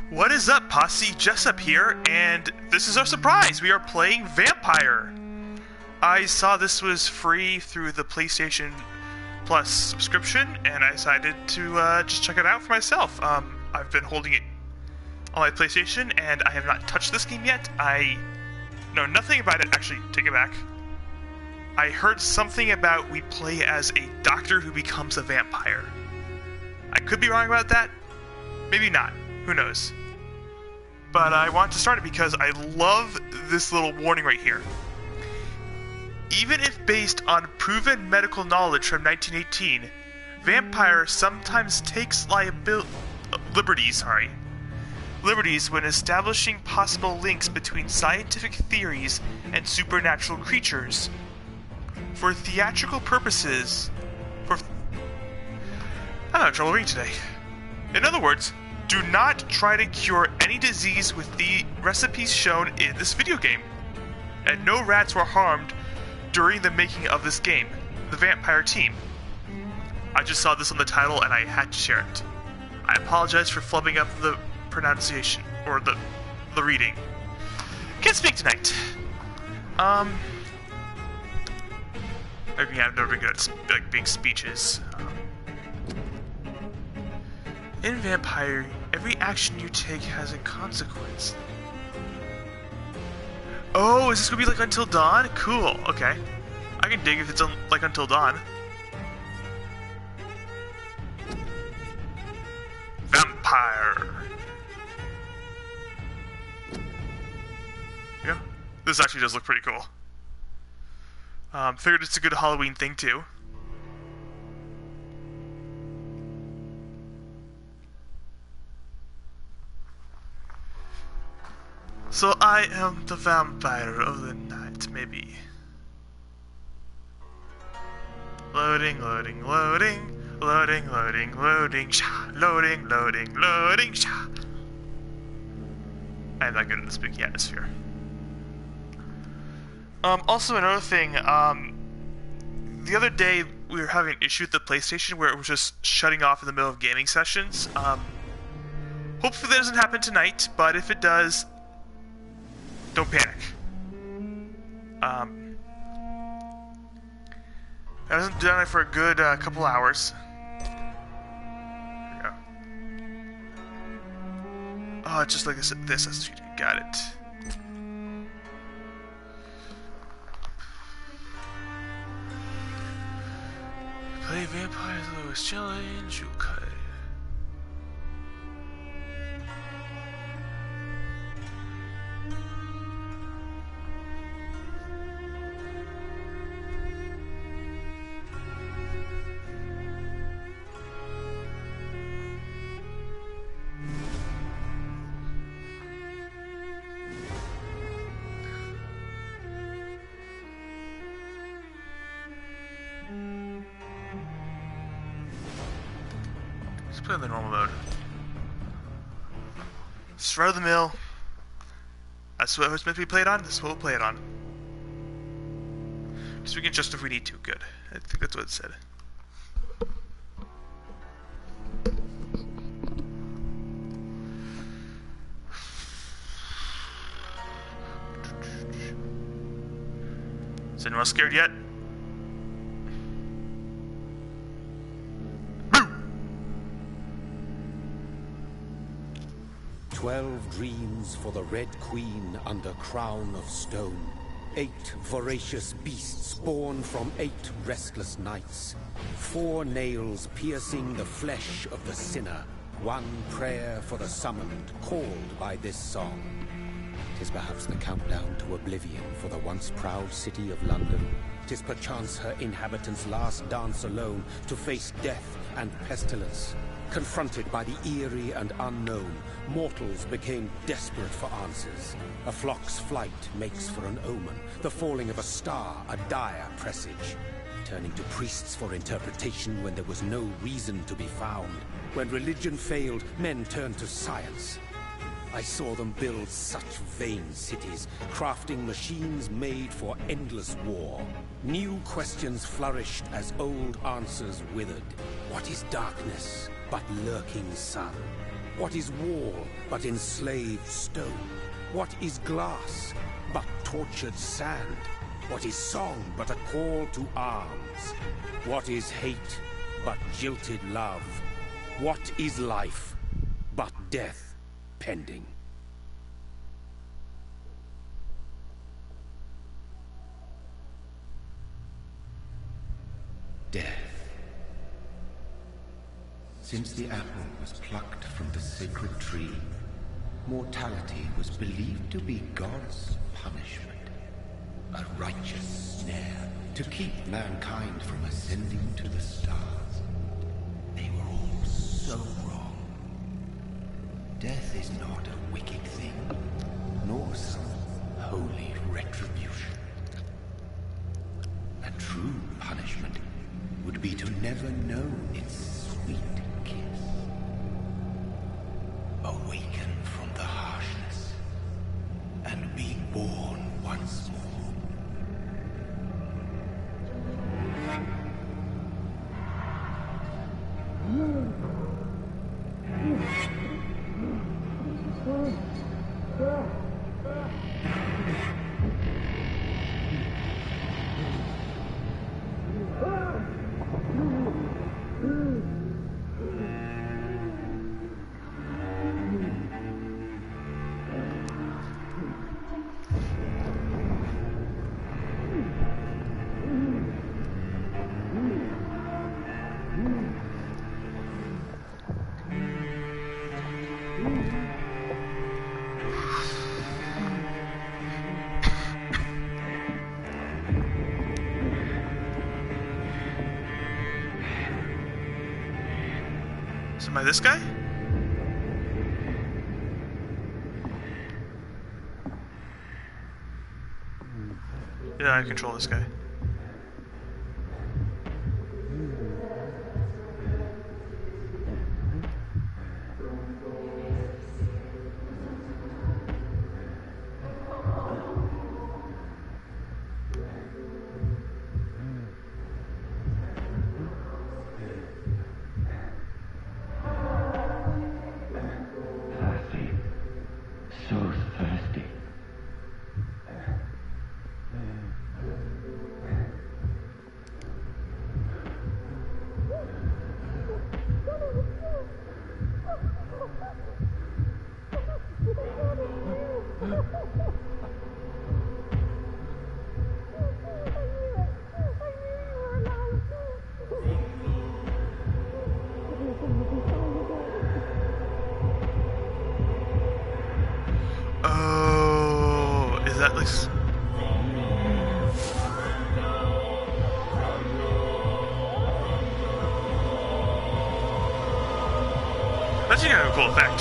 What is up, Posse? Jessup here, and this is our surprise! We are playing Vampyr! I saw this was free through the PlayStation Plus subscription, and I decided to just check it out for myself. I've been holding it on my PlayStation, and I have not touched this game yet. I know nothing about it. Actually, take it back. I heard something about we play as a doctor who becomes a vampire. I could be wrong about that. Maybe not. Who knows? But I want to start it because I love this little warning right here. Even if based on proven medical knowledge from 1918, Vampyr sometimes takes liberties when establishing possible links between scientific theories and supernatural creatures. For theatrical purposes, I'm having trouble reading today. In other words, do not try to cure any disease with the recipes shown in this video game. And no rats were harmed during the making of this game, the Vampyr team. I just saw this on the title and I had to share it. I apologize for flubbing up the pronunciation, or the reading. Can't speak tonight. I've never been good at big speeches. In Vampyr, every action you take has a consequence. Oh, is this gonna be like Until Dawn? Cool, okay. I can dig if it's like Until Dawn. Vampyr. Yeah, this actually does look pretty cool. Figured it's a good Halloween thing too. So I am the vampire of the night, maybe. Loading, loading, loading, loading, loading, loading, sha, loading, loading, loading, sha. I'm not good in the spooky atmosphere. Also another thing, the other day we were having an issue with the PlayStation where it was just shutting off in the middle of gaming sessions. Hopefully that doesn't happen tonight, but if it does, don't panic. I haven't done it for a good couple hours. There we go. Oh, it's just like this. Got it. Play Vampyr Lewis Challenge, okay. Let's play in the normal mode. Just run of the mill. That's what it was meant to be played on. That's what we'll play it on. Just we can adjust if we need to. Good. I think that's what it said. Is anyone else scared yet? 12 dreams for the Red Queen under crown of stone. 8 voracious beasts born from 8 restless nights. 4 nails piercing the flesh of the sinner. 1 prayer for the summoned, called by this song. 'Tis perhaps the countdown to oblivion for the once proud city of London. 'Tis perchance her inhabitants' last dance alone to face death and pestilence. Confronted by the eerie and unknown, mortals became desperate for answers. A flock's flight makes for an omen, the falling of a star a dire presage. Turning to priests for interpretation when there was no reason to be found. When religion failed, men turned to science. I saw them build such vain cities, crafting machines made for endless war. New questions flourished as old answers withered. What is darkness but lurking sun? What is wall but enslaved stone? What is glass but tortured sand? What is song but a call to arms? What is hate but jilted love? What is life but death pending? Death. Since the apple was plucked from the sacred tree, mortality was believed to be God's punishment. A righteous snare to keep mankind from ascending to the stars. They were all so wrong. Death is not a wicked thing, nor some holy retribution. A true punishment would be to never know its sweet kiss. Awaken from the harshness and be born once more. Am I this guy? Yeah, I control this guy. Oh, is that like... That's kind of a cool effect.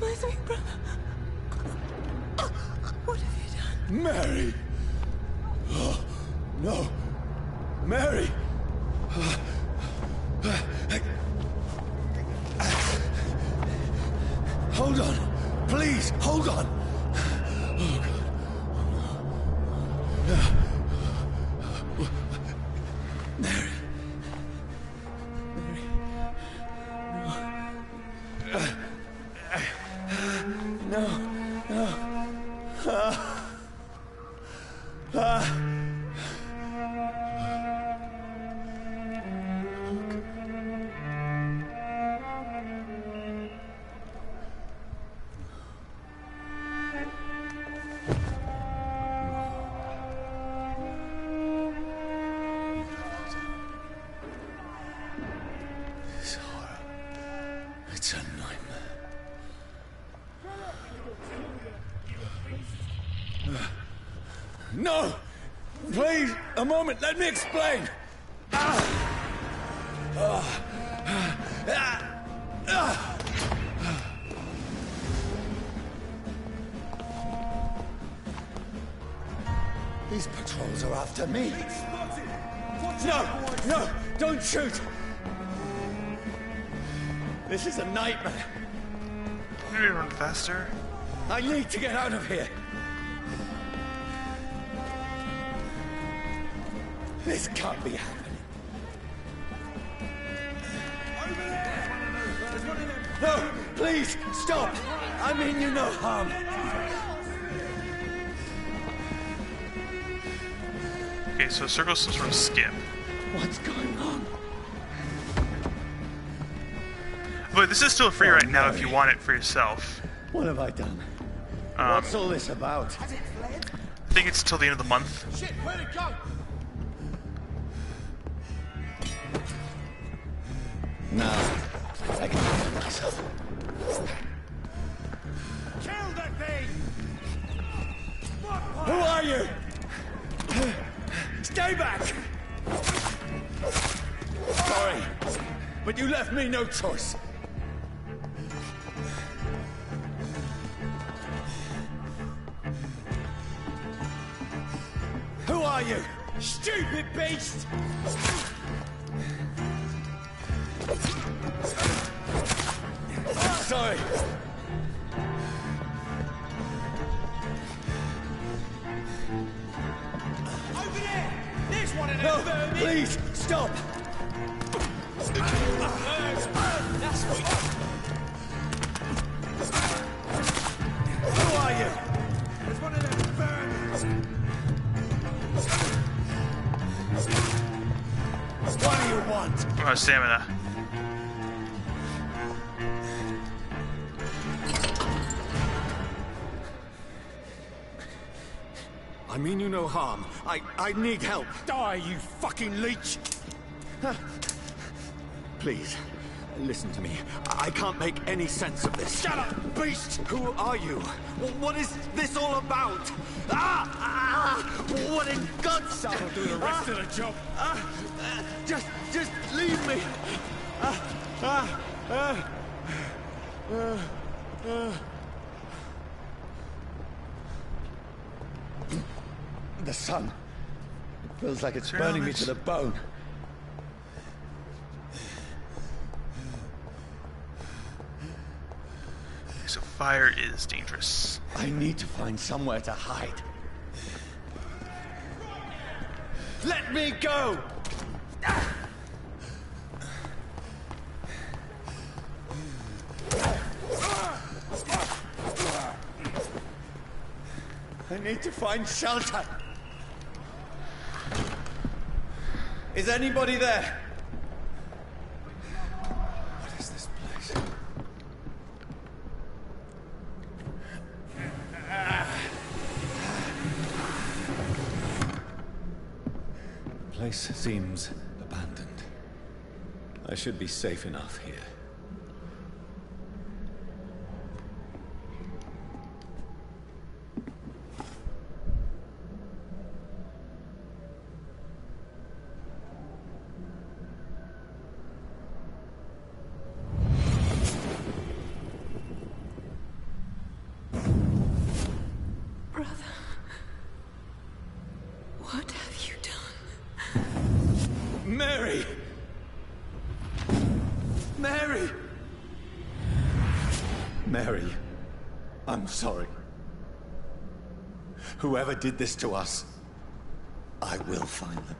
My sweet brother. What have you done? Mary! Oh, no! Mary! Hold on! Please, hold on! Oh, God. Mary. Mary. No. No. This horror. It's a nightmare. No! Please, a moment, let me explain! These patrols are after me! No! No! Don't shoot! This is a nightmare. Maybe run faster. I need to get out of here. This can't be happening. No, please, stop! I mean you no harm. Okay, so circle some sort of skip. What's going on? But this is still free right now if you want it for yourself. What have I done? What's all this about? I think it's till the end of the month. Shit, where'd it go? Now, I can handle myself. Kill that thing! Who are you? Stay back! Sorry, but you left me no choice. Who are you? Stupid beast! Sorry. Over there! There's one of them! No, please, stop! That's what... Who are you? There's one of them vermin! What do you want? I'm out of stamina. I mean you no harm. I need help. Die, you fucking leech! Please, listen to me. I can't make any sense of this. Shut up, beast! Who are you? What is this all about? What in God's name? I'll do the rest of the job. Just leave me. The sun. It feels like it's burning me to the bone. So fire is dangerous. I need to find somewhere to hide. Let me go! I need to find shelter. Is anybody there? What is this place? The place seems abandoned. I should be safe enough here. What have you done? Mary! Mary! Mary, I'm sorry. Whoever did this to us, I will find them.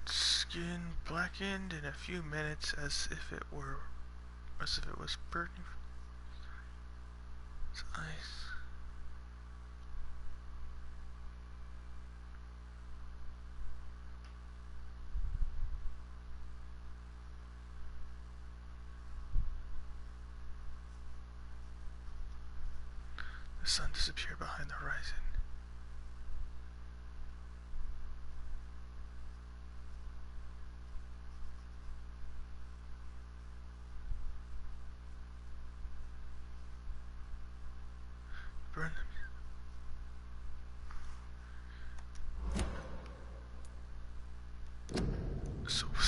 Skin blackened in a few minutes as if it was burning. It's ice. The sun disappeared behind the horizon.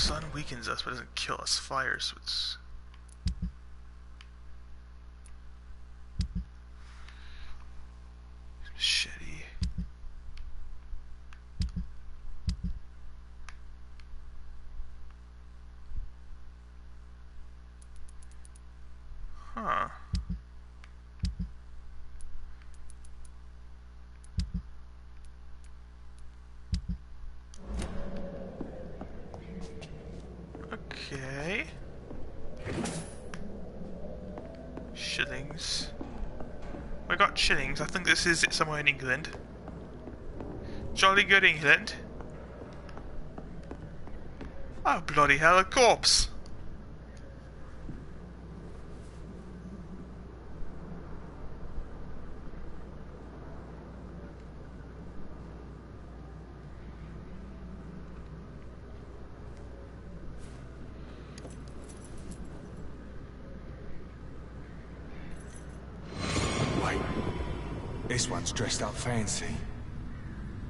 Sun weakens us, but doesn't kill us. Fire, so it's... Machete. Huh. Okay. Shillings. I got shillings. I think this is somewhere in England. Jolly good England. Oh, bloody hell, a corpse! This one's dressed up fancy.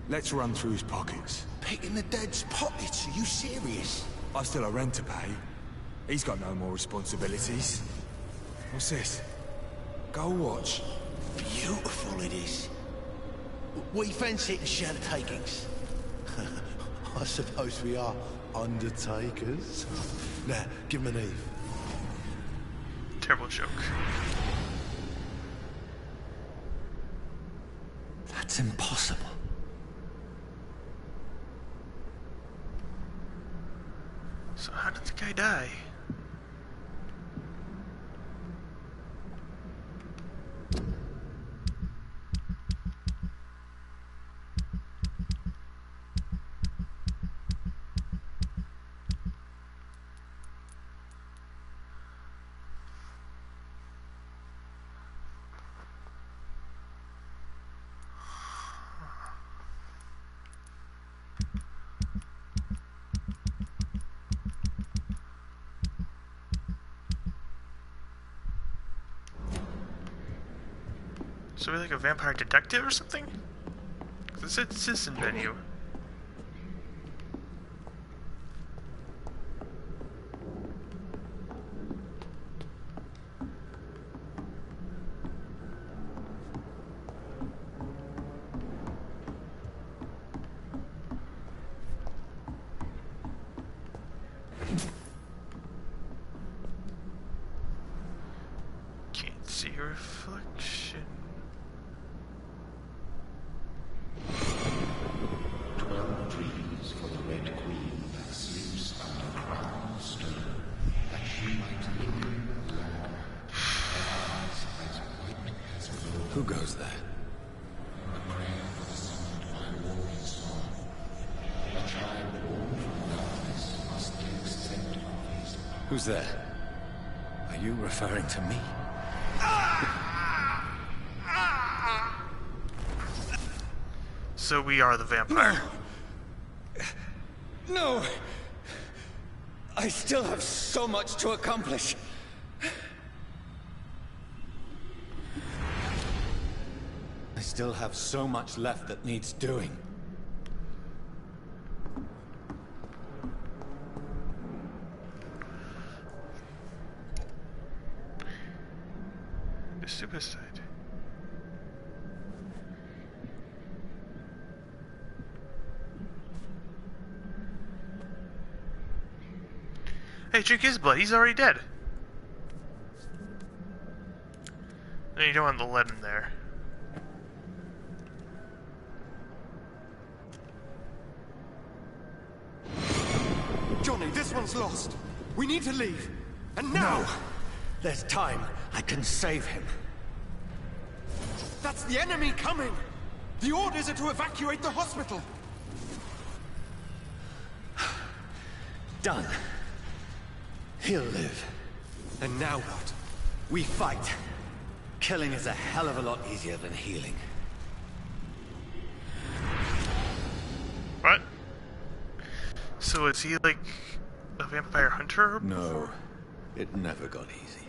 Let's run through his pockets. Picking the dead's pockets? Are you serious? I've still a rent to pay. He's got no more responsibilities. What's this? Gold watch. Beautiful it is. We fancy it and share the takings. I suppose we are undertakers. Now, give him an Eve. Terrible joke. That's impossible. So how did the guy die? So we're like a vampire detective or something? It's a citizen venue. Can't see your reflection. 12 dreams for the Red Queen that sleeps under crown of stone, that she might live longer. Her eyes as white as gold. Who goes there? A prayer for the summoned by warrior song. A child born from darkness must accept of his power. Who's there? Are you referring to me? So we are the vampire. No! I still have so much to accomplish. I still have so much left that needs doing. The suicide. Hey, drink his blood. He's already dead. No, you don't want to let him there. Johnny, this one's lost. We need to leave. And now! No. There's time. I can save him. That's the enemy coming! The orders are to evacuate the hospital! Done. He'll live. And now what? We fight. Killing is a hell of a lot easier than healing. What? So is he like a vampire hunter? No, it never got easy.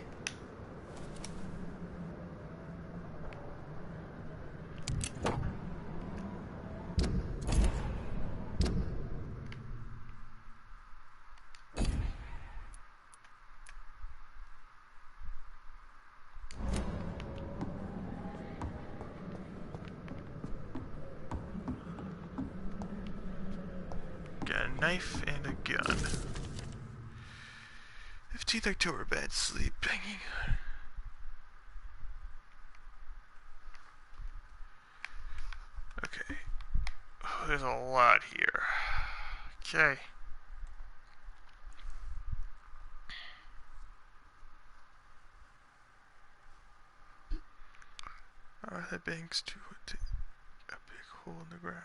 knife and a gun. 15th October, bad sleep, banging. Okay. Oh, there's a lot here. Okay. That banks to a big hole in the ground.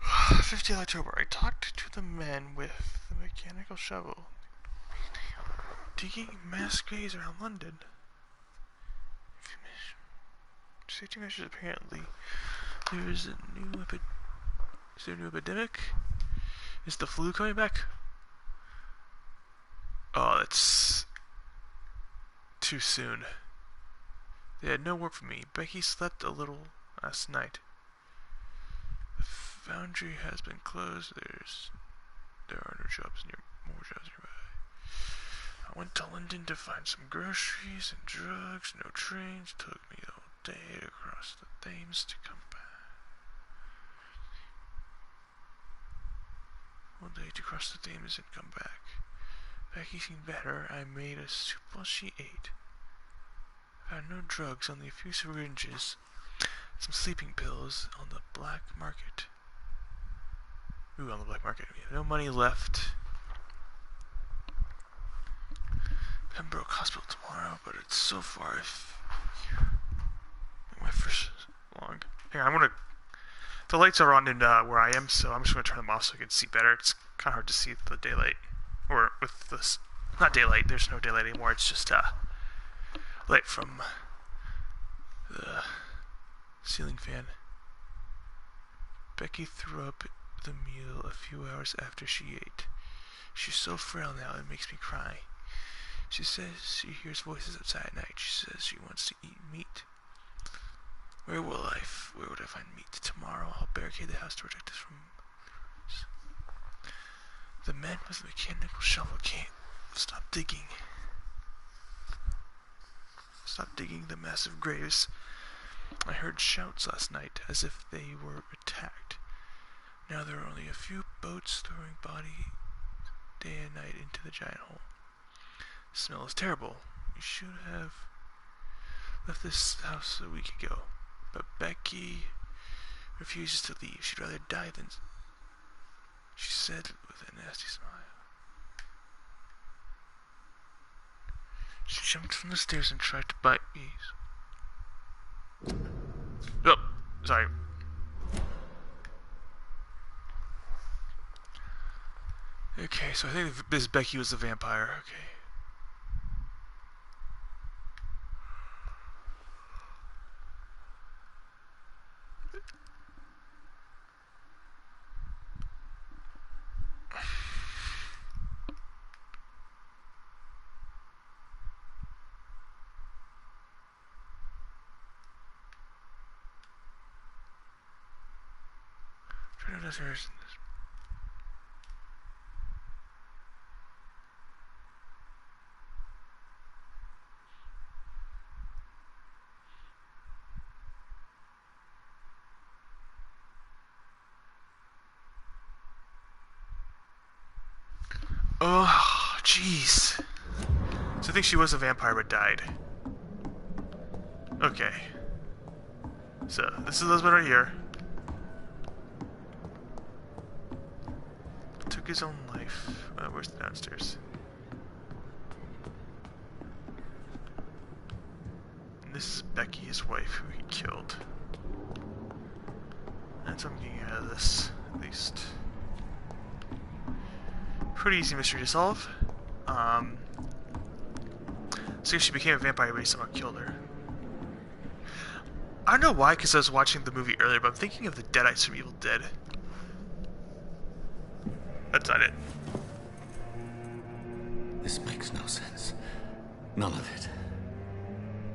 15th October. I talked to the men with the mechanical shovel, digging mass graves around London. Safety measures apparently. There is a new Is there a new epidemic? Is the flu coming back? Oh, that's too soon. They had no work for me. Becky slept a little last night. The foundry has been closed. There are no jobs more jobs nearby. I went to London to find some groceries and drugs. No trains. Took me all day to cross the Thames to come back. All day to cross the Thames and come back. Becky seemed better. I made a soup while she ate. I had no drugs, only a few syringes, some sleeping pills on the black market. Ooh, on the black market. We have no money left. Pembroke Hospital tomorrow, but it's so far. My first long. Hang on, the lights are on in where I am, so I'm just gonna turn them off so I can see better. It's kind of hard to see the daylight, or with this. Not daylight. There's no daylight anymore. It's just light from the ceiling fan. Becky threw up the meal a few hours after she ate. She's so frail now, it makes me cry. She says she hears voices outside at night. She says she wants to eat meat. Where would I find meat? Tomorrow I'll barricade the house to protect us from... The man with the mechanical shovel can't stop digging. Stop digging the massive graves. I heard shouts last night as if they were attacked. Now there are only a few boats throwing bodies day and night into the giant hole. The smell is terrible. We should have left this house a week ago. But Becky refuses to leave. She'd rather die than... She said with a nasty smile. She jumped from the stairs and tried to bite me. Oh, sorry. Okay, so I think this Becky was the vampire. Okay. Oh, jeez. So I think she was a vampire but died. Okay. So, this is Elizabeth right here. Took his own life. Where's the downstairs? And this is Becky, his wife, who he killed. That's what I'm getting out of this, at least. Pretty easy mystery to solve. So she became a vampire, but he somehow killed her. I don't know why, because I was watching the movie earlier, but I'm thinking of the Deadites from Evil Dead. That's not it. This makes no sense. None of it.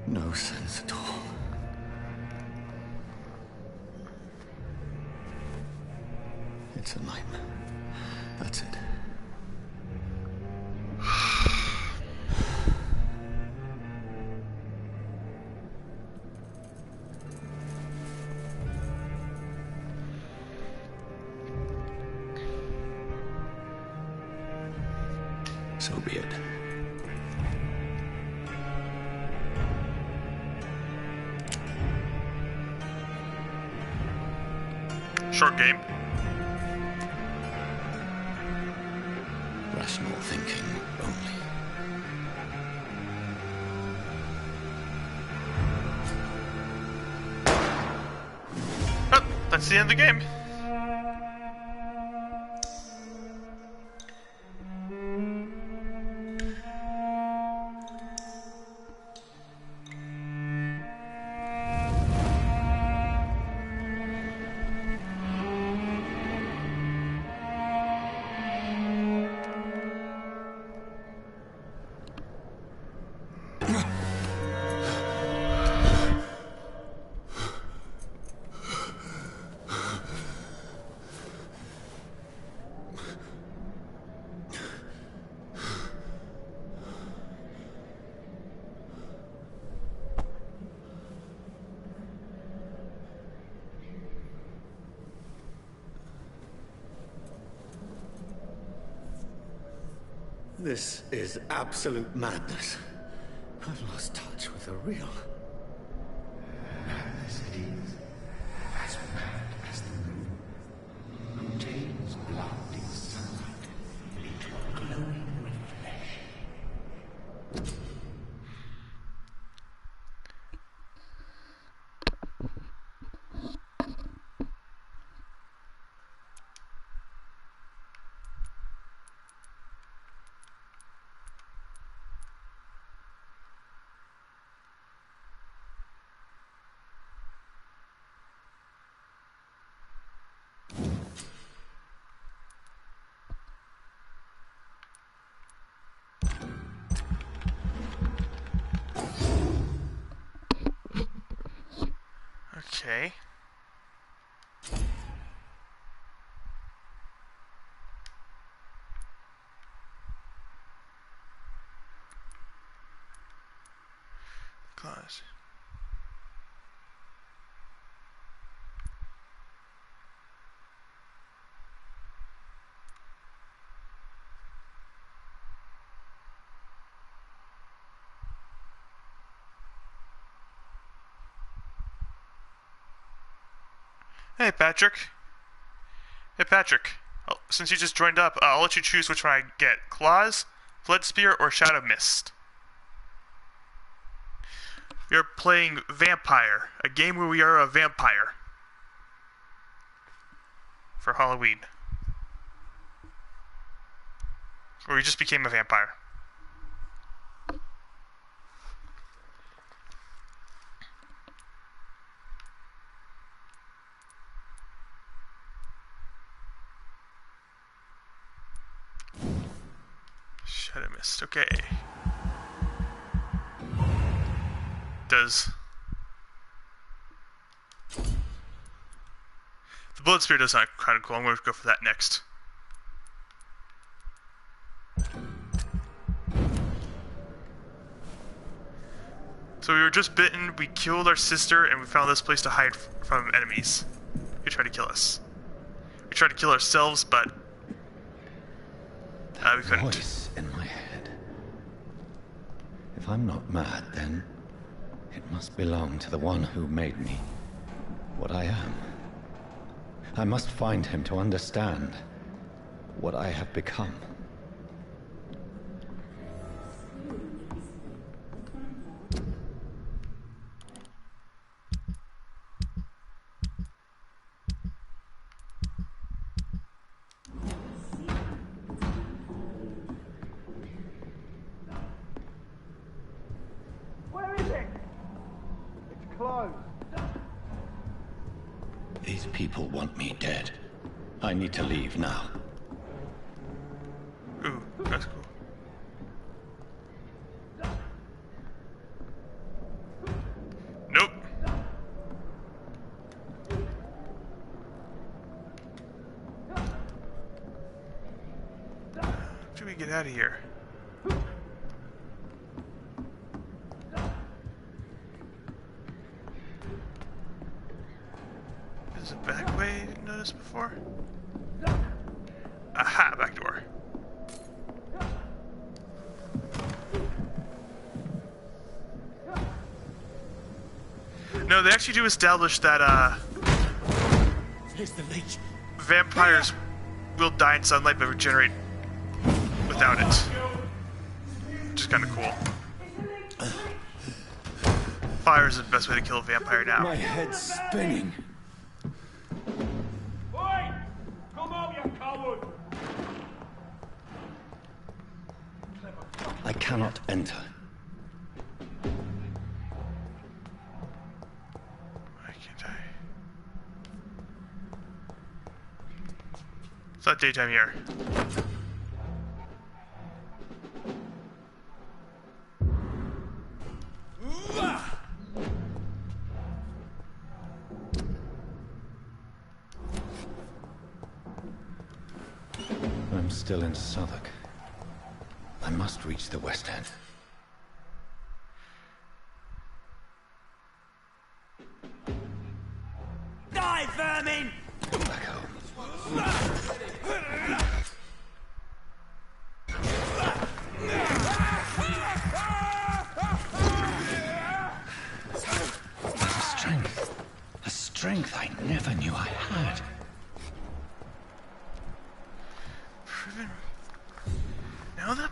No sense at all. It's a nightmare. That's it. So be it. Short game. Rational thinking only. Oh, that's the end of the game. This is absolute madness. I've lost touch with the real. Madness it is. As mad as the moon. Contains blinding sunlight into a glowing reflection. Okay. Class. Hey, Patrick. Hey, Patrick. Oh, since you just joined up, I'll let you choose which one I get. Claws, Blood Spear, or Shadow Mist. You're playing Vampyr, a game where we are a vampire. For Halloween. Or we just became a vampire. Shadow Mist, okay. Does... The Blood Spear does sound kind of cool. I'm going to go for that next. So we were just bitten, we killed our sister, and we found this place to hide from enemies who tried to kill us. We tried to kill ourselves, but we couldn't. Voice in my head. If I'm not mad, then it must belong to the one who made me what I am. I must find him to understand what I have become. Where is it? It's closed. These people want me dead. I need to leave now. Ooh, that's cool. Nope. How do we get out of here? There's a back way I didn't notice before. Aha, back door. No, they actually do establish that, Here's the leech. vampires will die in sunlight but regenerate without it. Which is kind of cool. Fire is the best way to kill a vampire now. My head's spinning. Oi! Come on, you coward! I cannot enter. Why can't I? It's not daytime here. I'm still in Southwark. I must reach the West End. Die, vermin! Back home. A strength I never knew I had. Now that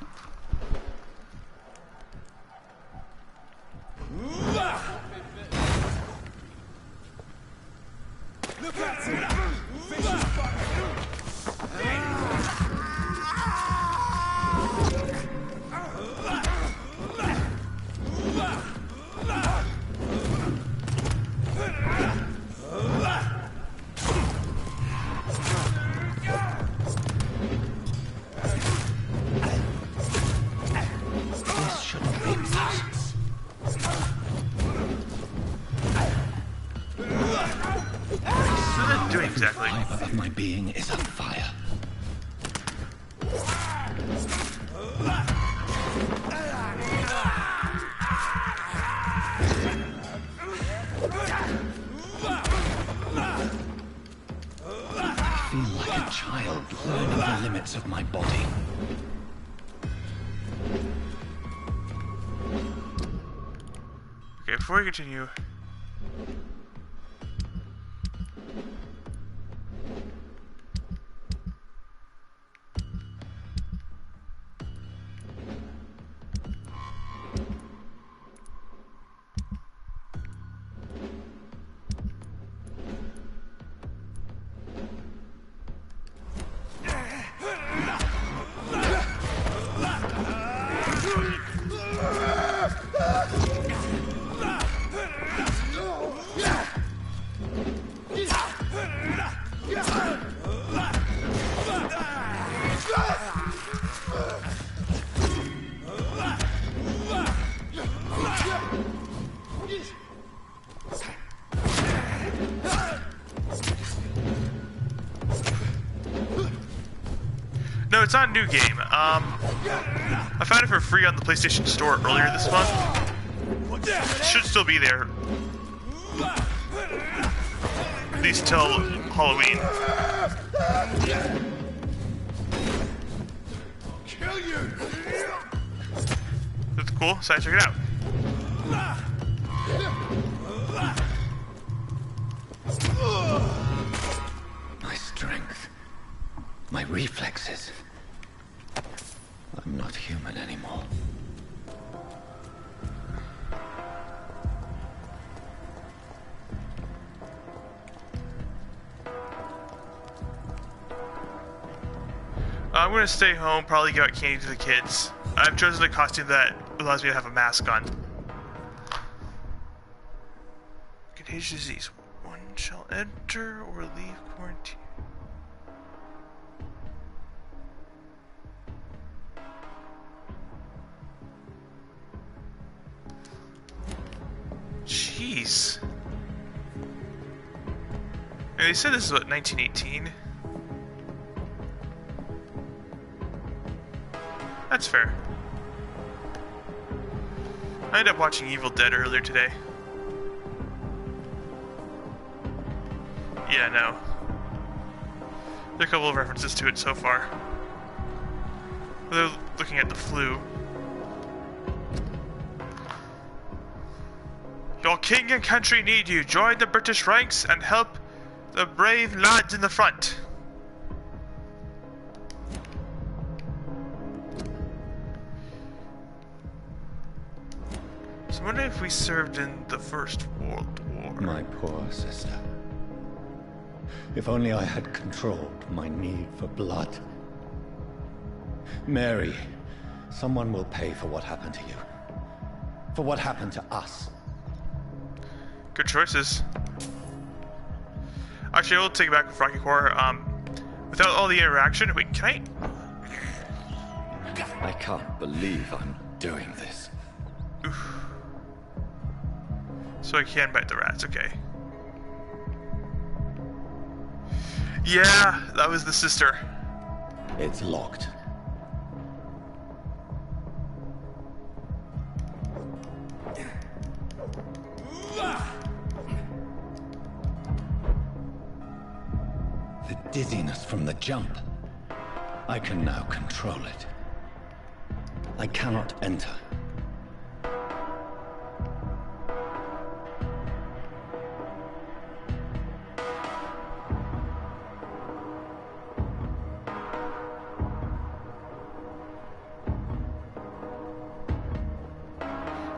Look at him! Fish is This shouldn't be possible. what are they doing exactly? Fiber of my being is on fire. I feel like a child learning the limits of my body. Okay, before we continue. No, it's not a new game. I found it for free on the PlayStation Store earlier this month. It should still be there. At least till Halloween. Kill you! That's cool, so I check it out. My strength. My reflexes. I'm not human anymore. I'm gonna stay home, probably give out candy to the kids. I've chosen a costume that allows me to have a mask on. Contagious disease. One shall enter or leave quarantine. Jeez. And they said this is what, 1918? That's fair. I ended up watching Evil Dead earlier today. Yeah, no. There are a couple of references to it so far. They're looking at the flu. You Your king and country need you. Join the British ranks and help the brave lads in the front. So I wonder if we served in the First World War. My poor sister. If only I had controlled my need for blood. Mary, someone will pay for what happened to you. For what happened to us. Good choices. Actually, we'll take it back with Rocky Core. Without all the interaction, wait, can I can't believe I'm doing this. Oof. So I can bite the rats, okay. Yeah, that was the sister. It's locked. The dizziness from the jump. I can now control it. I cannot enter.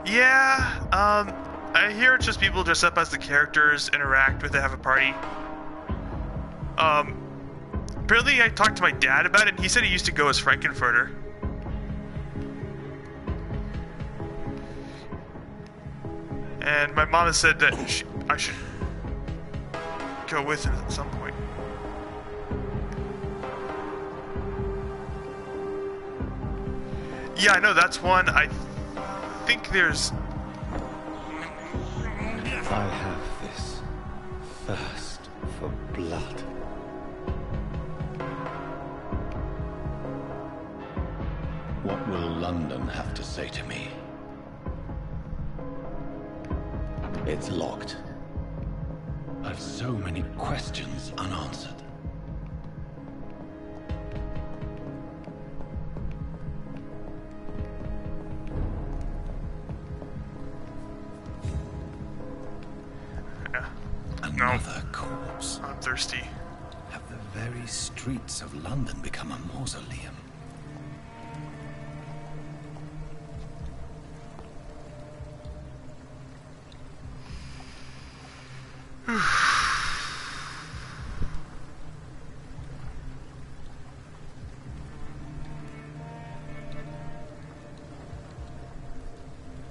Yeah, I hear it's just people dress up as the characters, interact with it, have a party. Apparently I talked to my dad about it, and he said he used to go as Frankenfurter. And my mom has said that I should go with him at some point. Yeah, I know, that's one. I think there's... I have this thirst for blood. What will London have to say to me? It's locked. I've so many questions unanswered. Another corpse. I'm thirsty. Have the very streets of London become a mausoleum?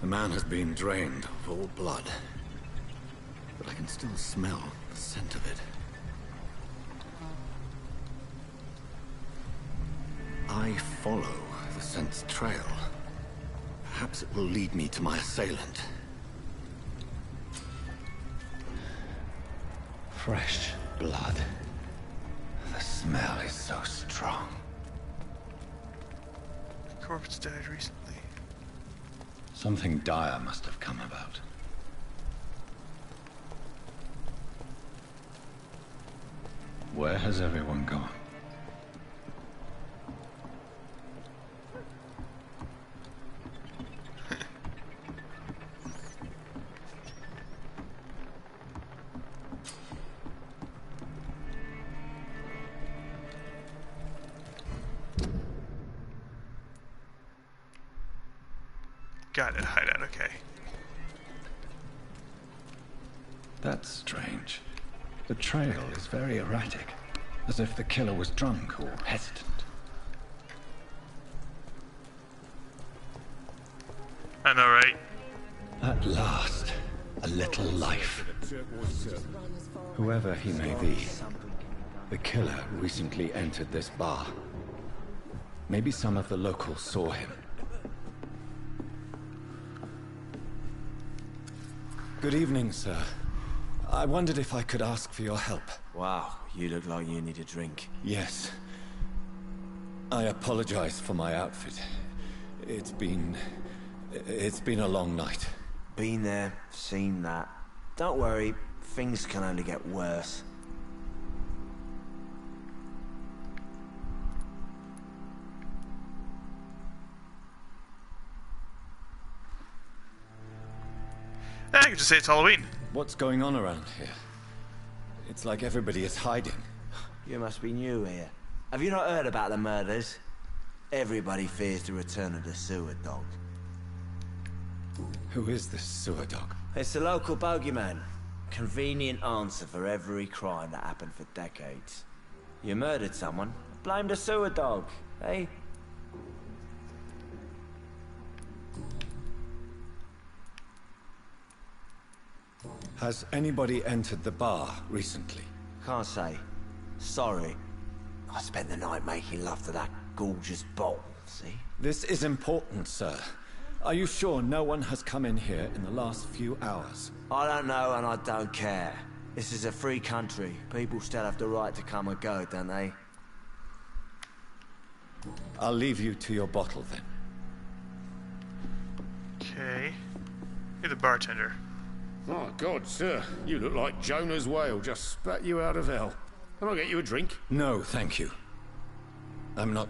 The man has been drained of all blood. But I can still smell the scent of it. I follow the scent's trail. Perhaps it will lead me to my assailant. Fresh blood. The smell is so strong. The corpse died recently. Something dire must have come about. Where has everyone gone? Got it, hideout, okay. That's strange. The trail is very erratic, as if the killer was drunk or hesitant. I know, right? At last, a little life. Whoever he may be, the killer recently entered this bar. Maybe some of the locals saw him. Good evening, sir. I wondered if I could ask for your help. Wow, you look like you need a drink. Yes. I apologize for my outfit. It's been a long night. Been there, seen that. Don't worry, things can only get worse. I could just say it's Halloween. What's going on around here? It's like everybody is hiding. You must be new here. Have you not heard about the murders? Everybody fears the return of the sewer dog. Who is this sewer dog? It's the local bogeyman. Convenient answer for every crime that happened for decades. You murdered someone, blame the sewer dog, eh? Has anybody entered the bar recently? Can't say. Sorry. I spent the night making love to that gorgeous bottle, see? This is important, sir. Are you sure no one has come in here in the last few hours? I don't know and I don't care. This is a free country. People still have the right to come and go, don't they? I'll leave you to your bottle then. Okay. You're the bartender. Oh, God, sir. You look like Jonah's whale just spat you out of hell. Can I get you a drink? No, thank you. I'm not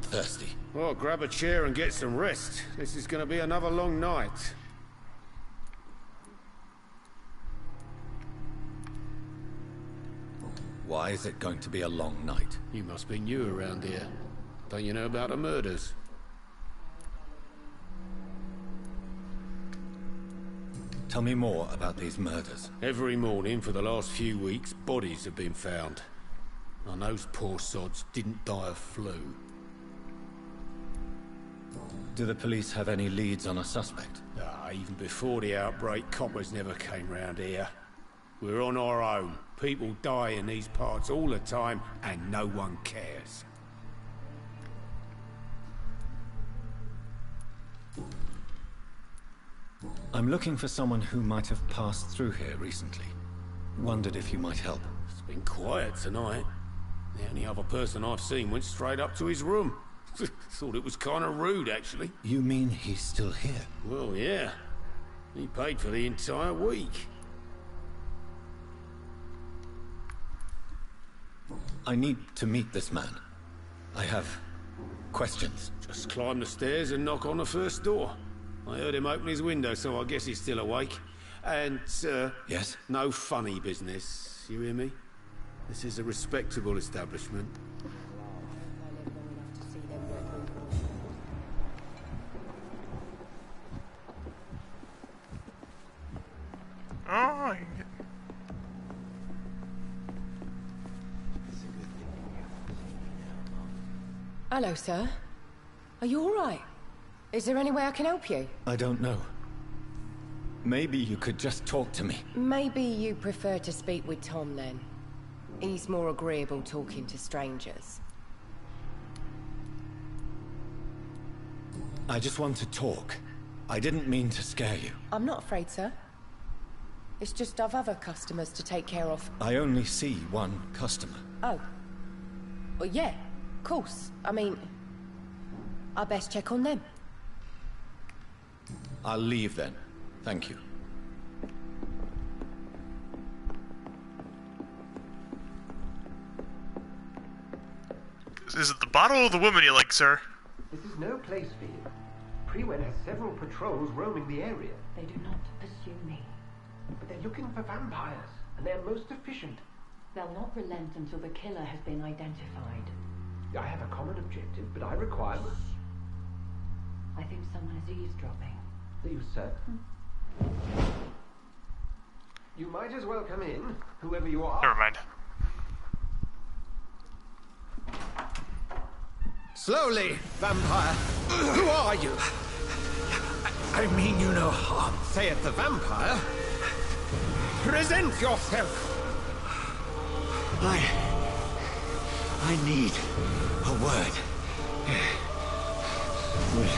thirsty. Well, grab a chair and get some rest. This is going to be another long night. Why is it going to be a long night? You must be new around here. Don't you know about the murders? Tell me more about these murders. Every morning for the last few weeks, bodies have been found. And those poor sods didn't die of flu. Do the police have any leads on a suspect? Even before the outbreak, coppers never came round here. We're on our own. People die in these parts all the time, and no one cares. I'm looking for someone who might have passed through here recently. Wondered if you might help. It's been quiet tonight. The only other person I've seen went straight up to his room. Thought it was kind of rude, actually. You mean he's still here? Well, yeah. He paid for the entire week. I need to meet this man. I have questions. Just climb the stairs and knock on the first door. I heard him open his window, so I guess he's still awake. And, sir... Yes? No funny business, you hear me? This is a respectable establishment. Oh, Hello, sir. Are you all right? Is there any way I can help you? I don't know. Maybe you could just talk to me. Maybe you prefer to speak with Tom, then. He's more agreeable talking to strangers. I just want to talk. I didn't mean to scare you. I'm not afraid, sir. It's just I've other customers to take care of. I only see one customer. Oh. Well, yeah, of course. I mean, I best check on them. I'll leave then. Thank you. Is it the bottle or the woman you like, sir? This is no place for you. Prewen has several patrols roaming the area. They do not pursue me. But they're looking for vampires, and they're most efficient. They'll not relent until the killer has been identified. I have a common objective, but I require... I think someone is eavesdropping. Are you certain? You might as well come in, whoever you are. Never mind. Slowly, vampire. Who are you? I mean you no harm. Say it, the vampire. Present yourself. I need a word. With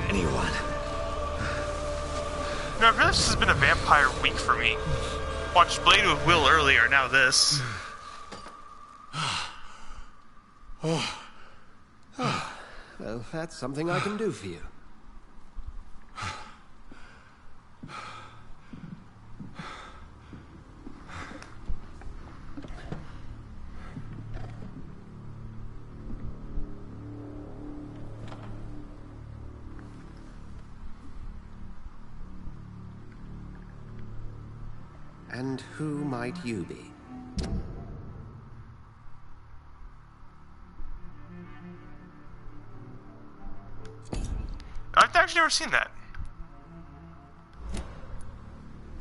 anyone. No, I feel this has been a vampire week for me. Watched Blade with Will earlier, now this. Well, that's something I can do for you. And who might you be? I've actually never seen that.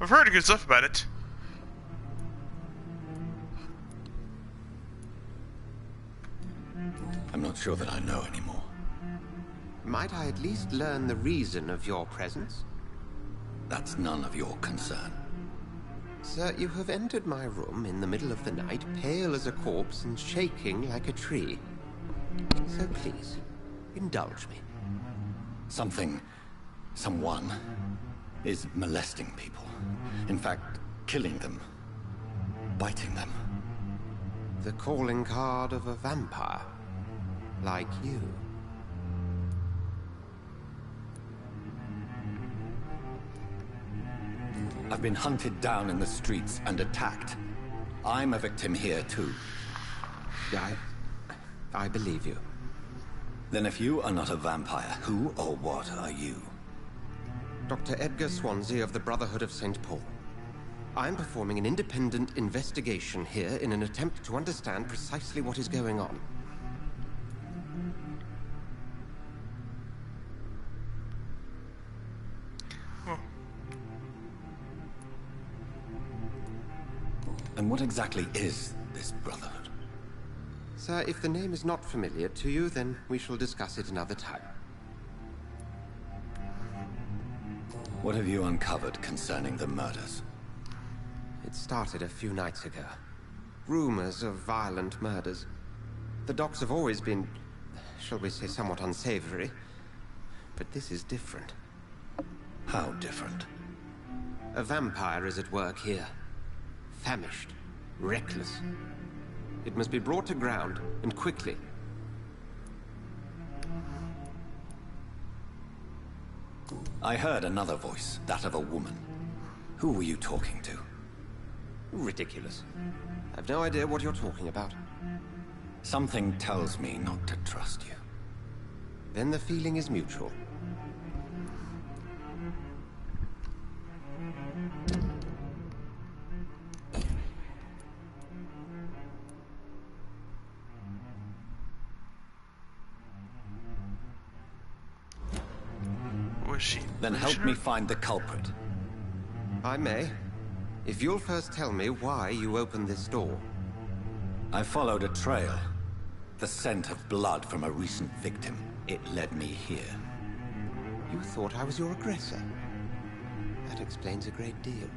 I've heard good stuff about it. I'm not sure that I know anymore. Might I at least learn the reason of your presence? That's none of your concern. Sir, you have entered my room in the middle of the night, pale as a corpse and shaking like a tree. So please, indulge me. Someone is molesting people. In fact, killing them. Biting them. The calling card of a vampire. Like you. I've been hunted down in the streets and attacked. I'm a victim here, too. I believe you. Then if you are not a vampire, who or what are you? Dr. Edgar Swansea of the Brotherhood of St. Paul. I'm performing an independent investigation here in an attempt to understand precisely what is going on. And what exactly is this Brotherhood? Sir, if the name is not familiar to you, then we shall discuss it another time. What have you uncovered concerning the murders? It started a few nights ago. Rumors of violent murders. The docks have always been, shall we say, somewhat unsavory. But this is different. How different? A vampire is at work here. Famished. Reckless. It must be brought to ground, and quickly. I heard another voice, that of a woman. Who were you talking to? Ridiculous. I've no idea what you're talking about. Something tells me not to trust you. Then the feeling is mutual. Was she? Then help me find the culprit. I may. If you'll first tell me why you opened this door. I followed a trail. The scent of blood from a recent victim. It led me here. You thought I was your aggressor. That explains a great deal.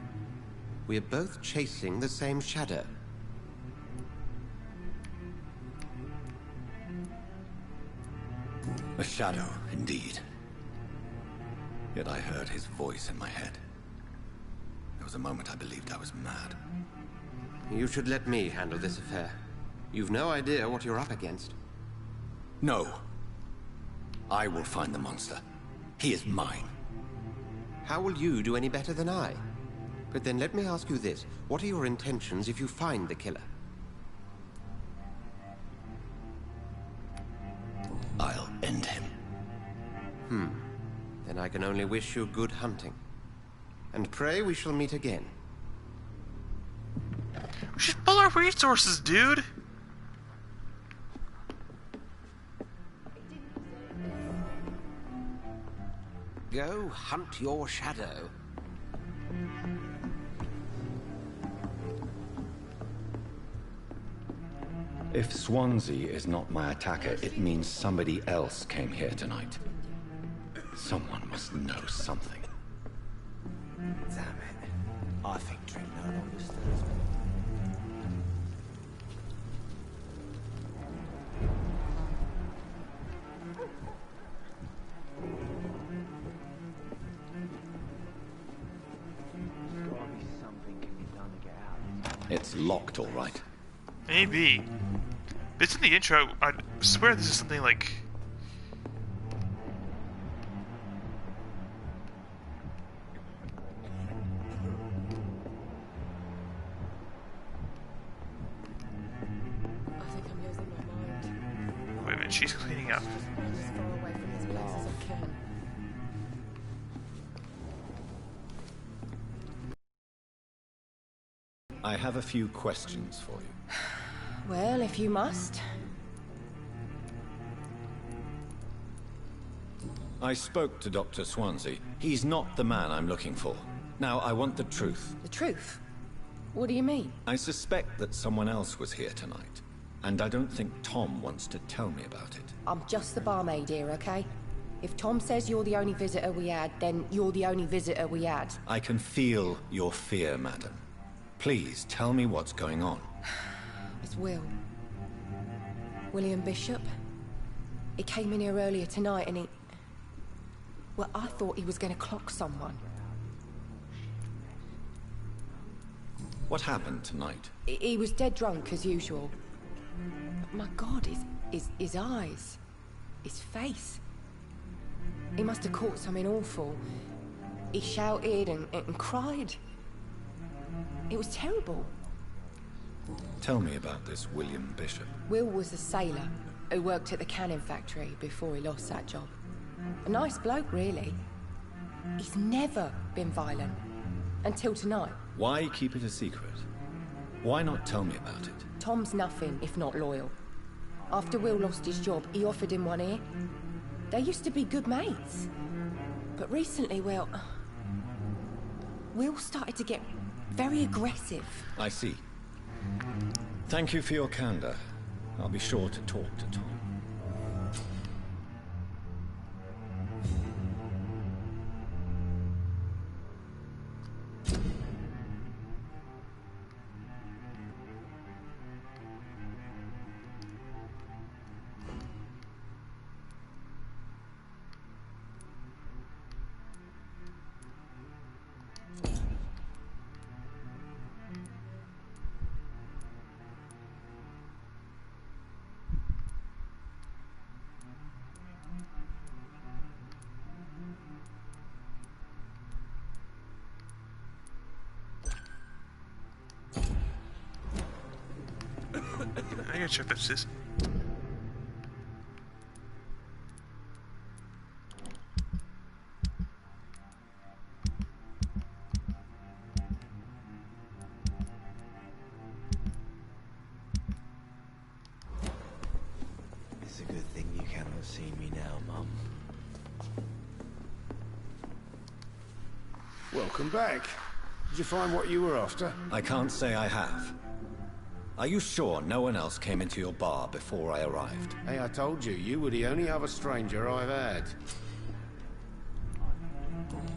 We are both chasing the same shadow. A shadow, indeed. Yet I heard his voice in my head. There was a moment I believed I was mad. You should let me handle this affair. You've no idea what you're up against. No. I will find the monster. He is mine. How will you do any better than I? But then let me ask you this. What are your intentions if you find the killer? I'll end him. Then I can only wish you good hunting. And pray we shall meet again. We should pull our resources, dude. Go hunt your shadow. If Swansea is not my attacker, it means somebody else came here tonight. Someone must know something. Damn it. I think Drink no longer stands me. There's gotta be something can be done to get out. It's locked, all right. Maybe. But it's in the intro. I swear this is something like... I think I'm losing my mind. Wait a minute, she's cleaning up. I'm as far away from this place as I can. I have a few questions for you. Well, if you must. I spoke to Dr. Swansea. He's not the man I'm looking for. Now, I want the truth. The truth? What do you mean? I suspect that someone else was here tonight, and I don't think Tom wants to tell me about it. I'm just the barmaid here, okay? If Tom says you're the only visitor we had, then you're the only visitor we had. I can feel your fear, madam. Please, tell me what's going on. It's Will. William Bishop. He came in here earlier tonight and he... Well, I thought he was going to clock someone. What happened tonight? He was dead drunk, as usual. But my God, his eyes. His face. He must have caught something awful. He shouted and cried. It was terrible. Tell me about this William Bishop. Will was a sailor who worked at the cannon factory before he lost that job. A nice bloke, really. He's never been violent. Until tonight. Why keep it a secret? Why not tell me about it? Tom's nothing if not loyal. After Will lost his job, he offered him one ear. They used to be good mates. But recently, well... Will started to get very aggressive. I see. Thank you for your candor. I'll be sure to talk to Tom. I gotta check this. It's a good thing you cannot see me now, Mum. Welcome back. Did you find what you were after? I can't say I have. Are you sure no one else came into your bar before I arrived? Hey, I told you, you were the only other stranger I've had.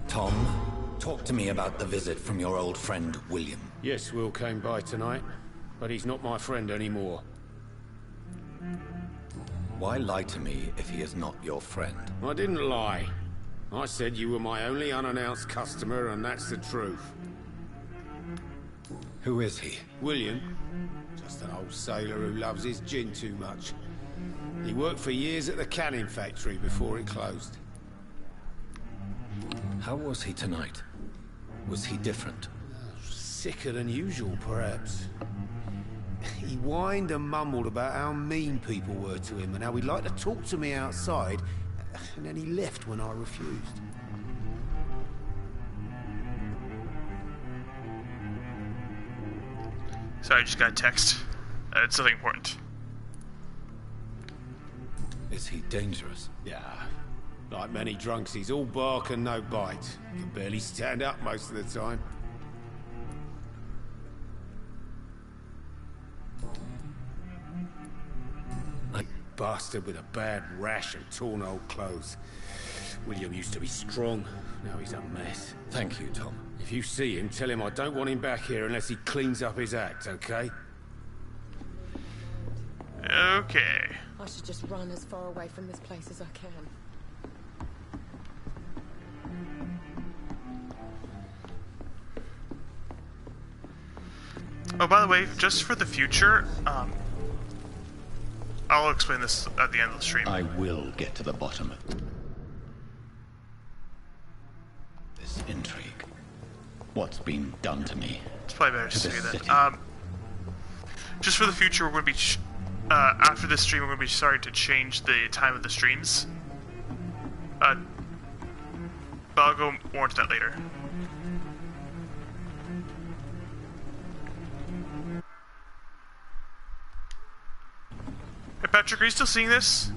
Tom, talk to me about the visit from your old friend, William. Yes, Will came by tonight, but he's not my friend anymore. Why lie to me if he is not your friend? I didn't lie. I said you were my only unannounced customer, and that's the truth. Who is he? William. Just an old sailor who loves his gin too much. He worked for years at the cannon factory before it closed. How was he tonight? Was he different? Sicker than usual, perhaps. He whined and mumbled about how mean people were to him and how he'd like to talk to me outside, and then he left when I refused. Sorry, I just got a text. It's something important. Is he dangerous? Yeah. Like many drunks, he's all bark and no bite. Can barely stand up most of the time. A bastard with a bad rash and torn old clothes. William used to be strong. Now he's a mess. Thank you, Tom. If you see him, tell him I don't want him back here unless he cleans up his act, okay? Okay. I should just run as far away from this place as I can. Oh, by the way, just for the future, I'll explain this at the end of the stream. I will get to the bottom of this intrigue. What's been done to me? It's probably better to say that. Just for the future, we're going to be after this stream, we're going to be starting to change the time of the streams. But I'll go more into that later. Patrick, are you still seeing this?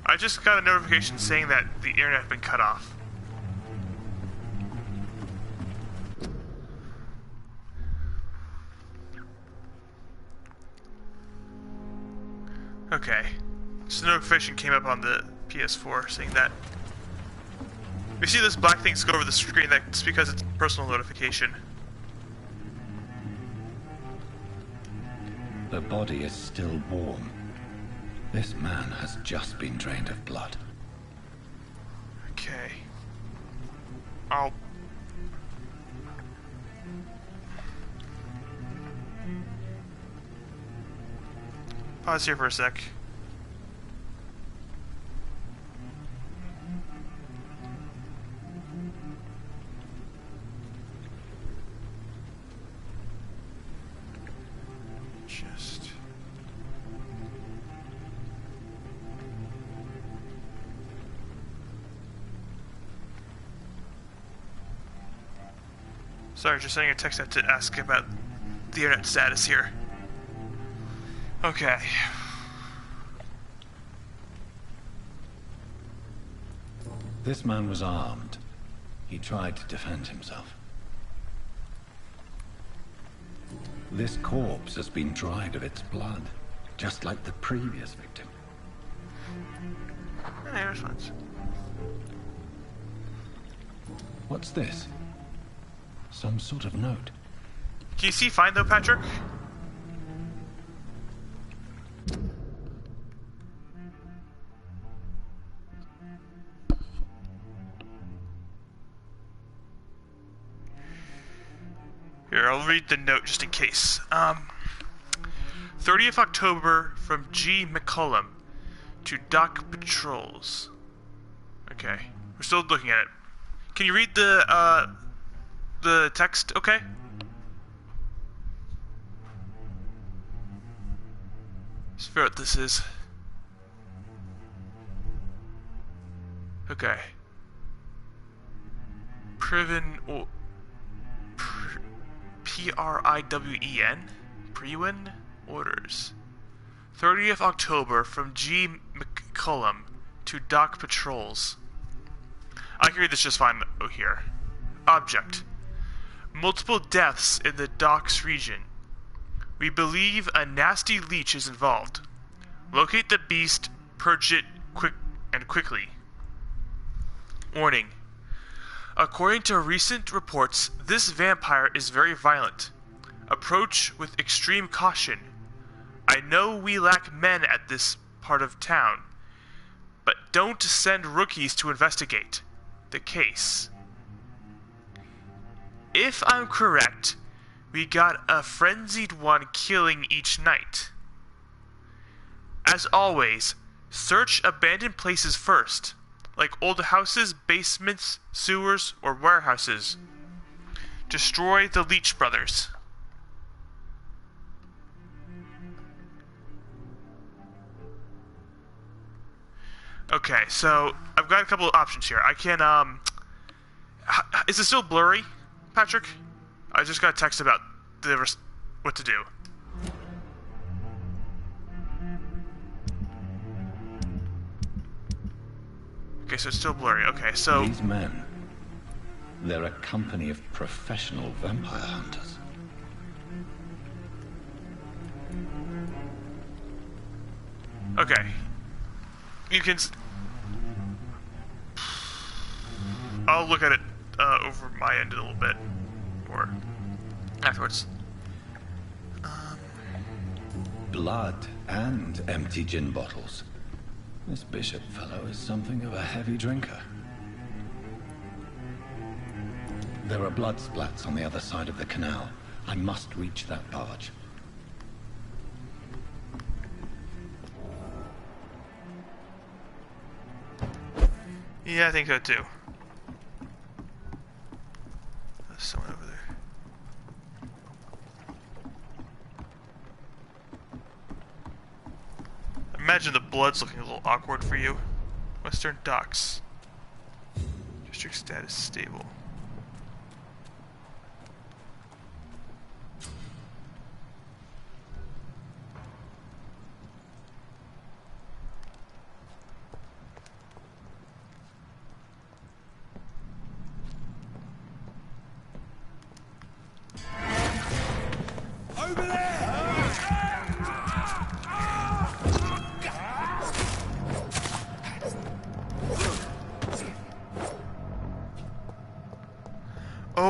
I just got a notification saying that the internet had been cut off. Okay. Just a notification came up on the PS4 saying that. If you see this black thing go over the screen, that's because it's a personal notification. The body is still warm. This man has just been drained of blood. Okay. I'll... pause here for a sec. Just... sorry, just sending a text out to ask about the internet status here. Okay. This man was armed. He tried to defend himself. This corpse has been dried of its blood, just like the previous victim. Hey, response. What's this? Some sort of note. Can you see fine though, Patrick? Here, I'll read the note just in case. 30th October from G. McCullum to Doc Patrols. Okay, we're still looking at it. Can you read the text? Okay. Let's figure out what this is. Okay. Priven or Priwen? Priwen orders. 30th October from G. McCullum to Doc Patrols. I can read this just fine here. Object. Multiple deaths in the docks region. We believe a nasty leech is involved. Locate the beast, purge it quickly. Warning. According to recent reports, this vampire is very violent. Approach with extreme caution. I know we lack men at this part of town, but don't send rookies to investigate the case. If I'm correct, we got a frenzied one killing each night. As always, search abandoned places first, like old houses, basements, sewers, or warehouses. Destroy the Leech Brothers. Okay, so I've got a couple of options here. I can, is it still blurry, Patrick? I just got a text about what to do. Okay, so it's still blurry. Okay, so... these men, they're a company of professional vampire hunters. Okay. You can... I'll look at it over my end a little bit. Or afterwards. Blood and empty gin bottles. This bishop fellow is something of a heavy drinker. There are blood splats on the other side of the canal. I must reach that barge. Yeah, I think so too. There's someone over there. Imagine the blood's looking a little awkward for you. Western Docks. District status stable.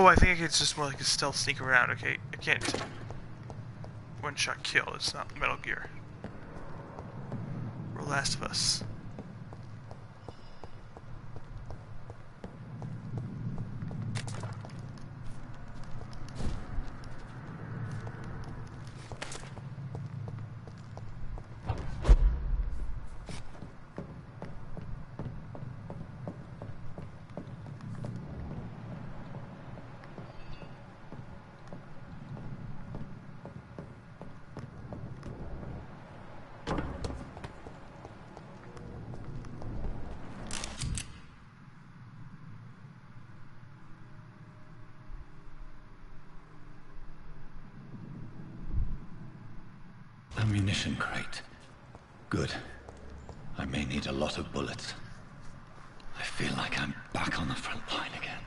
I think it's just more like a stealth sneak around. Okay, I can't one-shot kill. It's not Metal Gear or Last of Us. Ammunition crate. Good. I may need a lot of bullets. I feel like I'm back on the front line again.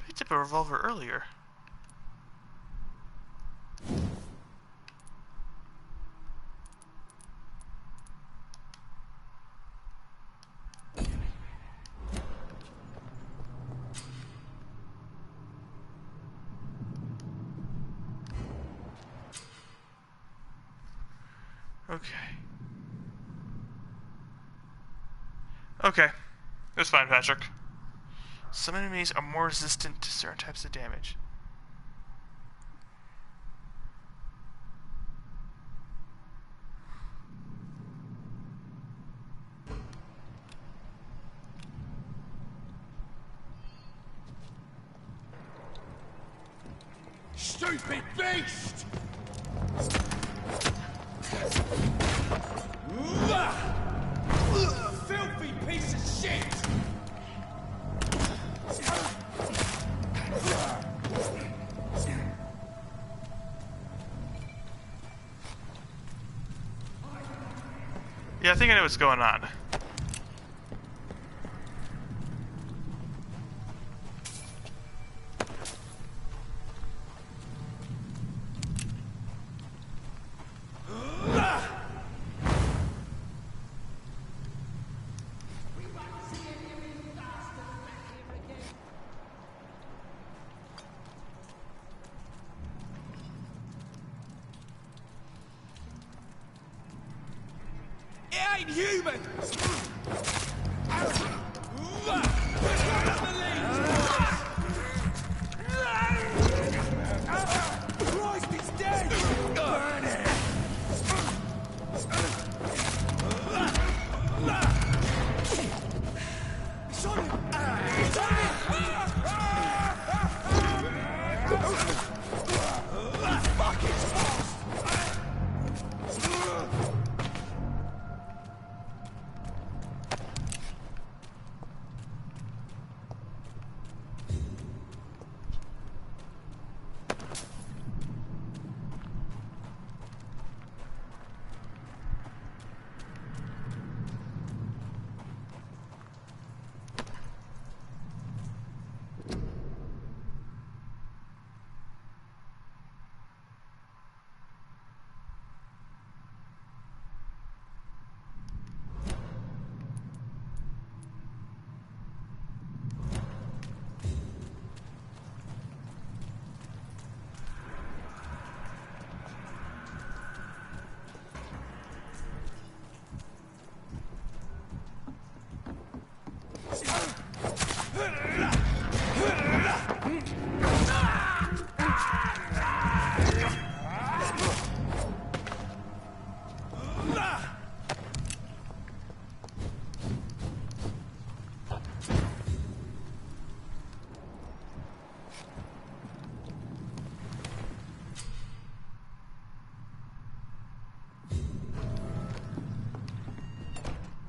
Picked up a revolver earlier. Okay. It's fine, Patrick. Some enemies are more resistant to certain types of damage. Stupid beast! Filthy piece of shit! Yeah, I think I know what's going on. It ain't human! Christ, it's dead! Burn it! It's on him! It's on him! Fuck, it's fast!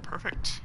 Perfect.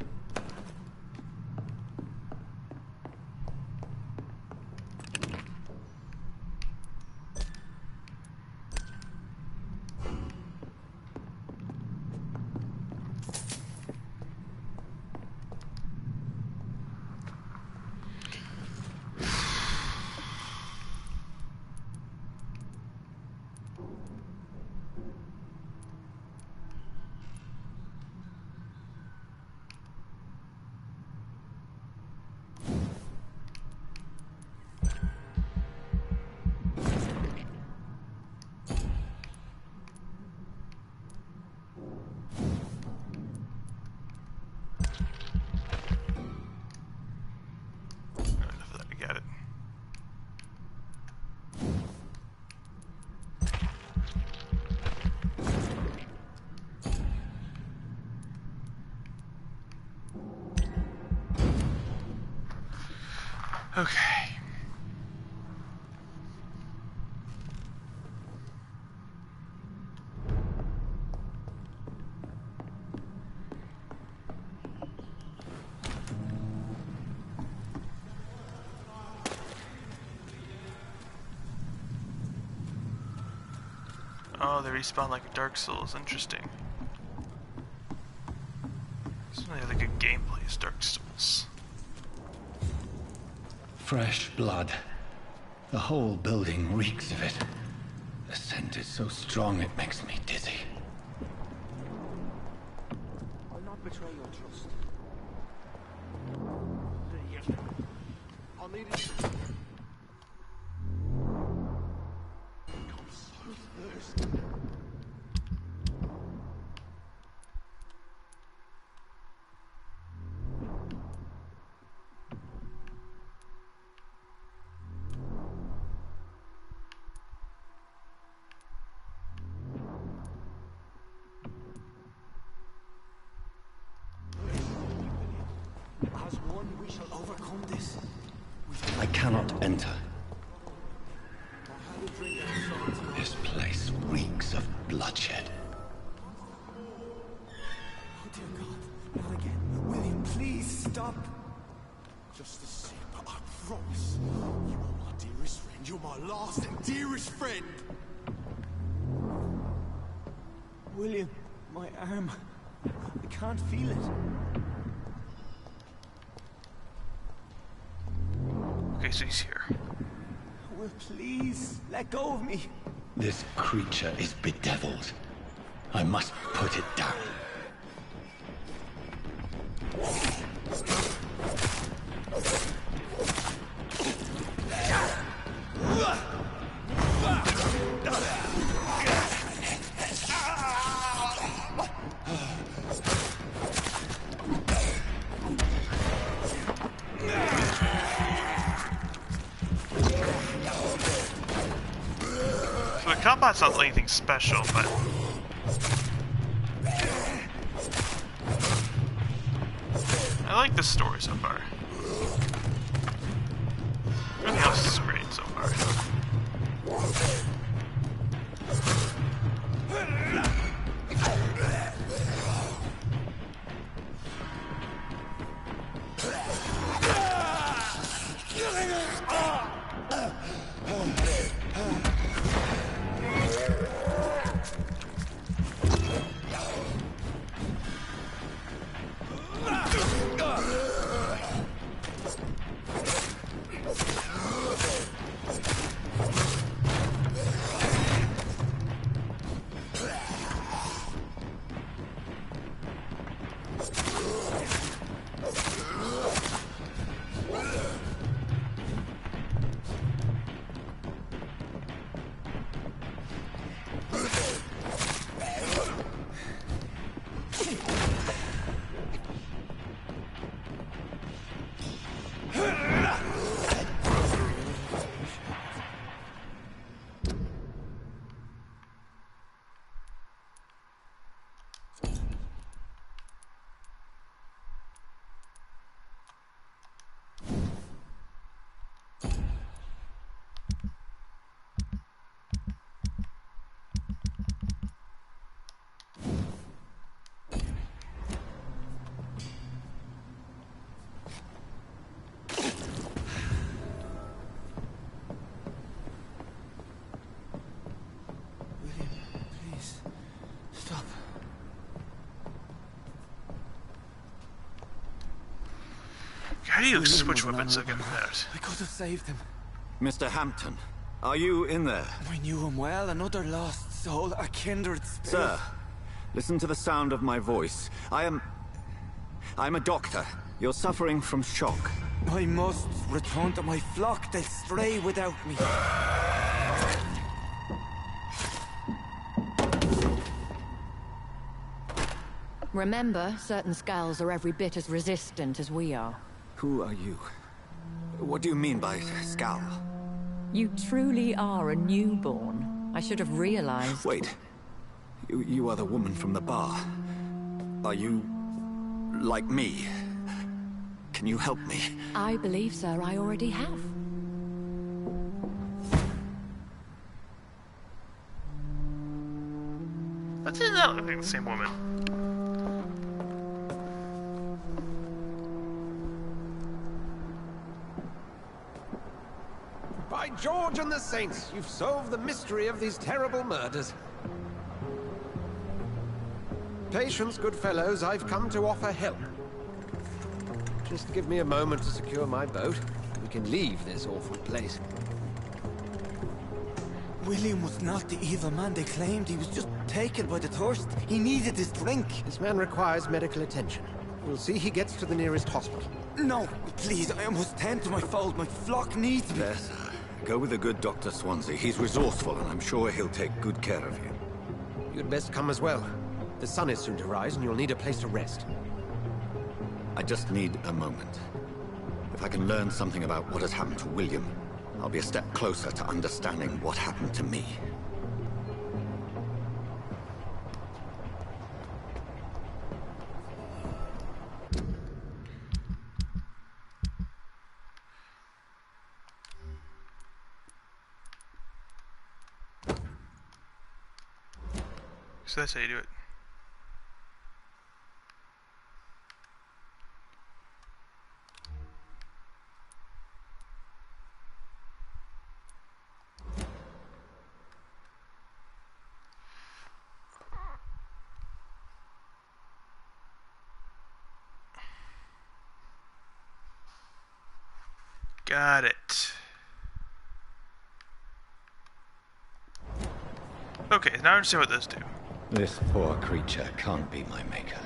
Okay. Oh, they respawn like Dark Souls. Interesting. This is one of the good gameplay is Dark Souls. Fresh blood. The whole building reeks of it. The scent is so strong it makes me dizzy. I'll not betray your trust. I'll need it. I'm so thirsty. As one, we shall overcome this. I cannot enter. This place reeks of bloodshed. Oh dear God, not again. William, please stop. Just the same, but I promise. You are my dearest friend. You're my last and dearest friend. William, my arm. I can't feel it. Okay, so he's here. Will, please, let go of me. This creature is bedeviled. I must put it down. So the combat's not anything special, but I like the story so far. Everything else is great so far. How do you switch weapons again from that? I could have saved him. Mr. Hampton, are you in there? I knew him well, another lost soul, a kindred spirit. Sir, listen to the sound of my voice. I'm a doctor. You're suffering from shock. I must return to my flock. They'll stray without me. Remember, certain skulls are every bit as resistant as we are. Who are you? What do you mean by skull? You truly are a newborn. I should have realized. Wait. You are the woman from the bar. Are you... like me? Can you help me? I believe, sir, I already have. That's not looking like the same woman. By George and the Saints, you've solved the mystery of these terrible murders. Patience, good fellows, I've come to offer help. Just give me a moment to secure my boat. We can leave this awful place. William was not the evil man they claimed. He was just taken by the thirst. He needed this drink. This man requires medical attention. We'll see he gets to the nearest hospital. No, please, I must tend to my fold. My flock needs me. There, sir. Go with the good Dr. Swansea. He's resourceful, and I'm sure he'll take good care of you. You'd best come as well. The sun is soon to rise, and you'll need a place to rest. I just need a moment. If I can learn something about what has happened to William, I'll be a step closer to understanding what happened to me. So that's how you do it. Got it. Okay, now I understand what those do. This poor creature can't be my maker.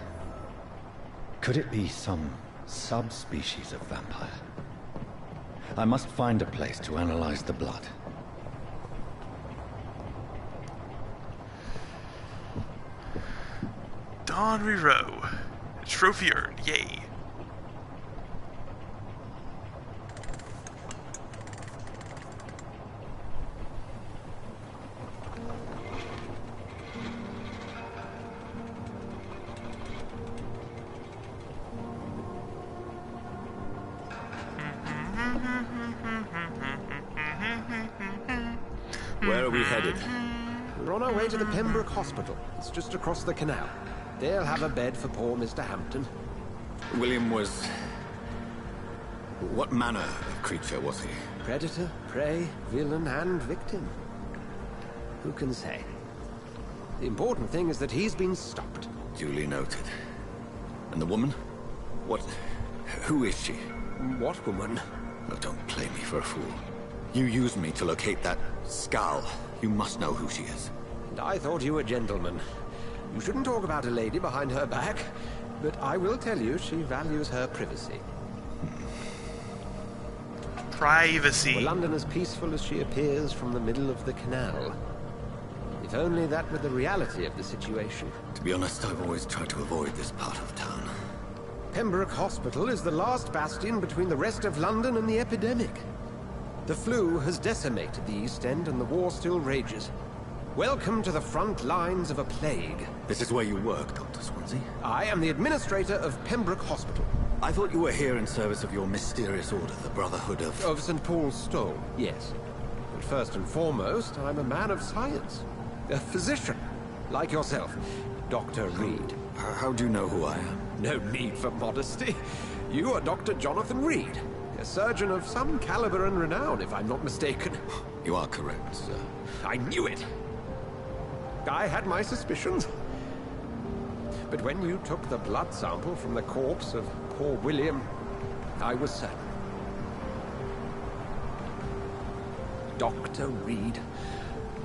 Could it be some subspecies of vampire? I must find a place to analyze the blood. Donry Row. Trophy earned, yay. Where are we headed? We're on our way to the Pembroke Hospital. It's just across the canal. They'll have a bed for poor Mr. Hampton. William was... What manner of creature was he? Predator, prey, villain, and victim. Who can say? The important thing is that he's been stopped. Duly noted. And the woman? What... Who is she? What woman? Oh, don't play me for a fool. You used me to locate that skull. You must know who she is. And I thought you a gentleman. You shouldn't talk about a lady behind her back, but I will tell you she values her privacy. Privacy. Were London as peaceful as she appears from the middle of the canal? If only that were the reality of the situation. To be honest, I've always tried to avoid this part of town. Pembroke Hospital is the last bastion between the rest of London and the epidemic. The flu has decimated the East End and the war still rages. Welcome to the front lines of a plague. This is where you work, Dr. Swansea? I am the administrator of Pembroke Hospital. I thought you were here in service of your mysterious order, the Brotherhood of... Of St. Paul's Stole, yes. But first and foremost, I'm a man of science. A physician, like yourself, Dr. Reed. How do you know who I am? No need for modesty. You are Dr. Jonathan Reed, a surgeon of some caliber and renown, if I'm not mistaken. You are correct, sir. I knew it. I had my suspicions. But when you took the blood sample from the corpse of poor William, I was certain. Dr. Reed.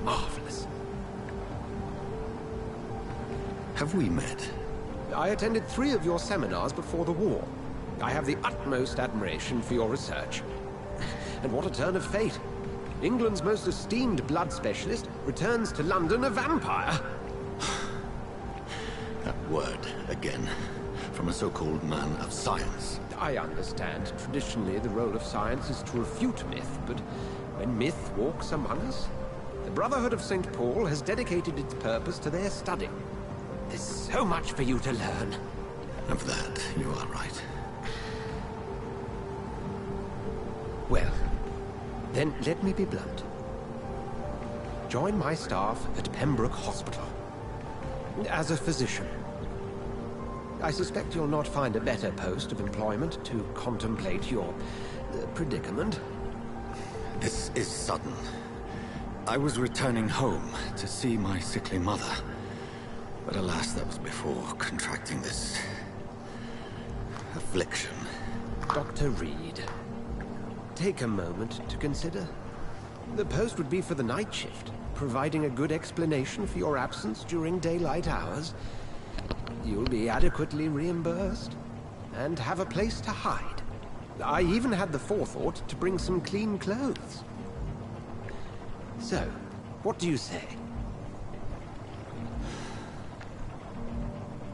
Marvelous. Have we met? I attended 3 of your seminars before the war. I have the utmost admiration for your research. And what a turn of fate. England's most esteemed blood specialist returns to London a vampire. That word, again, from a so-called man of science. I understand. Traditionally, the role of science is to refute myth, but when myth walks among us, the Brotherhood of St. Paul has dedicated its purpose to their study. There's so much for you to learn. Of that, you are right. Well, then let me be blunt. Join my staff at Pembroke Hospital. As a physician. I suspect you'll not find a better post of employment to contemplate your predicament. This is sudden. I was returning home to see my sickly mother. But alas, that was before contracting this affliction. Dr. Reed, take a moment to consider. The post would be for the night shift, providing a good explanation for your absence during daylight hours. You'll be adequately reimbursed, and have a place to hide. I even had the forethought to bring some clean clothes. So, what do you say?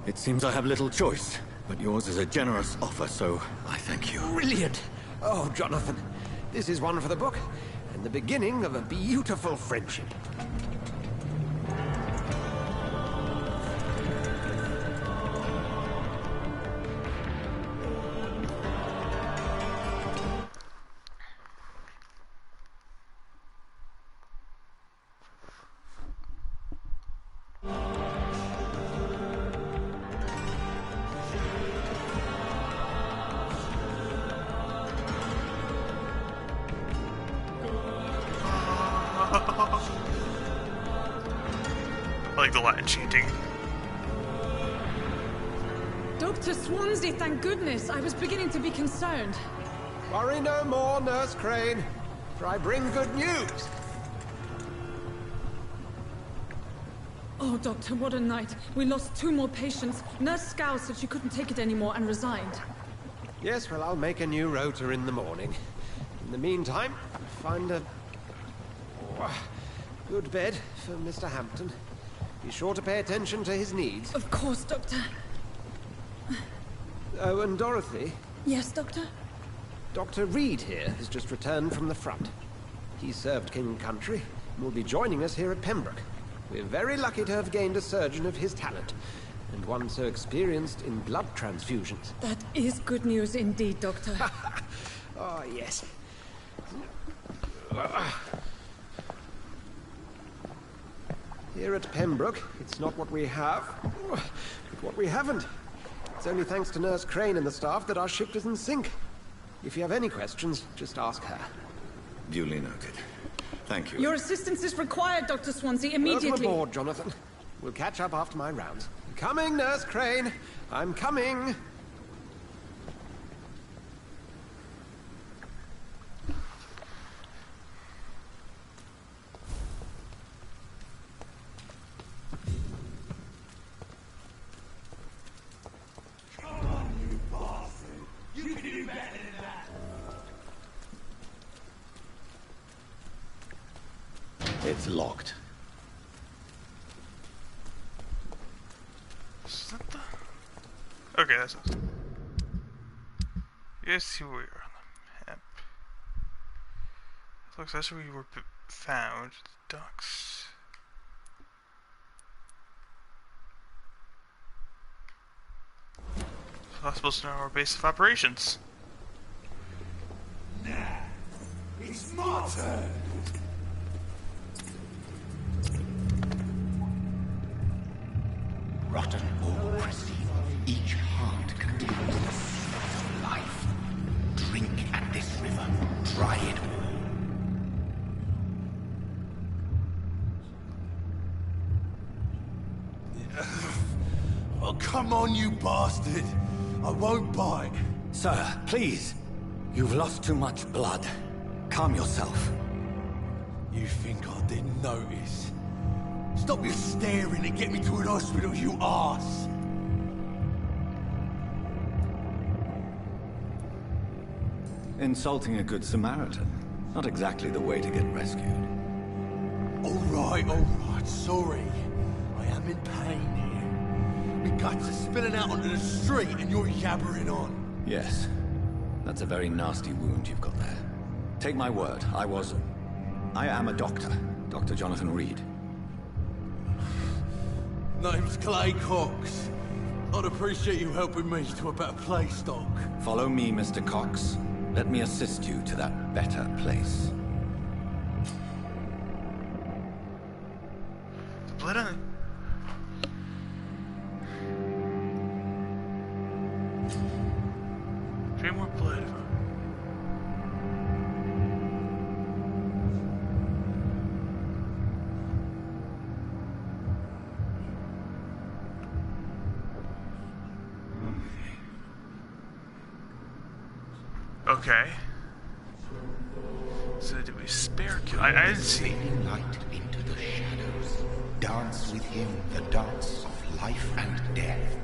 It seems I have little choice, but yours is a generous offer, so I thank you. Brilliant! Oh, Jonathan, this is one for the book, and the beginning of a beautiful friendship. I like the Latin chanting. Dr. Swansea, thank goodness. I was beginning to be concerned. Worry no more, Nurse Crane, for I bring good news. Oh, Doctor, what a night. We lost 2 more patients. Nurse Scowl said she couldn't take it anymore and resigned. Yes, well, I'll make a new rota in the morning. In the meantime, find a good bed for Mr. Hampton. Be sure to pay attention to his needs. Of course, Doctor. Oh, and Dorothy? Yes, Doctor? Dr. Reed here has just returned from the front. He served King Country and will be joining us here at Pembroke. We're very lucky to have gained a surgeon of his talent, and one so experienced in blood transfusions. That is good news indeed, Doctor. Oh, yes. Here at Pembroke, it's not what we have, but what we haven't. It's only thanks to Nurse Crane and the staff that our ship is in sync. If you have any questions, just ask her. Duly noted. Thank you. Your assistance is required, Dr. Swansea, immediately. Welcome aboard, Jonathan. We'll catch up after my rounds. Coming, Nurse Crane. I'm coming. It's locked. Is that the... Okay, that's us. Yes, here we are on the map. Looks that's where we were found. Docks. I'm supposed to know our base of operations. Nah, it's my turn. Rotten or pristine, each heart contains the seed of life. Drink at this river, try it all. Oh, come on, you bastard! I won't bite. Sir, please. You've lost too much blood. Calm yourself. You think I didn't notice? Stop your staring and get me to an hospital, you arse! Insulting a good Samaritan. Not exactly the way to get rescued. Alright, sorry. I am in pain here. My guts are spilling out onto the street and you're yabbering on. Yes. That's a very nasty wound you've got there. Take my word, I am a doctor. Dr. Jonathan Reed. Name's Clay Cox. I'd appreciate you helping me to a better place, Doc. Follow me, Mr. Cox. Let me assist you to that better place. Blood on. Drain more blood. Okay. So did we spare kill? I didn't see. Light into the shadows. Dance with him the dance of life and death.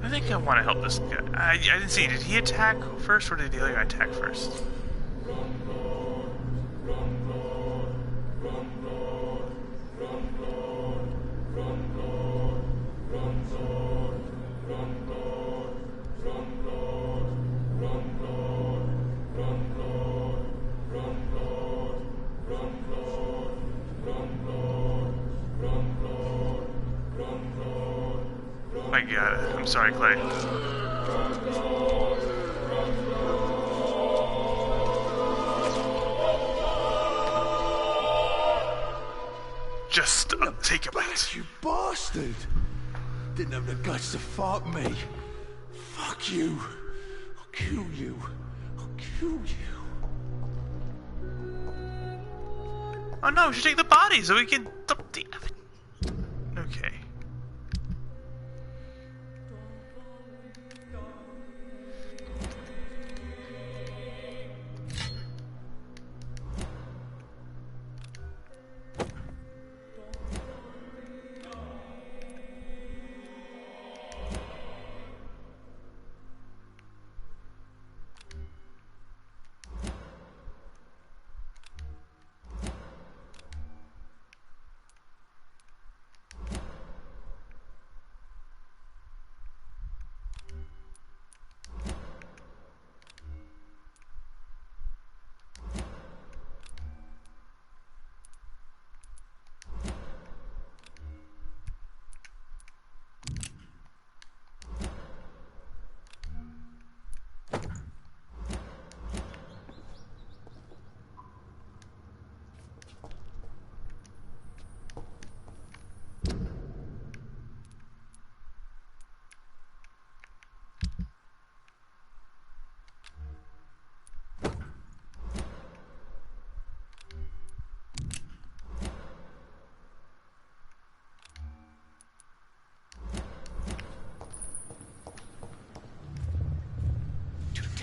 I think I want to help this guy. I didn't see. Did he attack first or did the other guy attack first? I got it. I'm sorry, Clay. Just take him out. You bastard! Didn't have the guts to fuck me. Fuck you. I'll kill you. I'll kill you. Oh no, we should take the body so we can dump the evidence. Okay.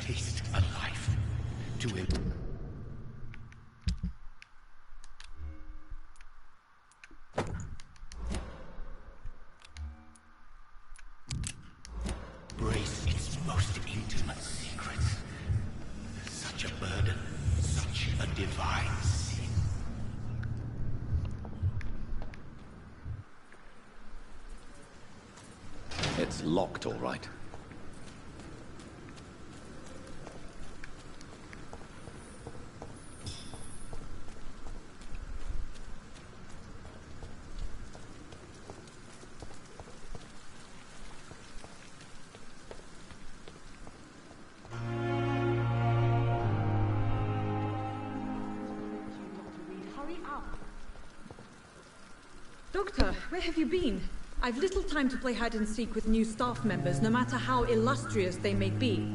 Taste a life to him. Brace its most intimate secrets. Such a burden, such a divine sin. It's locked, all right. Doctor, where have you been? I've little time to play hide and seek with new staff members, no matter how illustrious they may be.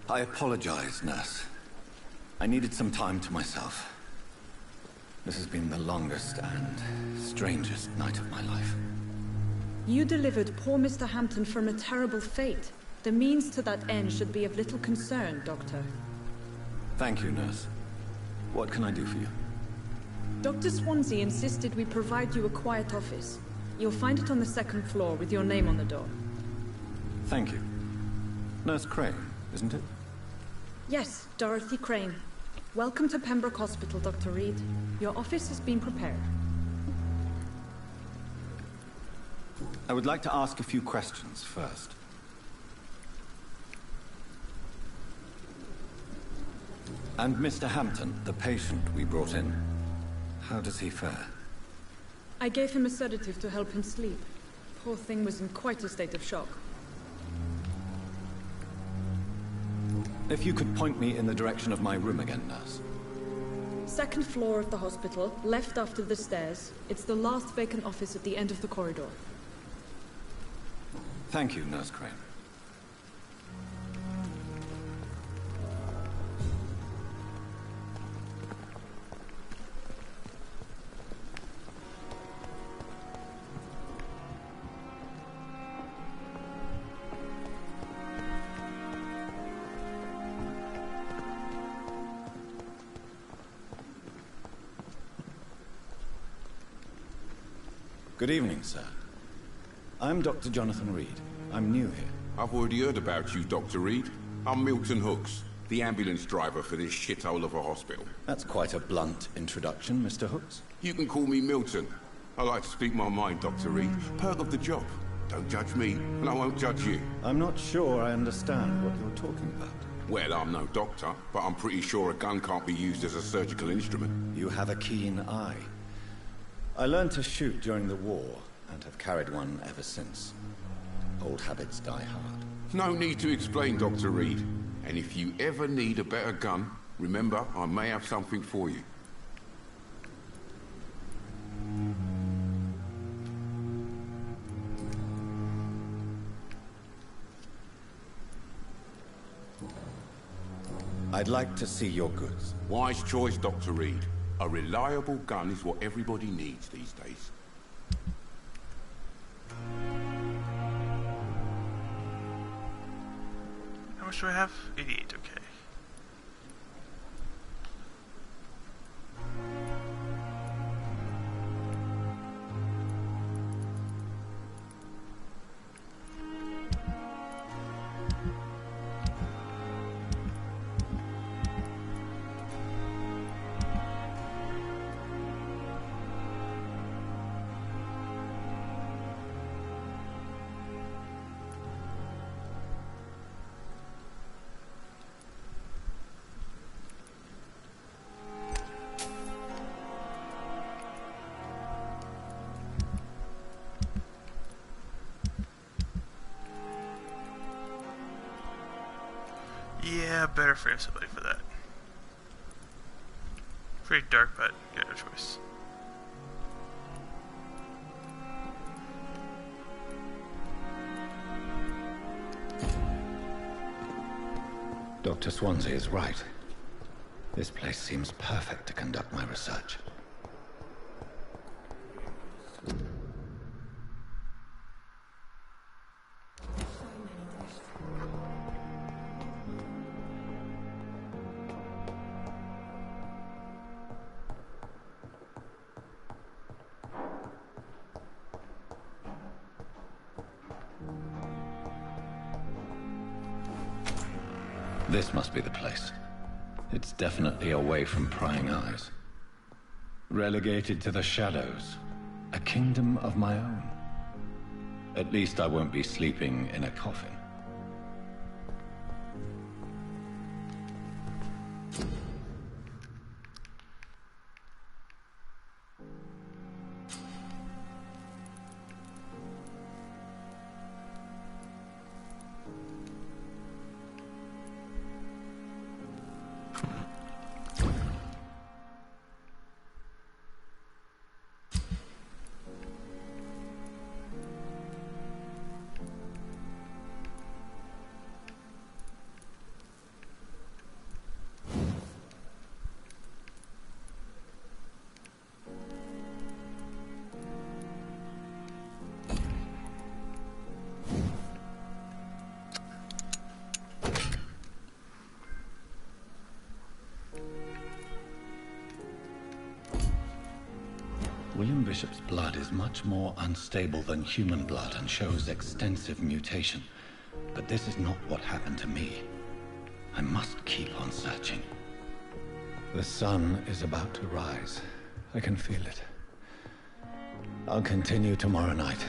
I apologize, nurse. I needed some time to myself. This has been the longest and strangest night of my life. You delivered poor Mr. Hampton from a terrible fate. The means to that end should be of little concern, Doctor. Thank you, nurse. What can I do for you? Dr. Swansea insisted we provide you a quiet office. You'll find it on the second floor with your name on the door. Thank you. Nurse Crane, isn't it? Yes, Dorothy Crane. Welcome to Pembroke Hospital, Dr. Reed. Your office has been prepared. I would like to ask a few questions first. And Mr. Hampton, the patient we brought in, how does he fare? I gave him a sedative to help him sleep. Poor thing was in quite a state of shock. If you could point me in the direction of my room again, nurse. Second floor of the hospital, left after the stairs. It's the last vacant office at the end of the corridor. Thank you, Nurse Crane. Good evening, sir. I'm Dr. Jonathan Reed. I'm new here. I've already heard about you, Dr. Reed. I'm Milton Hooks, the ambulance driver for this shithole of a hospital. That's quite a blunt introduction, Mr. Hooks. You can call me Milton. I like to speak my mind, Dr. Reed. Perk of the job. Don't judge me, and I won't judge you. I'm not sure I understand what you're talking about. Well, I'm no doctor, but I'm pretty sure a gun can't be used as a surgical instrument. You have a keen eye. I learned to shoot during the war, and have carried one ever since. Old habits die hard. No need to explain, Dr. Reed. And if you ever need a better gun, remember, I may have something for you. I'd like to see your goods. Wise choice, Dr. Reed. A reliable gun is what everybody needs these days. How much do I have? 88, okay. Yeah, better frame somebody for that. Pretty dark, but you got no choice. Dr. Swansea is right. This place seems perfect to conduct my research. This must be the place. It's definitely away from prying eyes. Relegated to the shadows. A kingdom of my own. At least I won't be sleeping in a coffin. William Bishop's blood is much more unstable than human blood and shows extensive mutation. But this is not what happened to me. I must keep on searching. The sun is about to rise. I can feel it. I'll continue tomorrow night.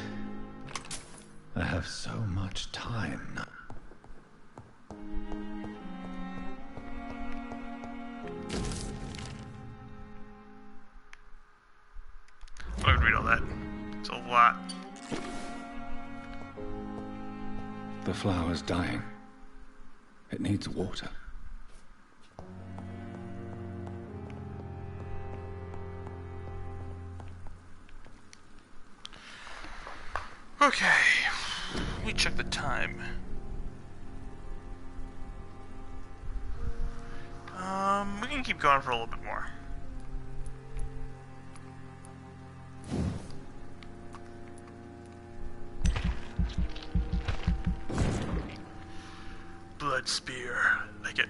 I have so much time now. I'm not gonna read all that. It's a lot. The flower's dying. It needs water. Okay, let me check the time. We can keep going for a little bit more. Blood spear, like it.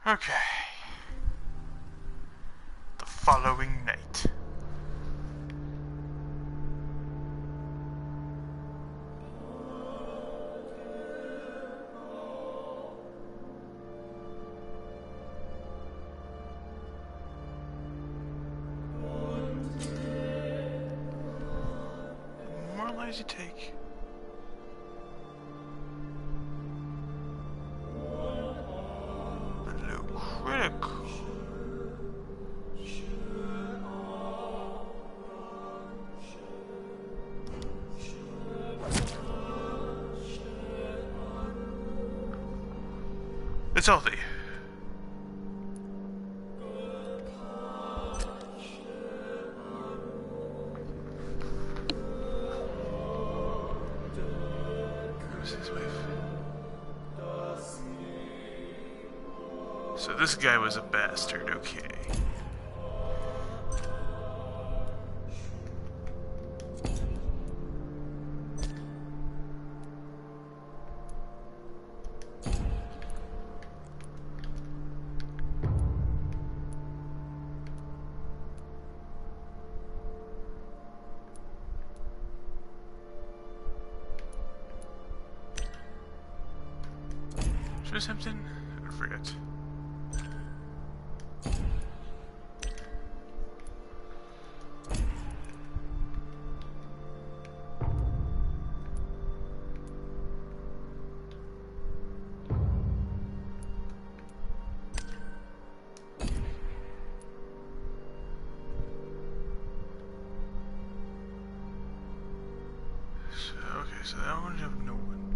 Okay. The following night. More lives you take. Critical. It's healthy. Who's his wife? So this guy was a bastard, okay. Should something? I forget. So that one have no one.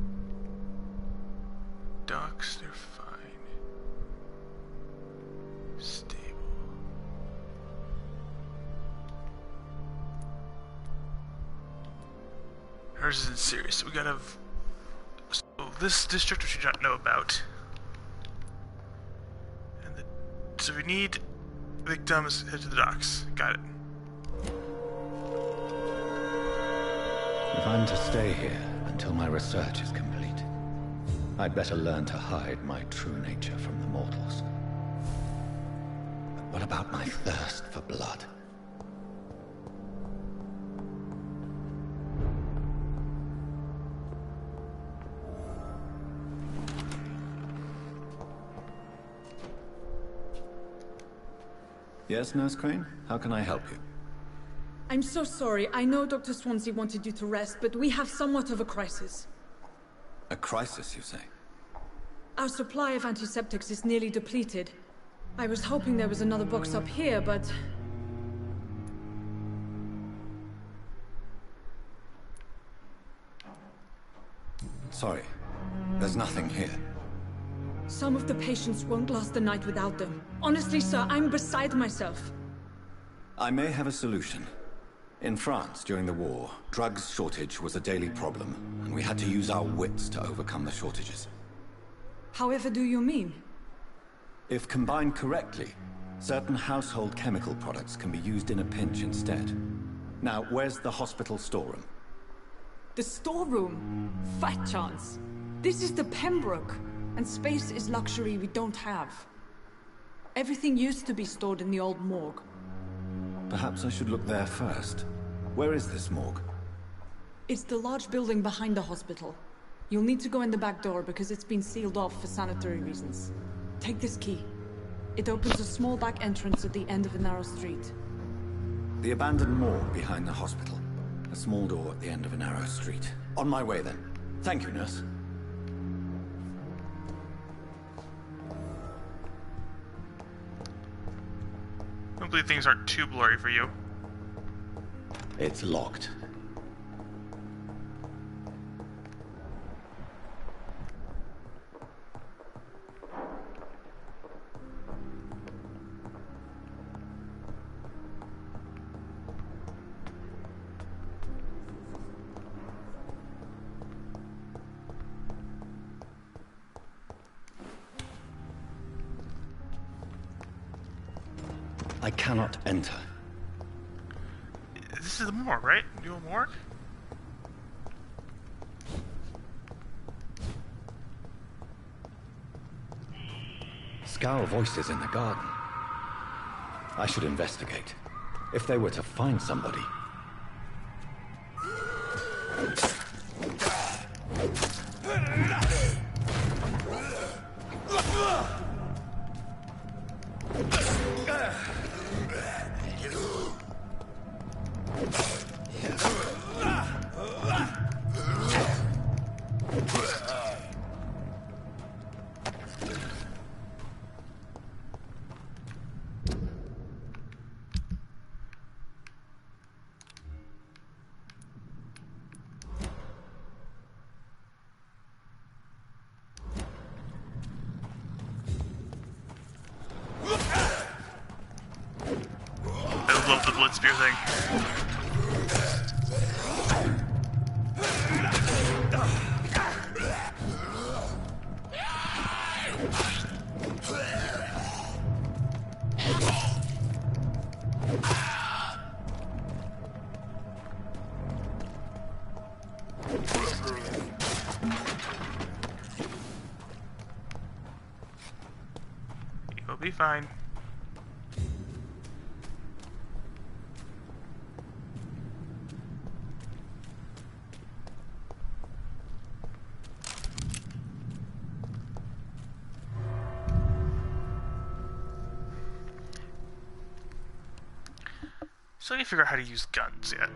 Ducks, they're fine. Stable. Hers isn't serious, so we gotta have... So this district we should not know about. And so we need victims head to the docks. Got it. If I'm to stay here until my research is complete, I'd better learn to hide my true nature from the mortals. But what about my thirst for blood? Yes, Nurse Crane? How can I help you? I'm so sorry. I know Dr. Swansea wanted you to rest, but we have somewhat of a crisis. A crisis, you say? Our supply of antiseptics is nearly depleted. I was hoping there was another box up here, but... Sorry. There's nothing here. Some of the patients won't last the night without them. Honestly, sir, I'm beside myself. I may have a solution. In France, during the war, drugs shortage was a daily problem, and we had to use our wits to overcome the shortages. However do you mean? If combined correctly, certain household chemical products can be used in a pinch instead. Now, where's the hospital storeroom? The storeroom? Fat chance. This is the Pembroke, and space is luxury we don't have. Everything used to be stored in the old morgue. Perhaps I should look there first. Where is this morgue? It's the large building behind the hospital. You'll need to go in the back door because it's been sealed off for sanitary reasons. Take this key. It opens a small back entrance at the end of a narrow street. The abandoned morgue behind the hospital. A small door at the end of a narrow street. On my way, then. Thank you, nurse. Hopefully things aren't too blurry for you. It's locked. I cannot enter. This is the morgue, right? New morgue? Scowl voices in the garden. I should investigate. If they were to find somebody. I love the blood spear thing. You'll be fine. So I can figure out how to use guns yet.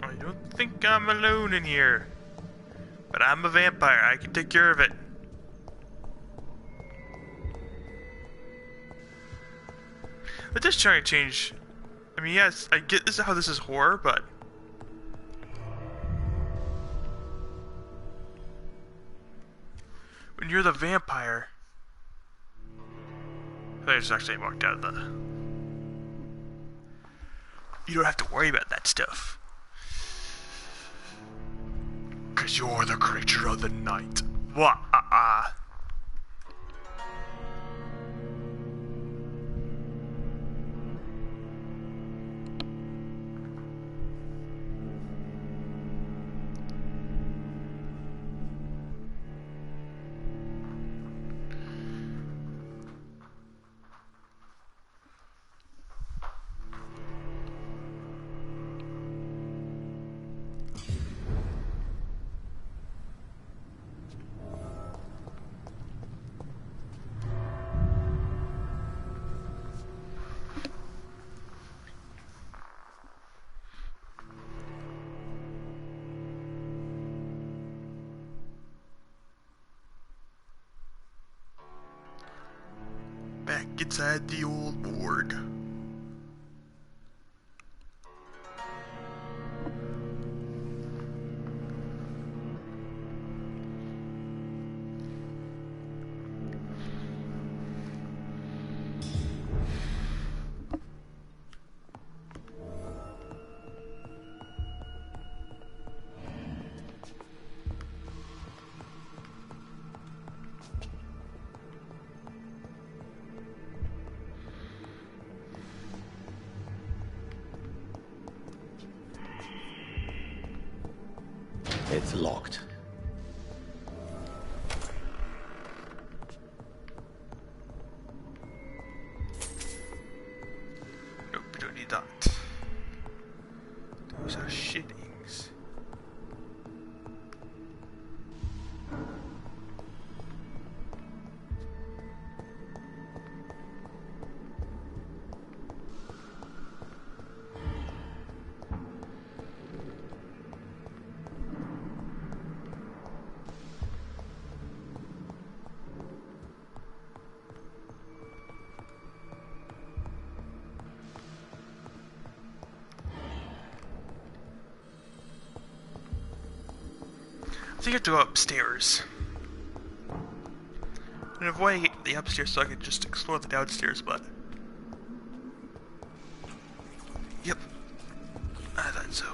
I don't think I'm alone in here. But I'm a vampire. I can take care of it. But just trying to change. I mean, yes, I get this is how this is horror, but when you're the vampire, I just actually walked out of the. You don't have to worry about that stuff. 'Cause you're the creature of the night. Wah Back inside the old morgue. It's locked. Nope, we don't need that. Those are shittings. I think I have to go upstairs. And avoid the upstairs so I can just explore the downstairs, but... Yep. I thought so.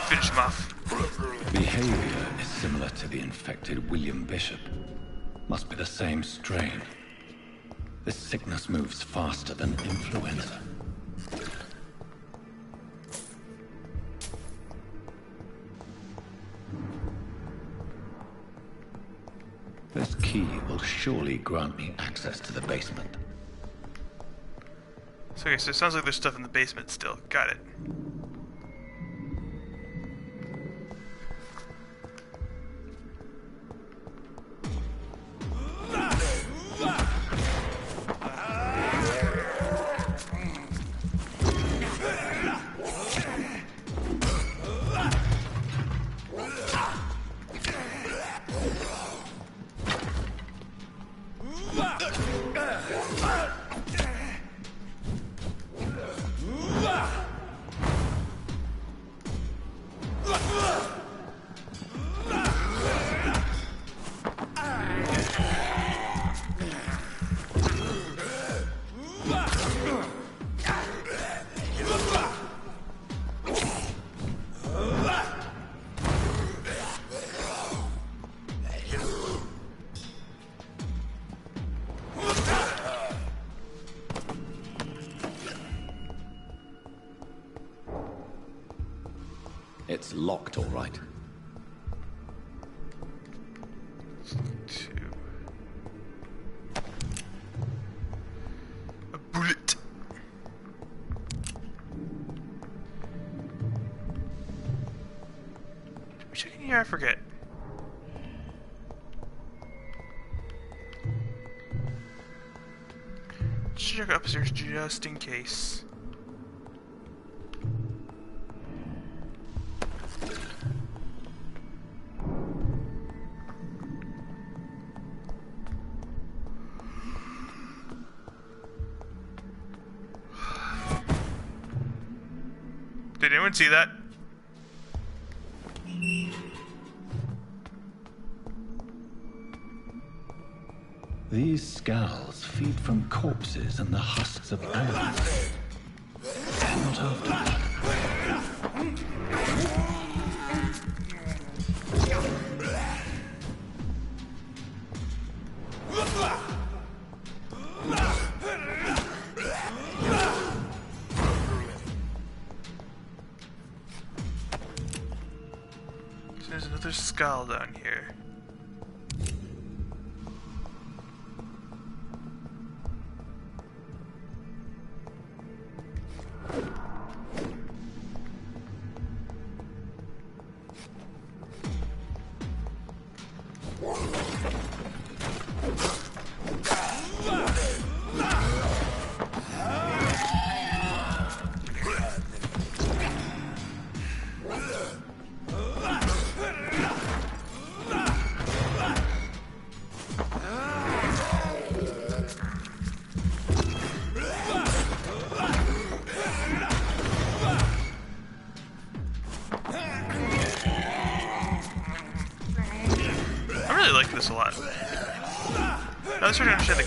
Finish him off. Behavior is similar to the infected William Bishop. Must be the same strain. This sickness moves faster than influenza. This key will surely grant me access to the basement. So, okay, so it sounds like there's stuff in the basement still. Got it. It's locked, all right. A bullet. Did we check in here? I forget. Check upstairs just in case. Did anyone see that? These scowls feed from corpses and the husks of animals. Not after blood. There's another skull down here.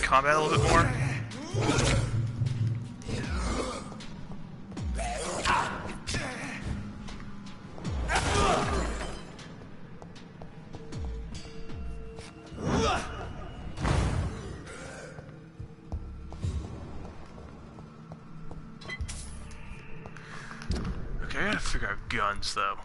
combat a little bit more. Okay, I gotta figure out guns though.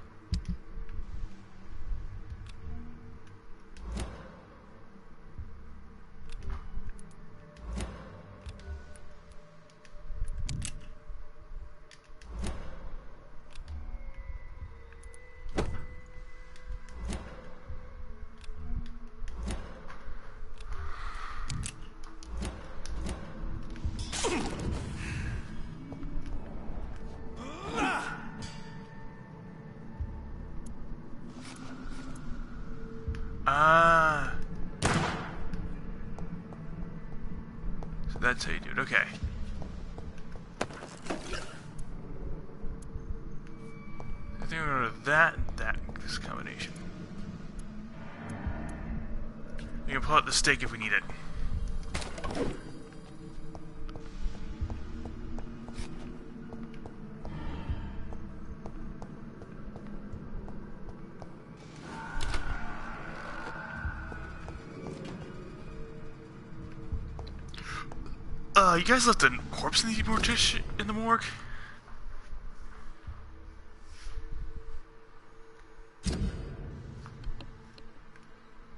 Ah. So that's how you do it, okay. I think we're gonna go to that and that, this combination. We can pull out the stake if we need it. You guys left a corpse in the morgue?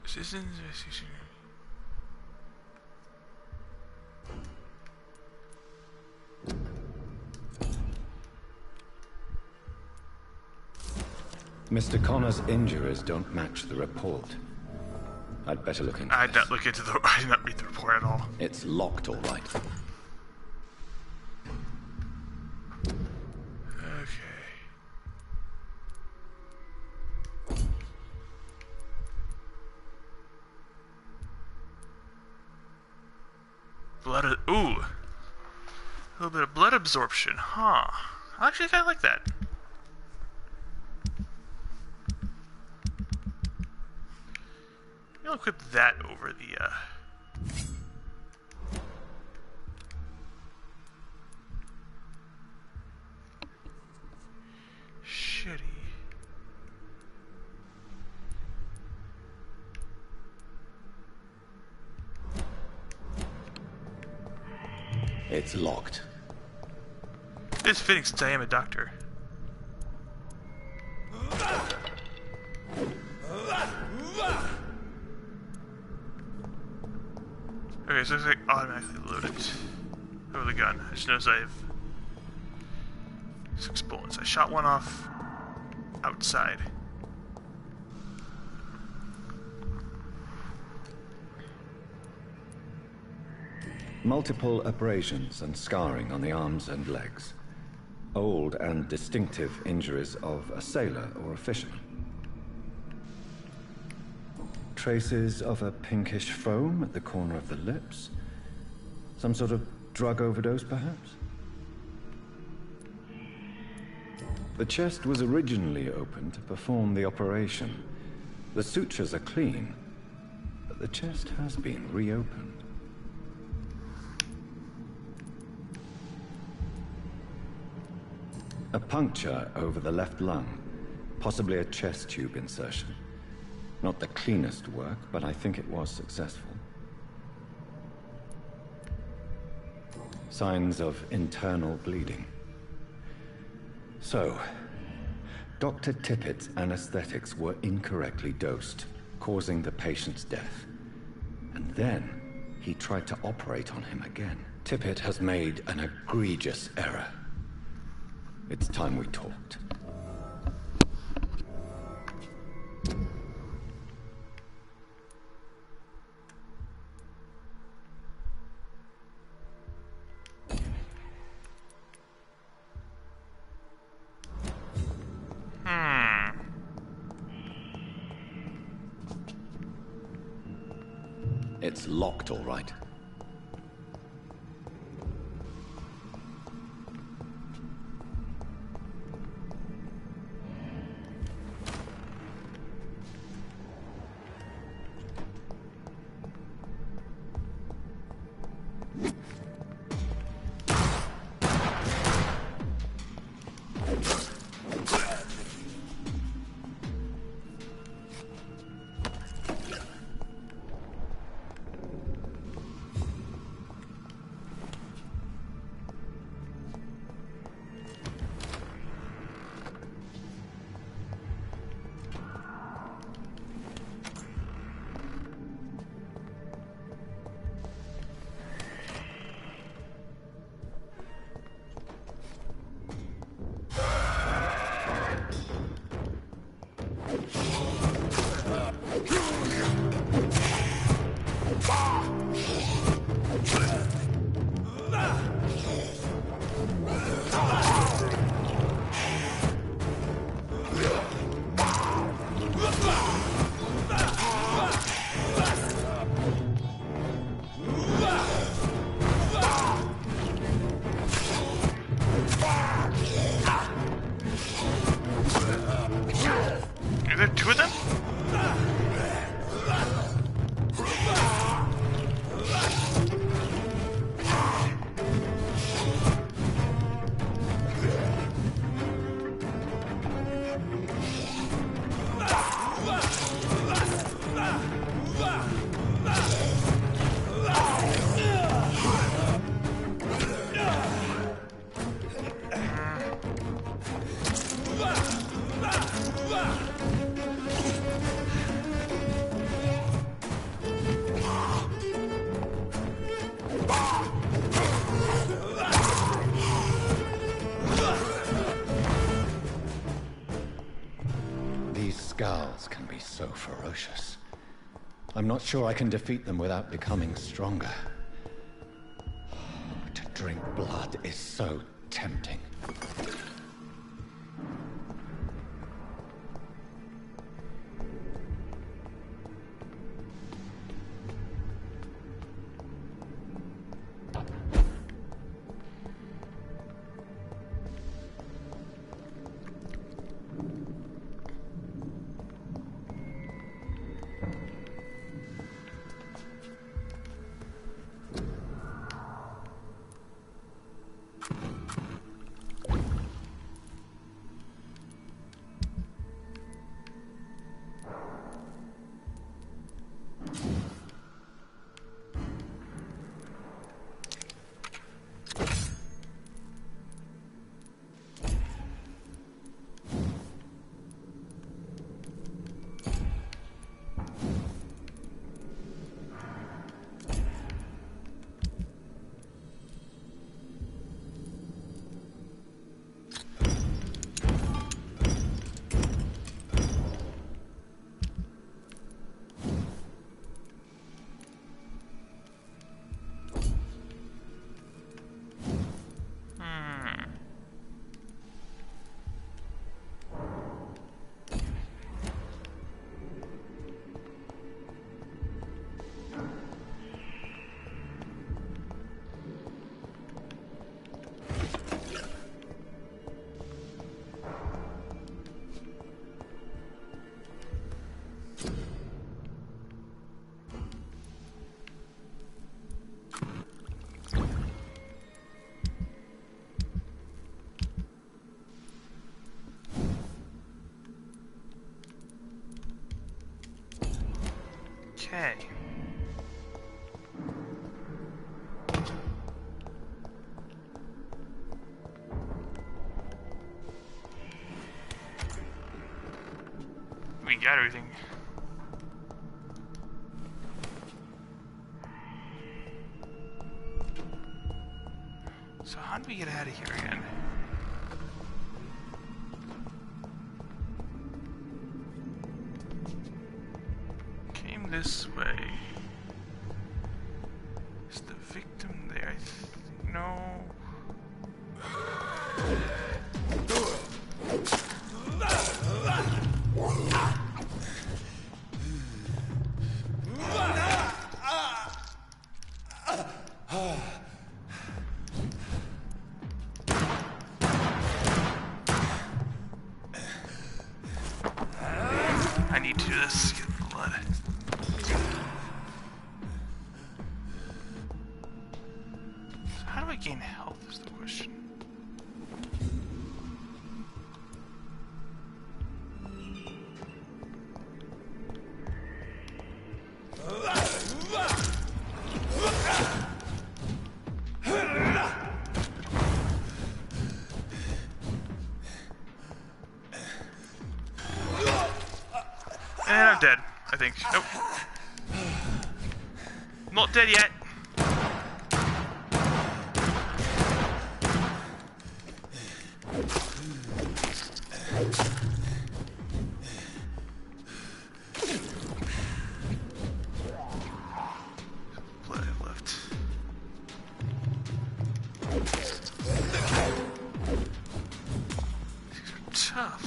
Citizens investigation. Mr. Connor's injuries don't match the report. I'd better look into I did not look into the. I did not read the report at all. It's locked, all right. Ooh. A little bit of blood absorption, huh? I actually kind of like that. I'll equip that over the, shitty. It's locked. It's fitting since I am a doctor. Okay, so it's like automatically loaded over the gun. I just noticed I have 6 bullets. I shot one off outside. Multiple abrasions and scarring on the arms and legs. Old and distinctive injuries of a sailor or a fisherman. Traces of a pinkish foam at the corner of the lips. Some sort of drug overdose, perhaps? The chest was originally opened to perform the operation. The sutures are clean, but the chest has been reopened. A puncture over the left lung, possibly a chest tube insertion. Not the cleanest work, but I think it was successful. Signs of internal bleeding. So, Dr. Tippett's anesthetics were incorrectly dosed, causing the patient's death. And then, he tried to operate on him again. Tippett has made an egregious error. It's time we talked. It's locked, all right. Skulls can be so ferocious. I'm not sure I can defeat them without becoming stronger. To drink blood is so tempting. Okay. We got everything. So how do we get out of here again? Came this way. Is the victim there? I think no. I need to do this. Get the blood. So how do I gain health is the question. And I'm dead, I think. Nope. Not dead yet. Blood I have left. These are tough.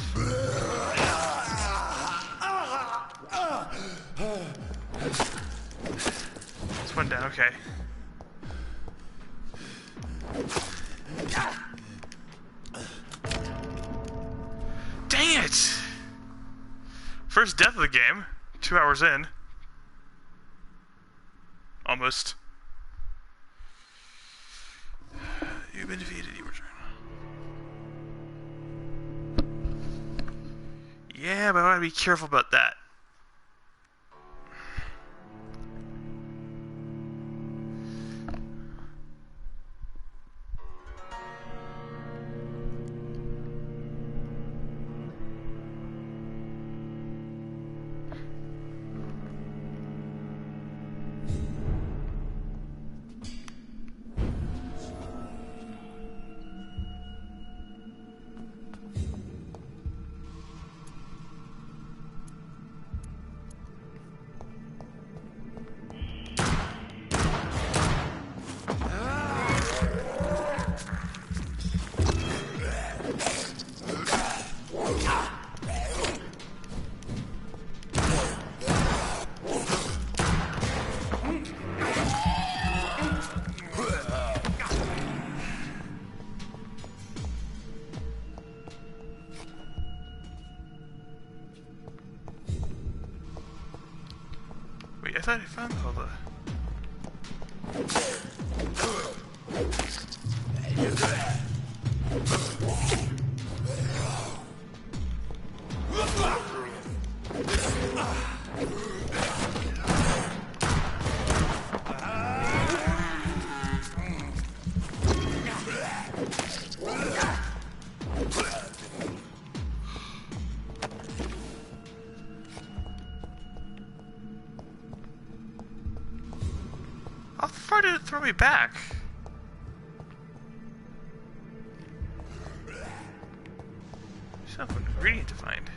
This one down, okay. Dang it! First death of the game, 2 hours in. Almost. You've been defeated, you return. Yeah, but I gotta be careful about that. thought I found all the... How far did it throw me back? There's an ingredient to find.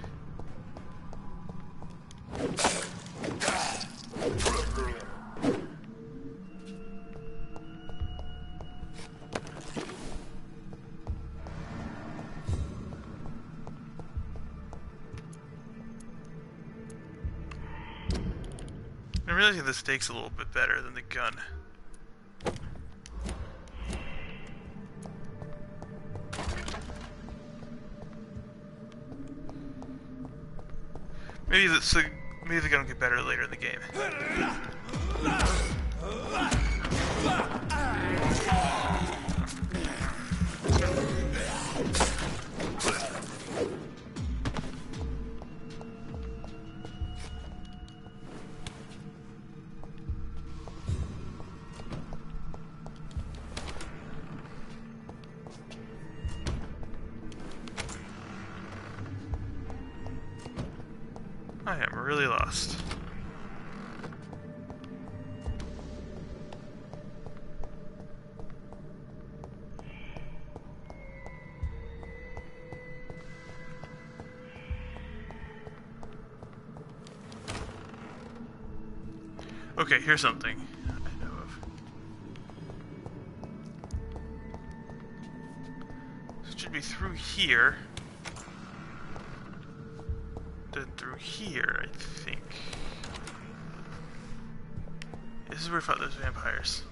I'm realizing the steak's a little bit better than the gun. Maybe the gun will get better later in the game. I am really lost. Okay, here's something I know of. It should be through here. Then through here, I think. This is where we fought those vampires.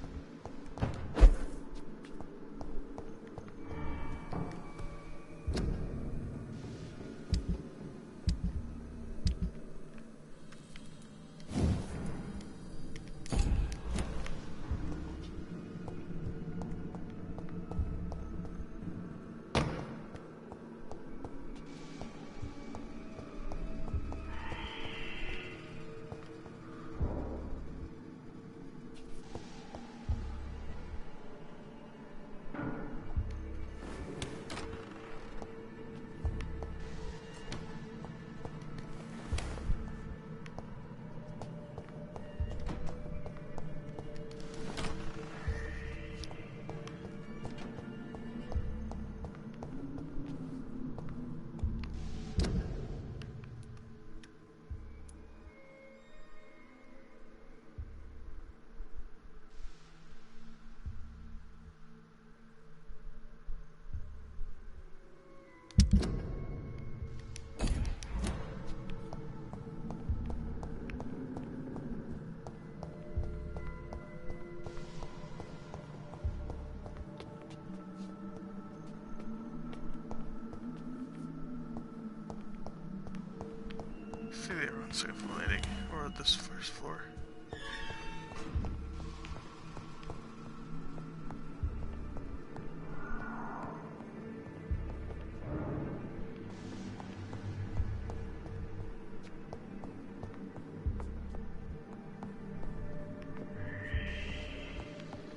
See they were on second floor landing, or this first floor.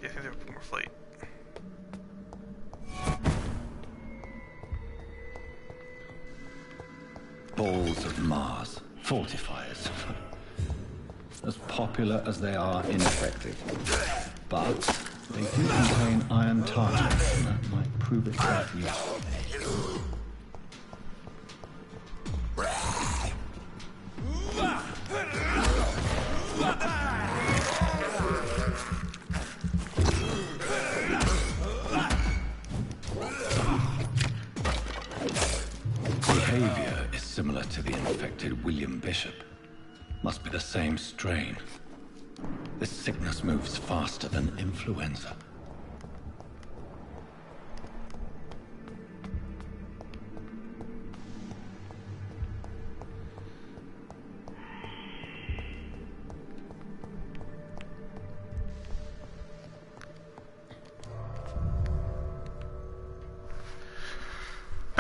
Yeah, I think they were more flight. Balls of Mars. Fortifiers. As popular as they are ineffective. But they do contain iron target, and that might prove itself useful. Behavior is similar to the infected William Bishop. Must be the same strain. This sickness moves faster than influenza.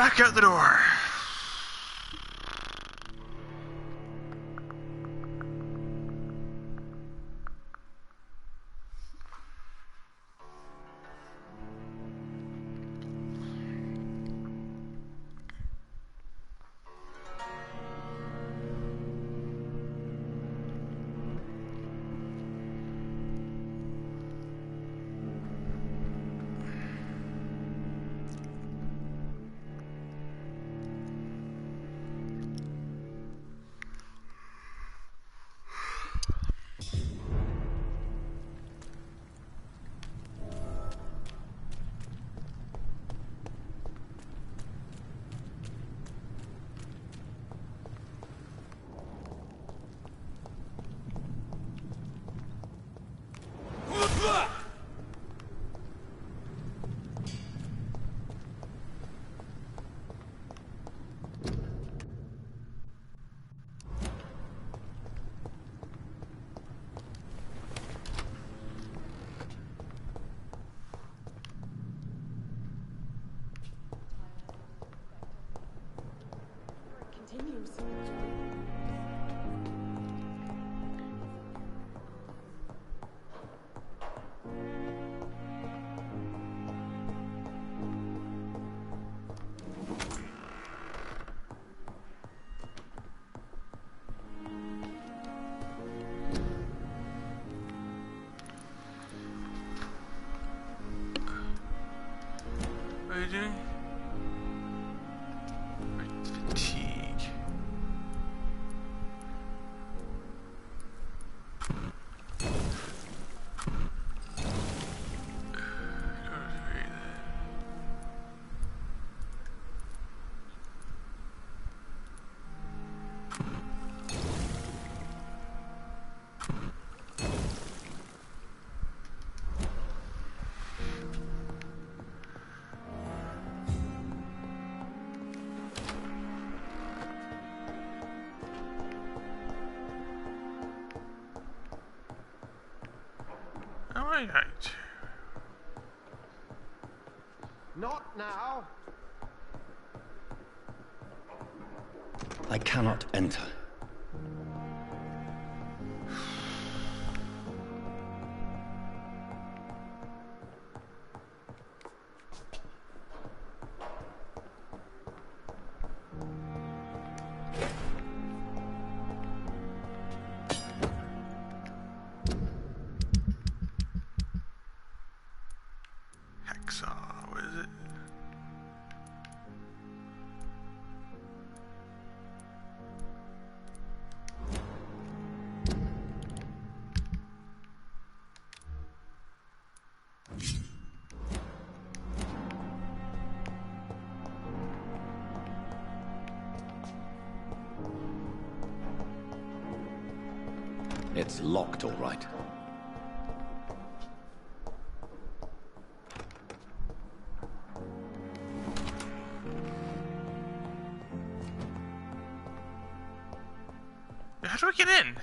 Back out the door. What are you doing? Fatigue. Alright. Not now. I cannot enter. What is it? It's locked, all right. How do I get in?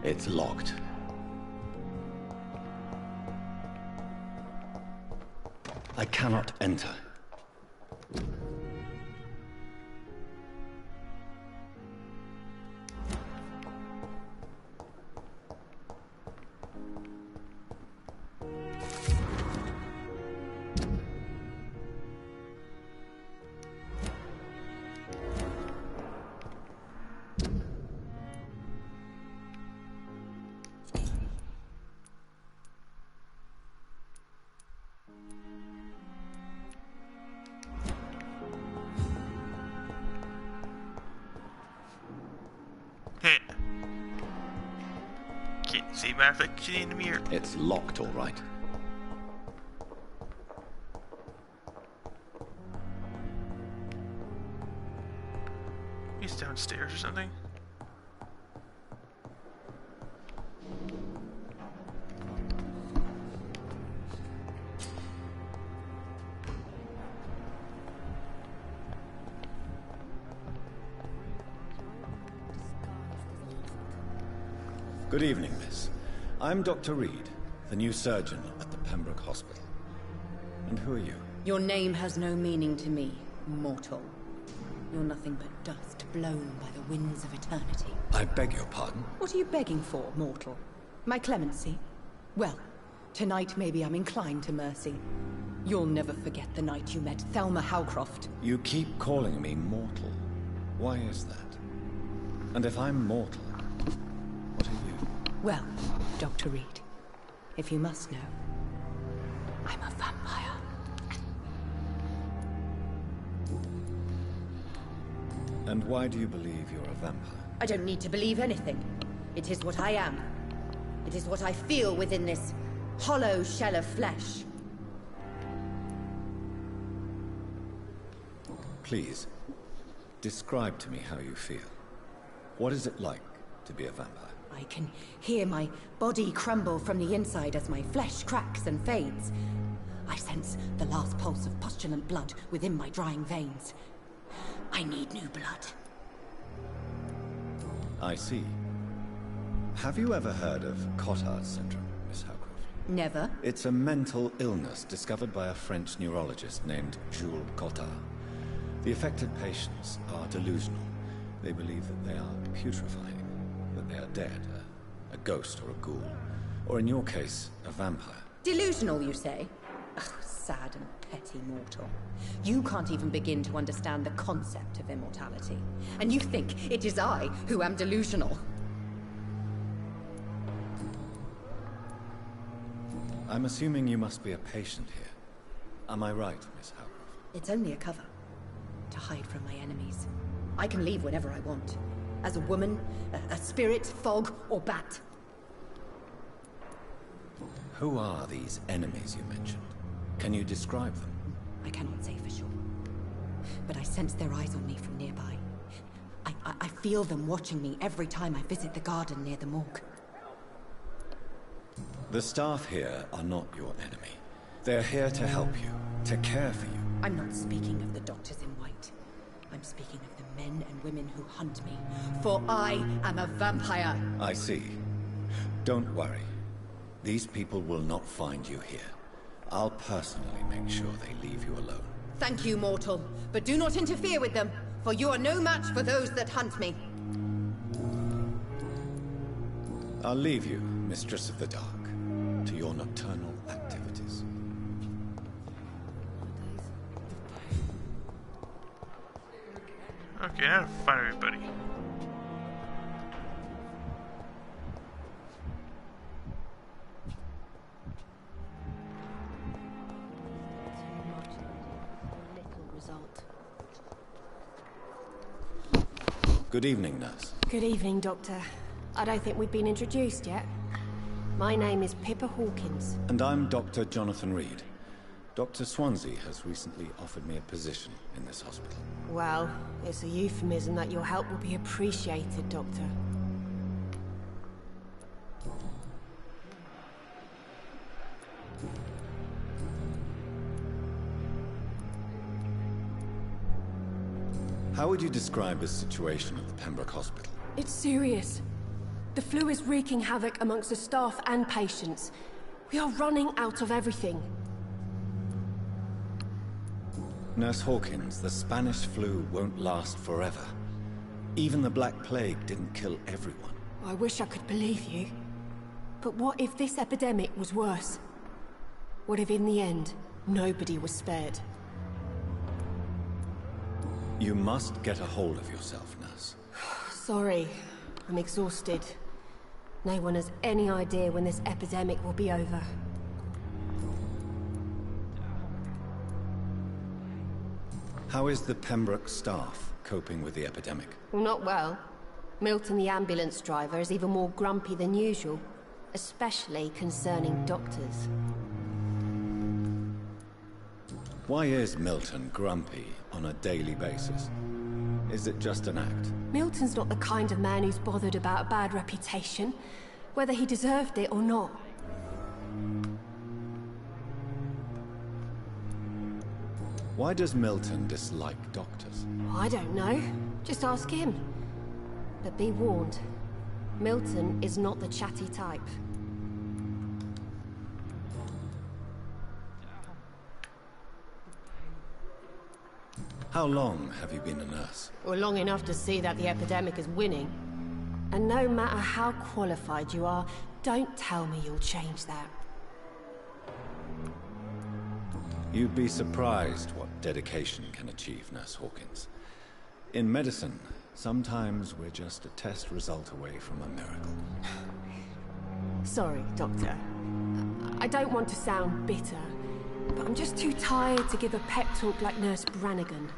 It's locked. I cannot enter. Can't see my reflection in the mirror. It's locked, all right. He's downstairs or something. Good evening, miss. I'm Dr. Reed, the new surgeon at the Pembroke Hospital. And who are you? Your name has no meaning to me, mortal. You're nothing but dust blown by the winds of eternity. I beg your pardon? What are you begging for, mortal? My clemency? Well, tonight maybe I'm inclined to mercy. You'll never forget the night you met Thelma Howcroft. You keep calling me mortal. Why is that? And if I'm mortal, what are you? Well, Dr. Reed, if you must know, I'm a vampire. And why do you believe you're a vampire? I don't need to believe anything. It is what I am. It is what I feel within this hollow shell of flesh. Please, describe to me how you feel. What is it like to be a vampire? I can hear my body crumble from the inside as my flesh cracks and fades. I sense the last pulse of postulant blood within my drying veins. I need new blood. I see. Have you ever heard of Cotard's syndrome, Miss Howcroft? Never. It's a mental illness discovered by a French neurologist named Jules Cotard. The affected patients are delusional. They believe that they are putrefying, that they are dead, a ghost or a ghoul, or in your case, a vampire. Delusional, you say? Oh, sad and petty mortal. You can't even begin to understand the concept of immortality. And you think it is I who am delusional. I'm assuming you must be a patient here. Am I right, Miss Howcroft? It's only a cover. To hide from my enemies. I can leave whenever I want. As a woman, a spirit, fog, or bat. Who are these enemies you mentioned? Can you describe them? I cannot say for sure. But I sense their eyes on me from nearby. I feel them watching me every time I visit the garden near the morgue. The staff here are not your enemy. They're here to help you, to care for you. I'm not speaking of the doctors in white. I'm speaking of the men and women who hunt me. For I am a vampire. I see. Don't worry. These people will not find you here. I'll personally make sure they leave you alone. Thank you, mortal. But do not interfere with them, for you are no match for those that hunt me. I'll leave you, Mistress of the Dark, to your nocturnal activities. Okay, I have to find everybody. Good evening, nurse. Good evening, Doctor. I don't think we've been introduced yet. My name is Pippa Hawkins. And I'm Dr. Jonathan Reed. Dr. Swansea has recently offered me a position in this hospital. Well, it's a euphemism that your help will be appreciated, Doctor. How would you describe the situation at the Pembroke Hospital? It's serious. The flu is wreaking havoc amongst the staff and patients. We are running out of everything. Nurse Hawkins, the Spanish flu won't last forever. Even the Black Plague didn't kill everyone. I wish I could believe you. But what if this epidemic was worse? What if in the end, nobody was spared? You must get a hold of yourself, nurse. Sorry, I'm exhausted. No one has any idea when this epidemic will be over. How is the Pembroke staff coping with the epidemic? Well, not well. Milton, the ambulance driver, is even more grumpy than usual, especially concerning doctors. Why is Milton grumpy on a daily basis? Is it just an act? Milton's not the kind of man who's bothered about a bad reputation, whether he deserved it or not. Why does Milton dislike doctors? I don't know. Just ask him. But be warned, Milton is not the chatty type. How long have you been a nurse? Well, long enough to see that the epidemic is winning. And no matter how qualified you are, don't tell me you'll change that. You'd be surprised what dedication can achieve, Nurse Hawkins. In medicine, sometimes we're just a test result away from a miracle. Sorry, Doctor. I don't want to sound bitter, but I'm just too tired to give a pep talk like Nurse Brannigan.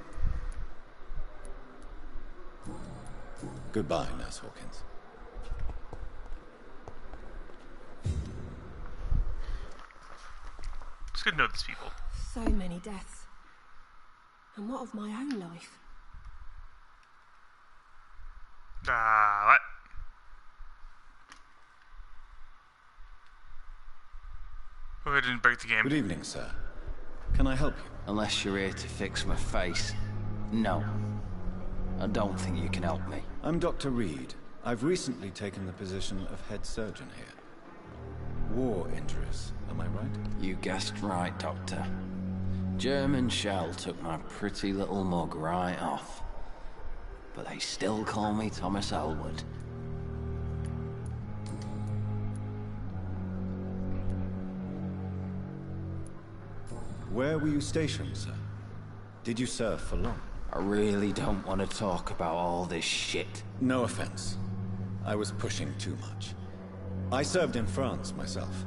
Goodbye, Nurse Hawkins. It's good to know these people. So many deaths. And what of my own life? What? Oh, I didn't break the game. Good evening, sir. Can I help you? Unless you're here to fix my face. No. I don't think you can help me. I'm Dr. Reed. I've recently taken the position of head surgeon here. War injuries, am I right? You guessed right, Doctor. German shell took my pretty little mug right off. But they still call me Thomas Elwood. Where were you stationed, sir? Did you serve for long? I really don't want to talk about all this shit. No offense. I was pushing too much. I served in France myself.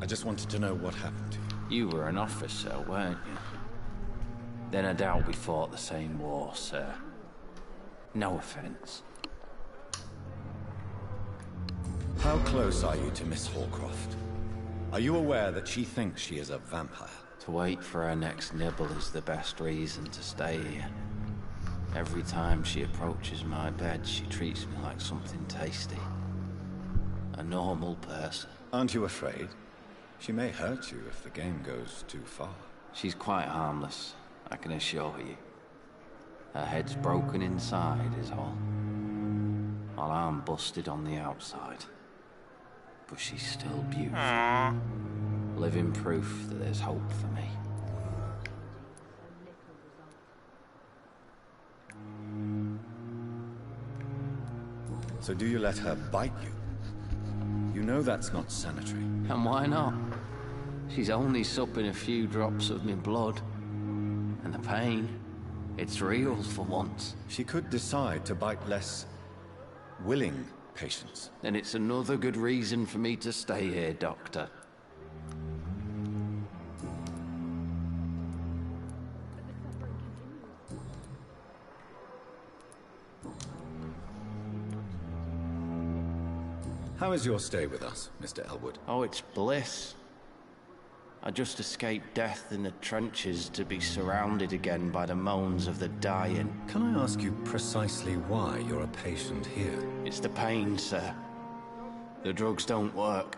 I just wanted to know what happened to you. You were an officer, weren't you? Then I doubt we fought the same war, sir. No offense. How close are you to Miss Hallcroft? Are you aware that she thinks she is a vampire? To wait for her next nibble is the best reason to stay here. Every time she approaches my bed, she treats me like something tasty. A normal person. Aren't you afraid? She may hurt you if the game goes too far. She's quite harmless, I can assure you. Her head's broken inside is all. While I'm busted on the outside. But she's still beautiful. Aww. Living proof that there's hope for me. So do you let her bite you? You know that's not sanitary. And why not? She's only supping a few drops of my blood. And the pain, it's real for once. She could decide to bite less willing patients. Then it's another good reason for me to stay here, Doctor. How is your stay with us, Mr. Elwood? Oh, it's bliss. I just escaped death in the trenches to be surrounded again by the moans of the dying. Can I ask you precisely why you're a patient here? It's the pain, sir. The drugs don't work.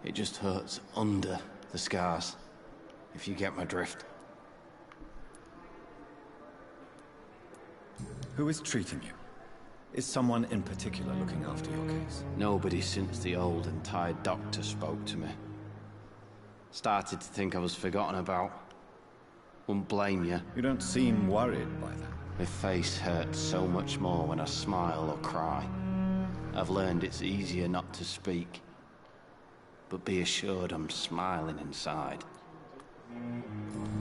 It just hurts under the scars, if you get my drift. Who is treating you? Is someone in particular looking after your case? Nobody since the old and tired doctor spoke to me. Started to think I was forgotten about. Wouldn't blame you. You don't seem worried by that. My face hurts so much more when I smile or cry. I've learned it's easier not to speak. But be assured I'm smiling inside.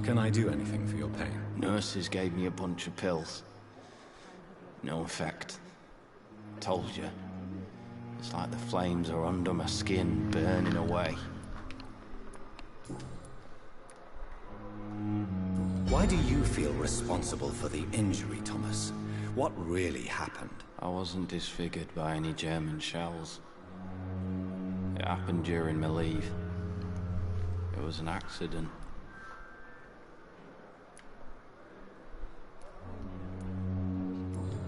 Can I do anything for your pain? Nurses gave me a bunch of pills. No effect. Told you. It's like the flames are under my skin, burning away. Why do you feel responsible for the injury, Thomas? What really happened? I wasn't disfigured by any German shells. It happened during my leave. It was an accident.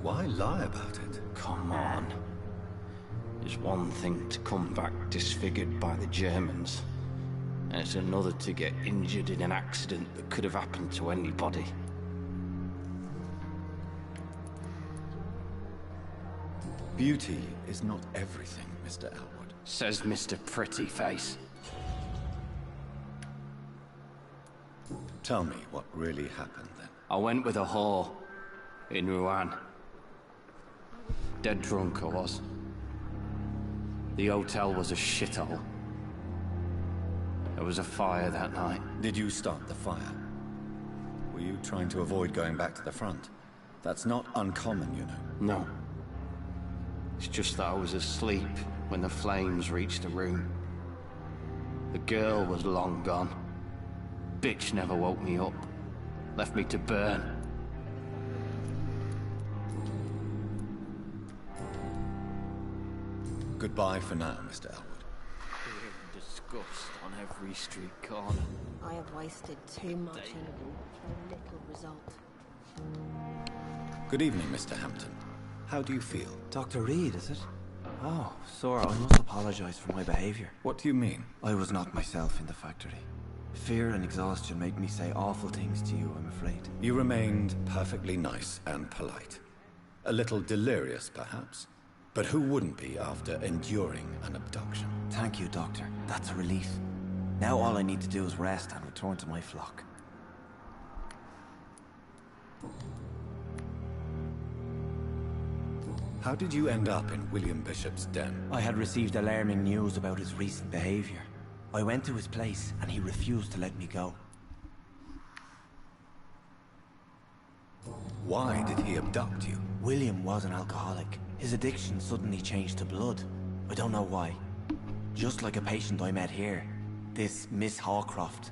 Why lie about it? Come on. It's one thing to come back disfigured by the Germans, and it's another to get injured in an accident that could have happened to anybody. Beauty is not everything, Mr. Elwood. Says Mr. Pretty Face. Tell me what really happened then. I went with a whore in Rouen. Dead drunk I was. The hotel was a shithole. There was a fire that night. Did you start the fire? Were you trying to avoid going back to the front? That's not uncommon, you know. No. It's just that I was asleep when the flames reached the room. The girl was long gone. Bitch never woke me up. Left me to burn. Goodbye for now, Mr. Elwood. Disgust on every street corner. I have wasted too much energy for little result. Good evening, Mr. Hampton. How do you feel? Dr. Reed, is it? Oh, sir, I must apologize for my behavior. What do you mean? I was not myself in the factory. Fear and exhaustion made me say awful things to you, I'm afraid. You remained perfectly nice and polite. A little delirious, perhaps. But who wouldn't be after enduring an abduction? Thank you, Doctor. That's a relief. Now all I need to do is rest and return to my flock. How did you end up in William Bishop's den? I had received alarming news about his recent behavior. I went to his place and he refused to let me go. Why did he abduct you? William was an alcoholic. His addiction suddenly changed to blood. I don't know why. Just like a patient I met here. This Miss Hawcroft.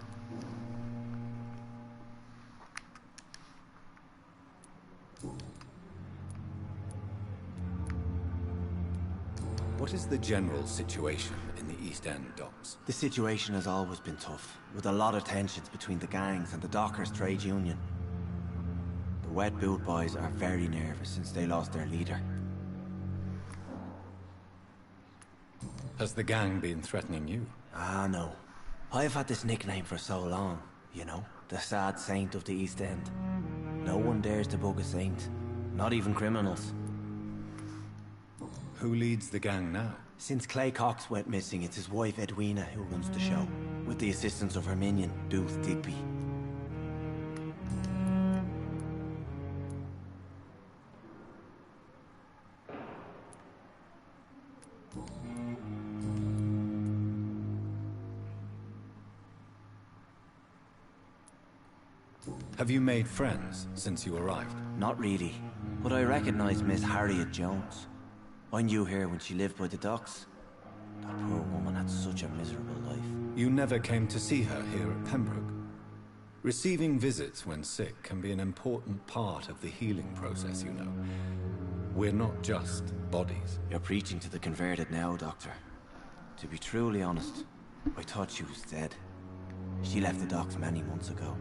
What is the general situation in the East End docks? The situation has always been tough, with a lot of tensions between the gangs and the dockers' trade union. The wet boot boys are very nervous since they lost their leader. Has the gang been threatening you? Ah, no. I've had this nickname for so long, you know, the sad saint of the East End. No one dares to bug a saint, not even criminals. Who leads the gang now? Since Clay Cox went missing, it's his wife Edwina who runs the show, with the assistance of her minion, Booth Digby. Have you made friends since you arrived? Not really, but I recognize Miss Harriet Jones. I knew her when she lived by the docks. That poor woman had such a miserable life. You never came to see her here at Pembroke. Receiving visits when sick can be an important part of the healing process, you know. We're not just bodies. You're preaching to the converted now, Doctor. To be truly honest, I thought she was dead. She left the docks many months ago.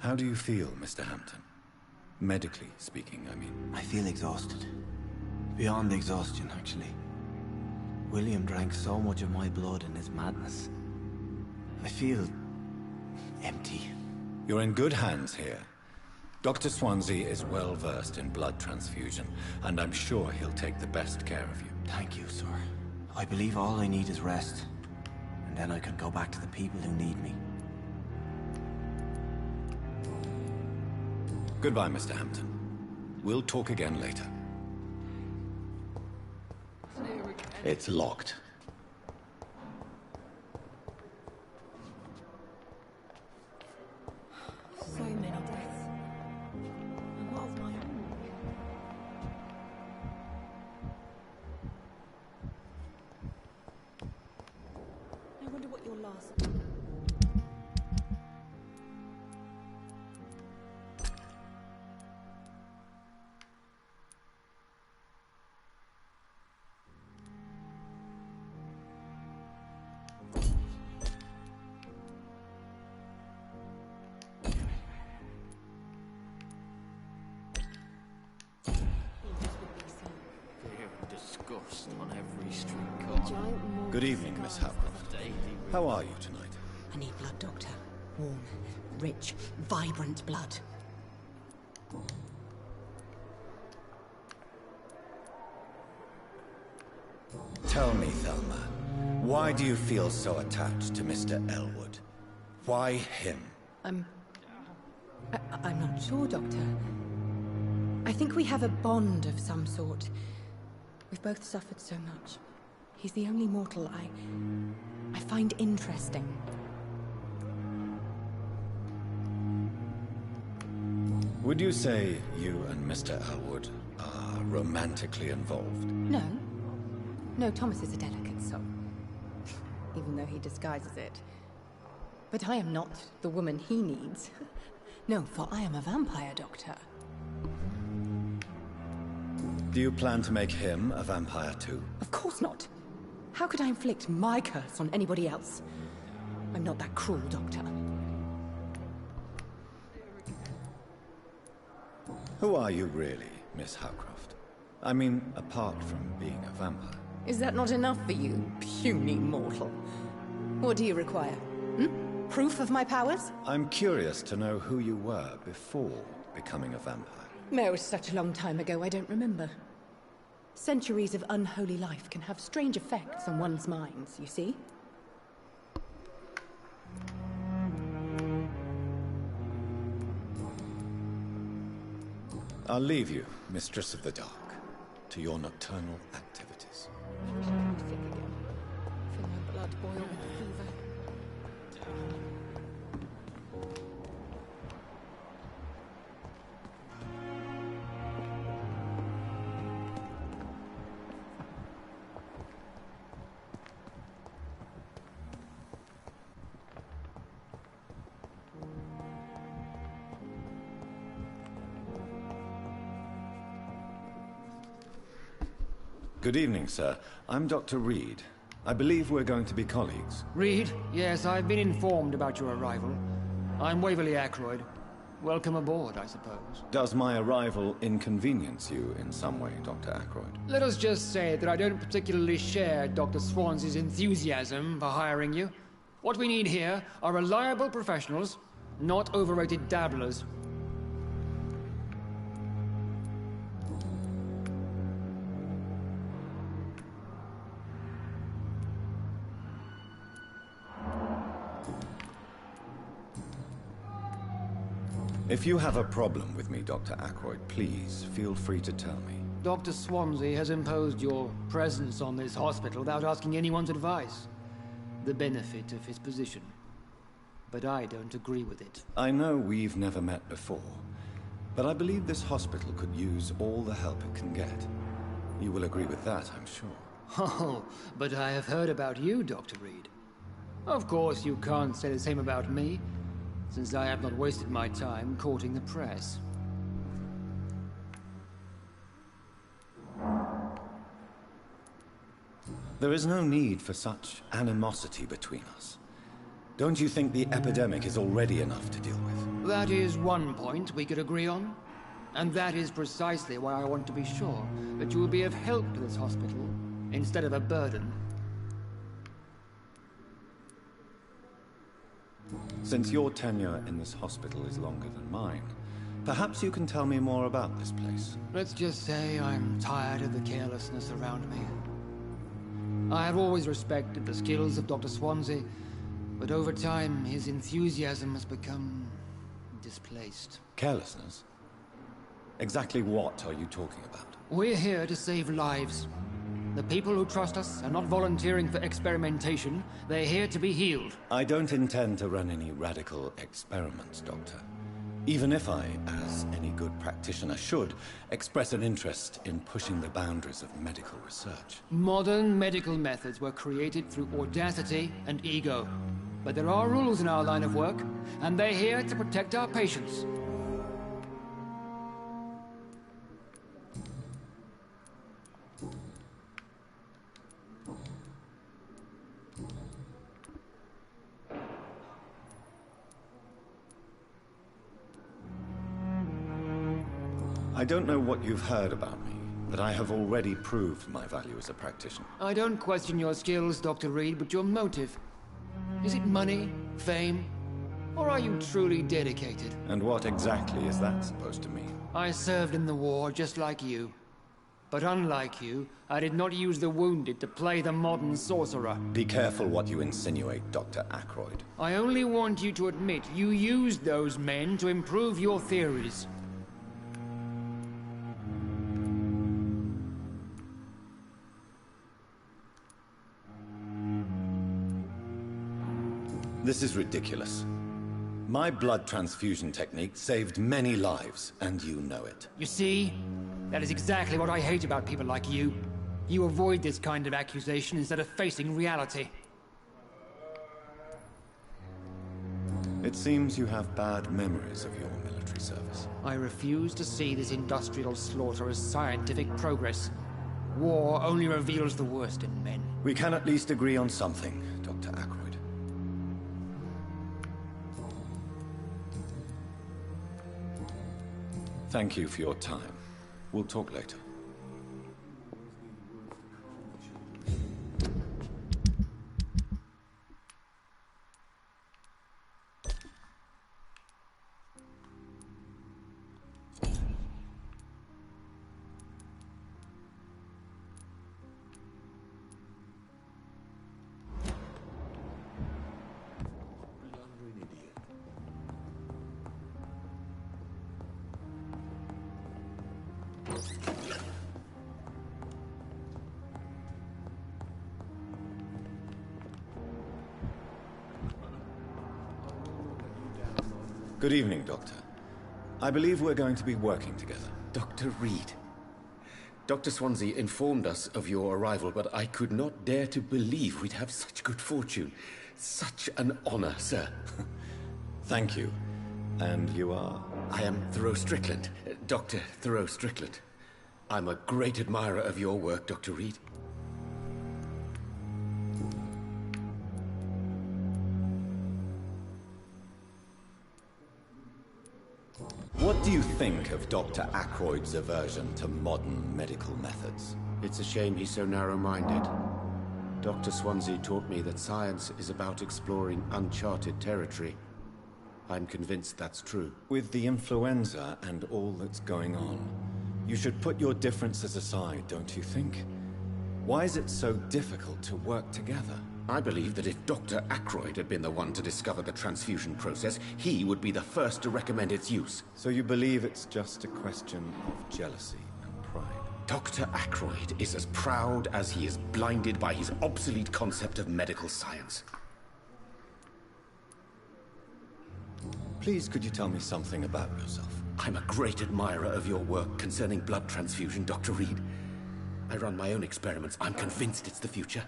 How do you feel, Mr. Hampton? Medically speaking, I mean. I feel exhausted. Beyond exhaustion, actually. William drank so much of my blood in his madness. I feel empty. You're in good hands here. Dr. Swansea is well versed in blood transfusion, and I'm sure he'll take the best care of you. Thank you, sir. I believe all I need is rest, and then I can go back to the people who need me. Goodbye, Mr. Hampton. We'll talk again later. It's locked. So many deaths. And what of my own? I wonder what your last... Good evening, Miss Howcroft. How are you tonight? I need blood, Doctor. Warm, rich, vibrant blood. Tell me, Thelma, why do you feel so attached to Mr. Elwood? Why him? I'm not sure, Doctor. I think we have a bond of some sort. We've both suffered so much. He's the only mortal I find interesting. Would you say you and Mr. Elwood are romantically involved? No. No, Thomas is a delicate soul. Even though he disguises it. But I am not the woman he needs. No, for I am a vampire, Doctor. Do you plan to make him a vampire too? Of course not. How could I inflict my curse on anybody else? I'm not that cruel, Doctor. Who are you really, Miss Howcroft? I mean, apart from being a vampire. Is that not enough for you, puny mortal? What do you require? Proof of my powers? I'm curious to know who you were before becoming a vampire. No, it was such a long time ago, I don't remember. Centuries of unholy life can have strange effects on one's minds, you see? I'll leave you, Mistress of the Dark, to your nocturnal activities. I wish I could be sick again. Feel my blood boil with fever. Good evening, sir. I'm Dr. Reed. I believe we're going to be colleagues. Reed? Yes, I've been informed about your arrival. I'm Waverly Ackroyd. Welcome aboard, I suppose. Does my arrival inconvenience you in some way, Dr. Ackroyd? Let us just say that I don't particularly share Dr. Swansea's enthusiasm for hiring you. What we need here are reliable professionals, not overrated dabblers. If you have a problem with me, Dr. Ackroyd, please feel free to tell me. Dr. Swansea has imposed your presence on this hospital without asking anyone's advice. The benefit of his position. But I don't agree with it. I know we've never met before, but I believe this hospital could use all the help it can get. You will agree with that, I'm sure. Oh, but I have heard about you, Dr. Reed. Of course, you can't say the same about me, since I have not wasted my time courting the press. There is no need for such animosity between us. Don't you think the epidemic is already enough to deal with? That is one point we could agree on. And that is precisely why I want to be sure that you will be of help to this hospital, instead of a burden. Since your tenure in this hospital is longer than mine, perhaps you can tell me more about this place. Let's just say I'm tired of the carelessness around me. I have always respected the skills of Dr. Swansea, but over time his enthusiasm has become displaced. Carelessness? Exactly what are you talking about? We're here to save lives. The people who trust us are not volunteering for experimentation. They're here to be healed. I don't intend to run any radical experiments, Doctor. Even if I, as any good practitioner should, express an interest in pushing the boundaries of medical research. Modern medical methods were created through audacity and ego. But there are rules in our line of work, and they're here to protect our patients. I don't know what you've heard about me, but I have already proved my value as a practitioner. I don't question your skills, Dr. Reed, but your motive. Is it money, fame, or are you truly dedicated? And what exactly is that supposed to mean? I served in the war just like you. But unlike you, I did not use the wounded to play the modern sorcerer. Be careful what you insinuate, Dr. Ackroyd. I only want you to admit you used those men to improve your theories. This is ridiculous. My blood transfusion technique saved many lives, and you know it. You see? That is exactly what I hate about people like you. You avoid this kind of accusation instead of facing reality. It seems you have bad memories of your military service. I refuse to see this industrial slaughter as scientific progress. War only reveals the worst in men. We can at least agree on something, Dr. Ackroyd. Thank you for your time. We'll talk later. Good evening, Doctor. I believe we're going to be working together. Dr. Reed. Dr. Swansea informed us of your arrival, but I could not dare to believe we'd have such good fortune. Such an honor, sir. Thank you. And you are? I am Thoreau Strickland. Dr. Thoreau Strickland. I'm a great admirer of your work, Dr. Reed. What do you think of Dr. Ackroyd's aversion to modern medical methods? It's a shame he's so narrow-minded. Dr. Swansea taught me that science is about exploring uncharted territory. I'm convinced that's true. With the influenza and all that's going on, you should put your differences aside, don't you think? Why is it so difficult to work together? I believe that if Dr. Ackroyd had been the one to discover the transfusion process, he would be the first to recommend its use. So you believe it's just a question of jealousy and pride? Dr. Ackroyd is as proud as he is blinded by his obsolete concept of medical science. Please, could you tell me something about yourself? I'm a great admirer of your work concerning blood transfusion, Dr. Reed. I run my own experiments. I'm convinced it's the future.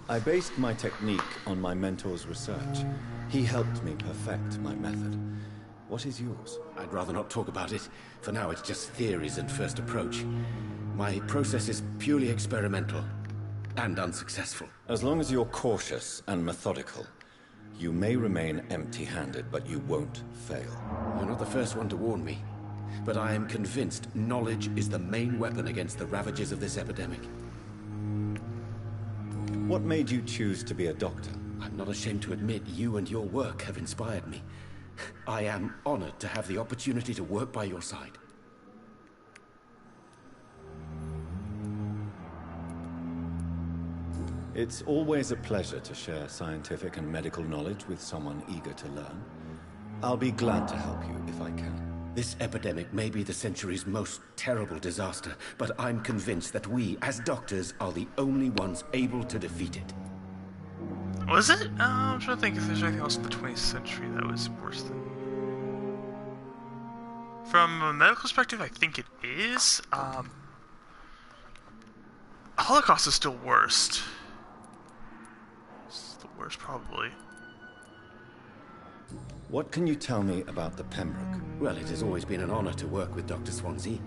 I based my technique on my mentor's research. He helped me perfect my method. What is yours? I'd rather not talk about it. For now, it's just theories and first approach. My process is purely experimental and unsuccessful. As long as you're cautious and methodical, you may remain empty-handed, but you won't fail. You're not the first one to warn me, but I am convinced knowledge is the main weapon against the ravages of this epidemic. What made you choose to be a doctor? I'm not ashamed to admit you and your work have inspired me. I am honored to have the opportunity to work by your side. It's always a pleasure to share scientific and medical knowledge with someone eager to learn. I'll be glad to help you if I can. This epidemic may be the century's most terrible disaster, but I'm convinced that we, as doctors, are the only ones able to defeat it. Was it? I'm trying to think if there's anything else in the 20th century that was worse than... From a medical perspective, I think it is. Holocaust is still worst. It's the worst, probably. What can you tell me about the Pembroke? Well, it has always been an honor to work with Dr. Swansea.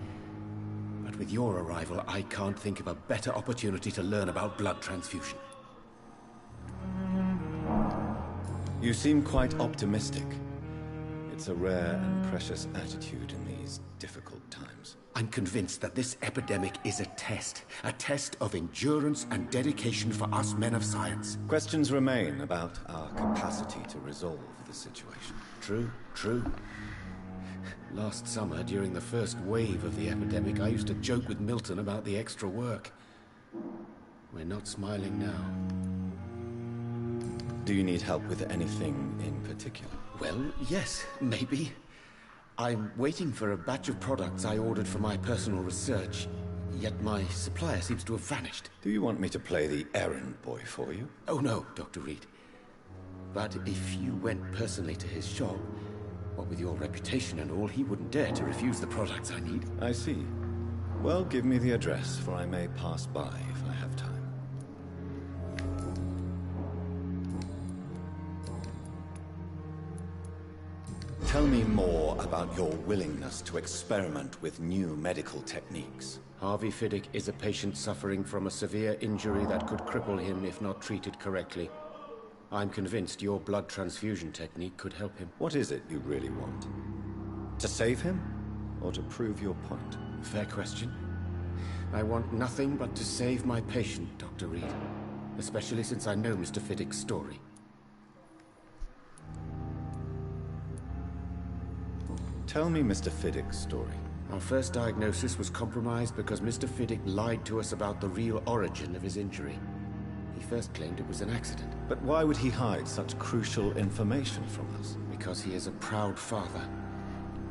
But with your arrival, I can't think of a better opportunity to learn about blood transfusion. You seem quite optimistic. It's a rare and precious attitude in these difficult times. I'm convinced that this epidemic is a test of endurance and dedication for us men of science. Questions remain about our capacity to resolve the situation. True. Last summer, during the first wave of the epidemic, I used to joke with Milton about the extra work. We're not smiling now. Do you need help with anything in particular? Well, yes, maybe. I'm waiting for a batch of products I ordered for my personal research, yet my supplier seems to have vanished. Do you want me to play the errand boy for you? Oh no, Dr. Reed. But if you went personally to his shop, what with your reputation and all, he wouldn't dare to refuse the products I need. I see. Well, give me the address, for I may pass by if I have time. Tell me more about your willingness to experiment with new medical techniques. Harvey Fiddick is a patient suffering from a severe injury that could cripple him if not treated correctly. I'm convinced your blood transfusion technique could help him. What is it you really want? To save him? Or to prove your point? Fair question. I want nothing but to save my patient, Dr. Reed. Especially since I know Mr. Fiddick's story. Tell me Mr. Fiddick's story. Our first diagnosis was compromised because Mr. Fiddick lied to us about the real origin of his injury. He first claimed it was an accident. But why would he hide such crucial information from us? Because he is a proud father,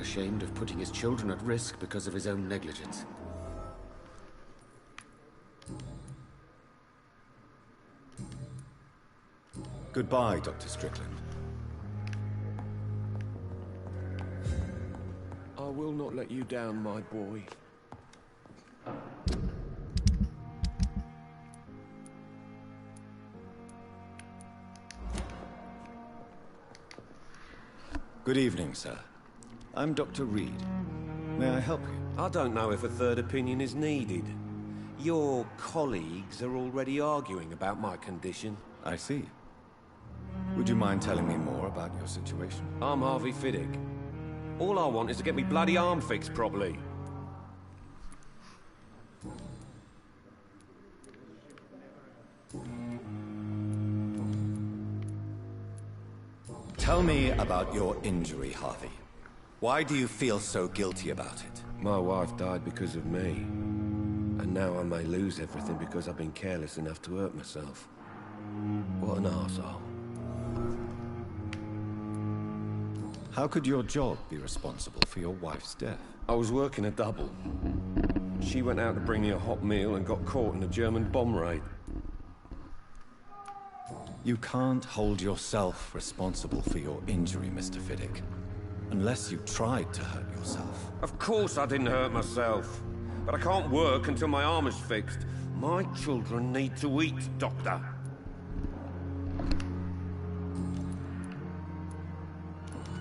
ashamed of putting his children at risk because of his own negligence. Goodbye, Dr. Strickland. I will not let you down, my boy. Good evening, sir. I'm Dr. Reed. May I help you? I don't know if a third opinion is needed. Your colleagues are already arguing about my condition. I see. Would you mind telling me more about your situation? I'm Harvey Fiddick. All I want is to get me bloody arm fixed properly. Tell me about your injury, Harvey. Why do you feel so guilty about it? My wife died because of me. And now I may lose everything because I've been careless enough to hurt myself. What an arsehole. How could your job be responsible for your wife's death? I was working a double. She went out to bring me a hot meal and got caught in a German bomb raid. You can't hold yourself responsible for your injury, Mr. Fiddick. Unless you tried to hurt yourself. Of course I didn't hurt myself. But I can't work until my arm is fixed. My children need to eat, Doctor.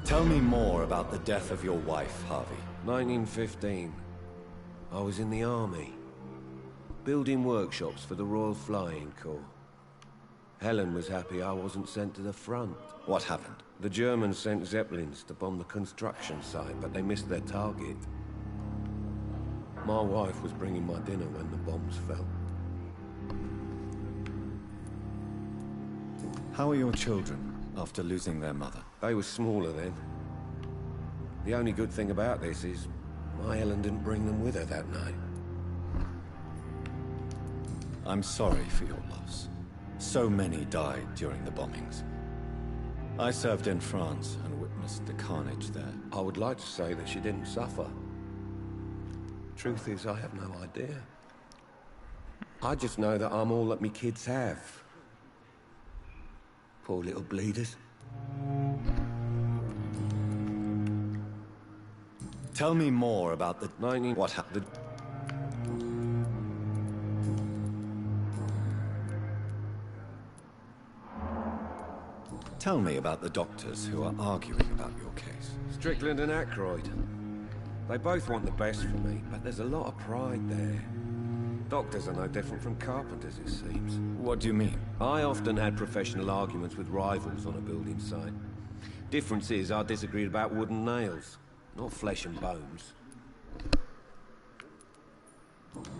Tell me more about the death of your wife, Harvey. 1915. I was in the army. Building workshops for the Royal Flying Corps. Helen was happy I wasn't sent to the front. What happened? The Germans sent Zeppelins to bomb the construction site, but they missed their target. My wife was bringing my dinner when the bombs fell. How are your children after losing their mother? They were smaller then. The only good thing about this is my Helen didn't bring them with her that night. I'm sorry for your loss. So many died during the bombings. I served in France and witnessed the carnage there. I would like to say that she didn't suffer. Truth is, I have no idea. I just know that I'm all that me kids have. Poor little bleeders. Tell me more about the... What happened? Tell me about the doctors who are arguing about your case. Strickland and Aykroyd. They both want the best for me, but there's a lot of pride there. Doctors are no different from carpenters, it seems. What do you mean? I often had professional arguments with rivals on a building site. Difference is, I disagreed about wooden nails, not flesh and bones.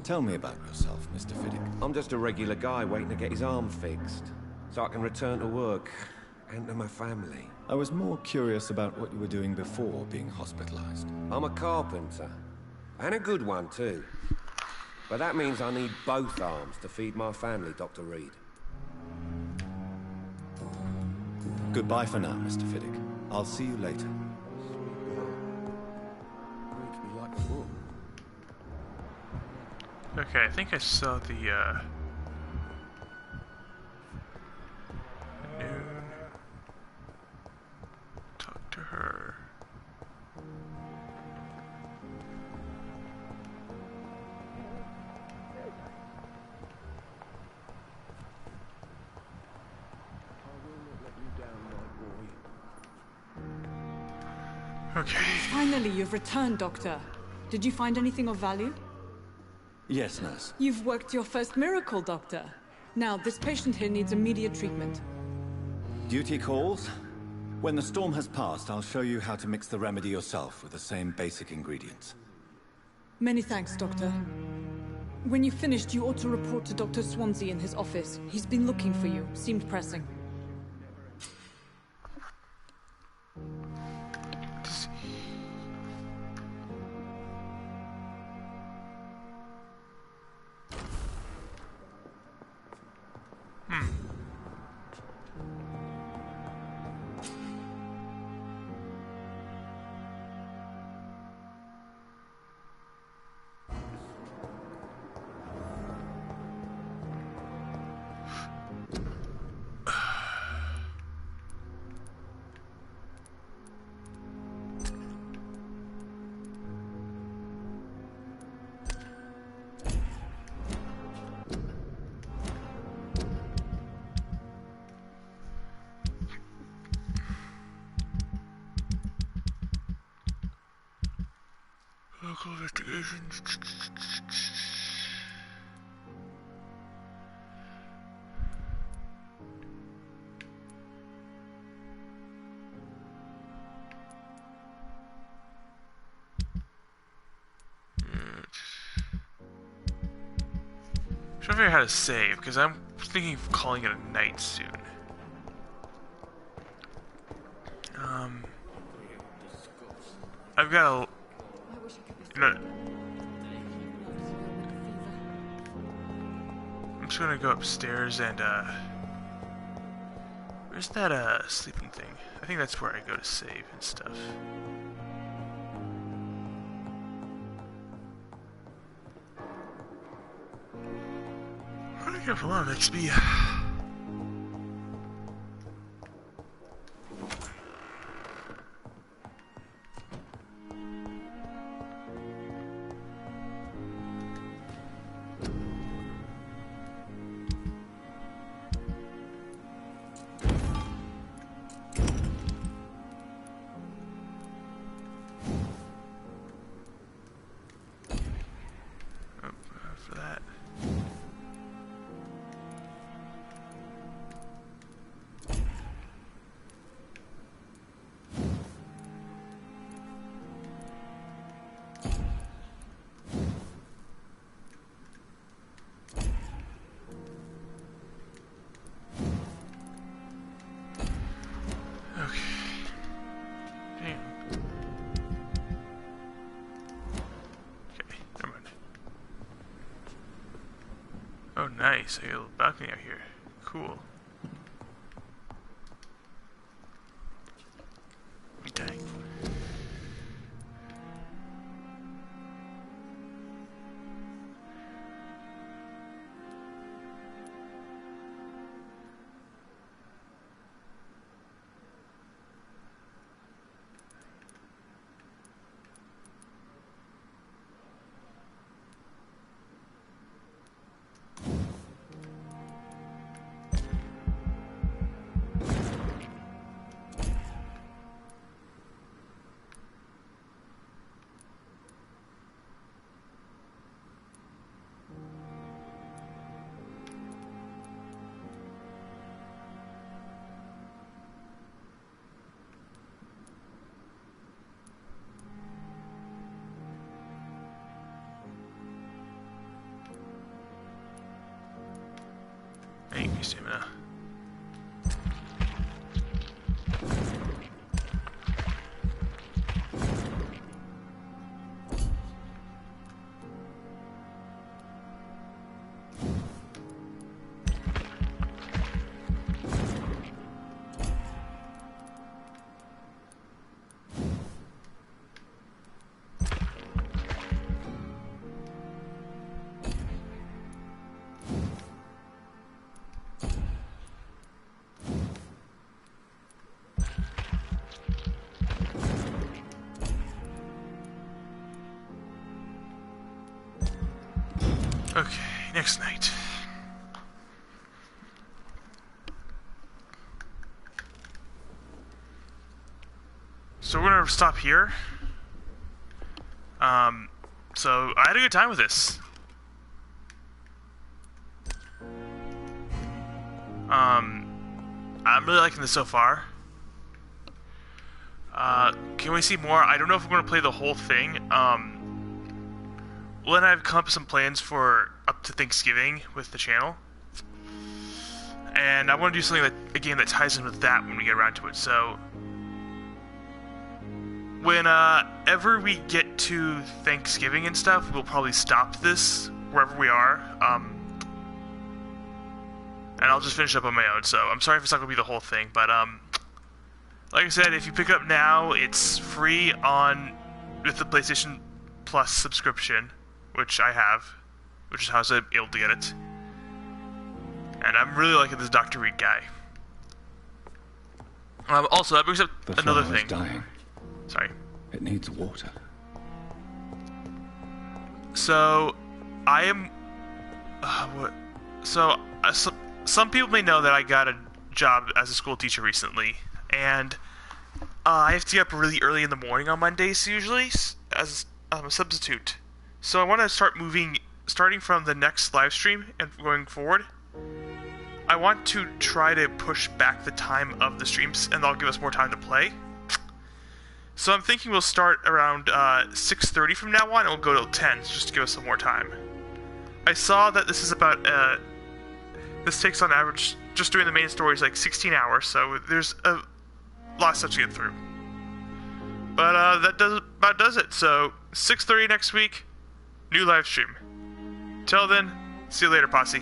Tell me about yourself, Mr. Fiddick. I'm just a regular guy waiting to get his arm fixed, so I can return to work and to my family. I was more curious about what you were doing before being hospitalized. I'm a carpenter, and a good one too. But that means I need both arms to feed my family, Dr. Reed. Goodbye for now, Mr. Fiddick. I'll see you later. Makes me like a book. Okay, I think I saw the noon. Talk to her. Okay. Finally, you've returned, Doctor. Did you find anything of value? Yes, nurse. You've worked your first miracle, Doctor. Now, this patient here needs immediate treatment. Duty calls. When the storm has passed, I'll show you how to mix the remedy yourself with the same basic ingredients. Many thanks, Doctor. When you've finished, you ought to report to Dr. Swansea in his office. He's been looking for you. Seemed pressing. Local investigations. Trying to figure out how to save, because I'm thinking of calling it a night soon. I've got a... No. I'm just gonna go upstairs and, where's that, sleeping thing? I think that's where I go to save and stuff. I don't have a lot of XP. Oh, nice. I got a little balcony out here. Cool. Dang. Angry stamina. Okay, next night. So we're gonna stop here. So I had a good time with this. I'm really liking this so far. Can we see more? I don't know if we're gonna play the whole thing. Len and I have come up with some plans for up to Thanksgiving with the channel. And I want to do something that, a game that ties in with that when we get around to it. So, whenever we get to Thanksgiving and stuff, we'll probably stop this wherever we are. And I'll just finish up on my own. So, I'm sorry if it's not going to be the whole thing. But, like I said, if you pick it up now, it's free with the PlayStation Plus subscription, which I have, which is how I was able to get it. And I'm really liking this Dr. Reed guy. Also, that brings up another thing. The flower is dying. Sorry. It needs water. So, I am... some people may know that I got a job as a school teacher recently, and I have to get up really early in the morning on Mondays usually as a substitute. So I want to start starting from the next live stream and going forward. I want to try to push back the time of the streams, and that'll give us more time to play. So I'm thinking we'll start around 6:30 from now on, and we'll go till 10, just to give us some more time. I saw that this is about, this takes on average, just doing the main stories, like 16 hours, so there's a lot of stuff to get through. But that about does it. So 6:30 next week, new live stream. Till then, see you later, posse.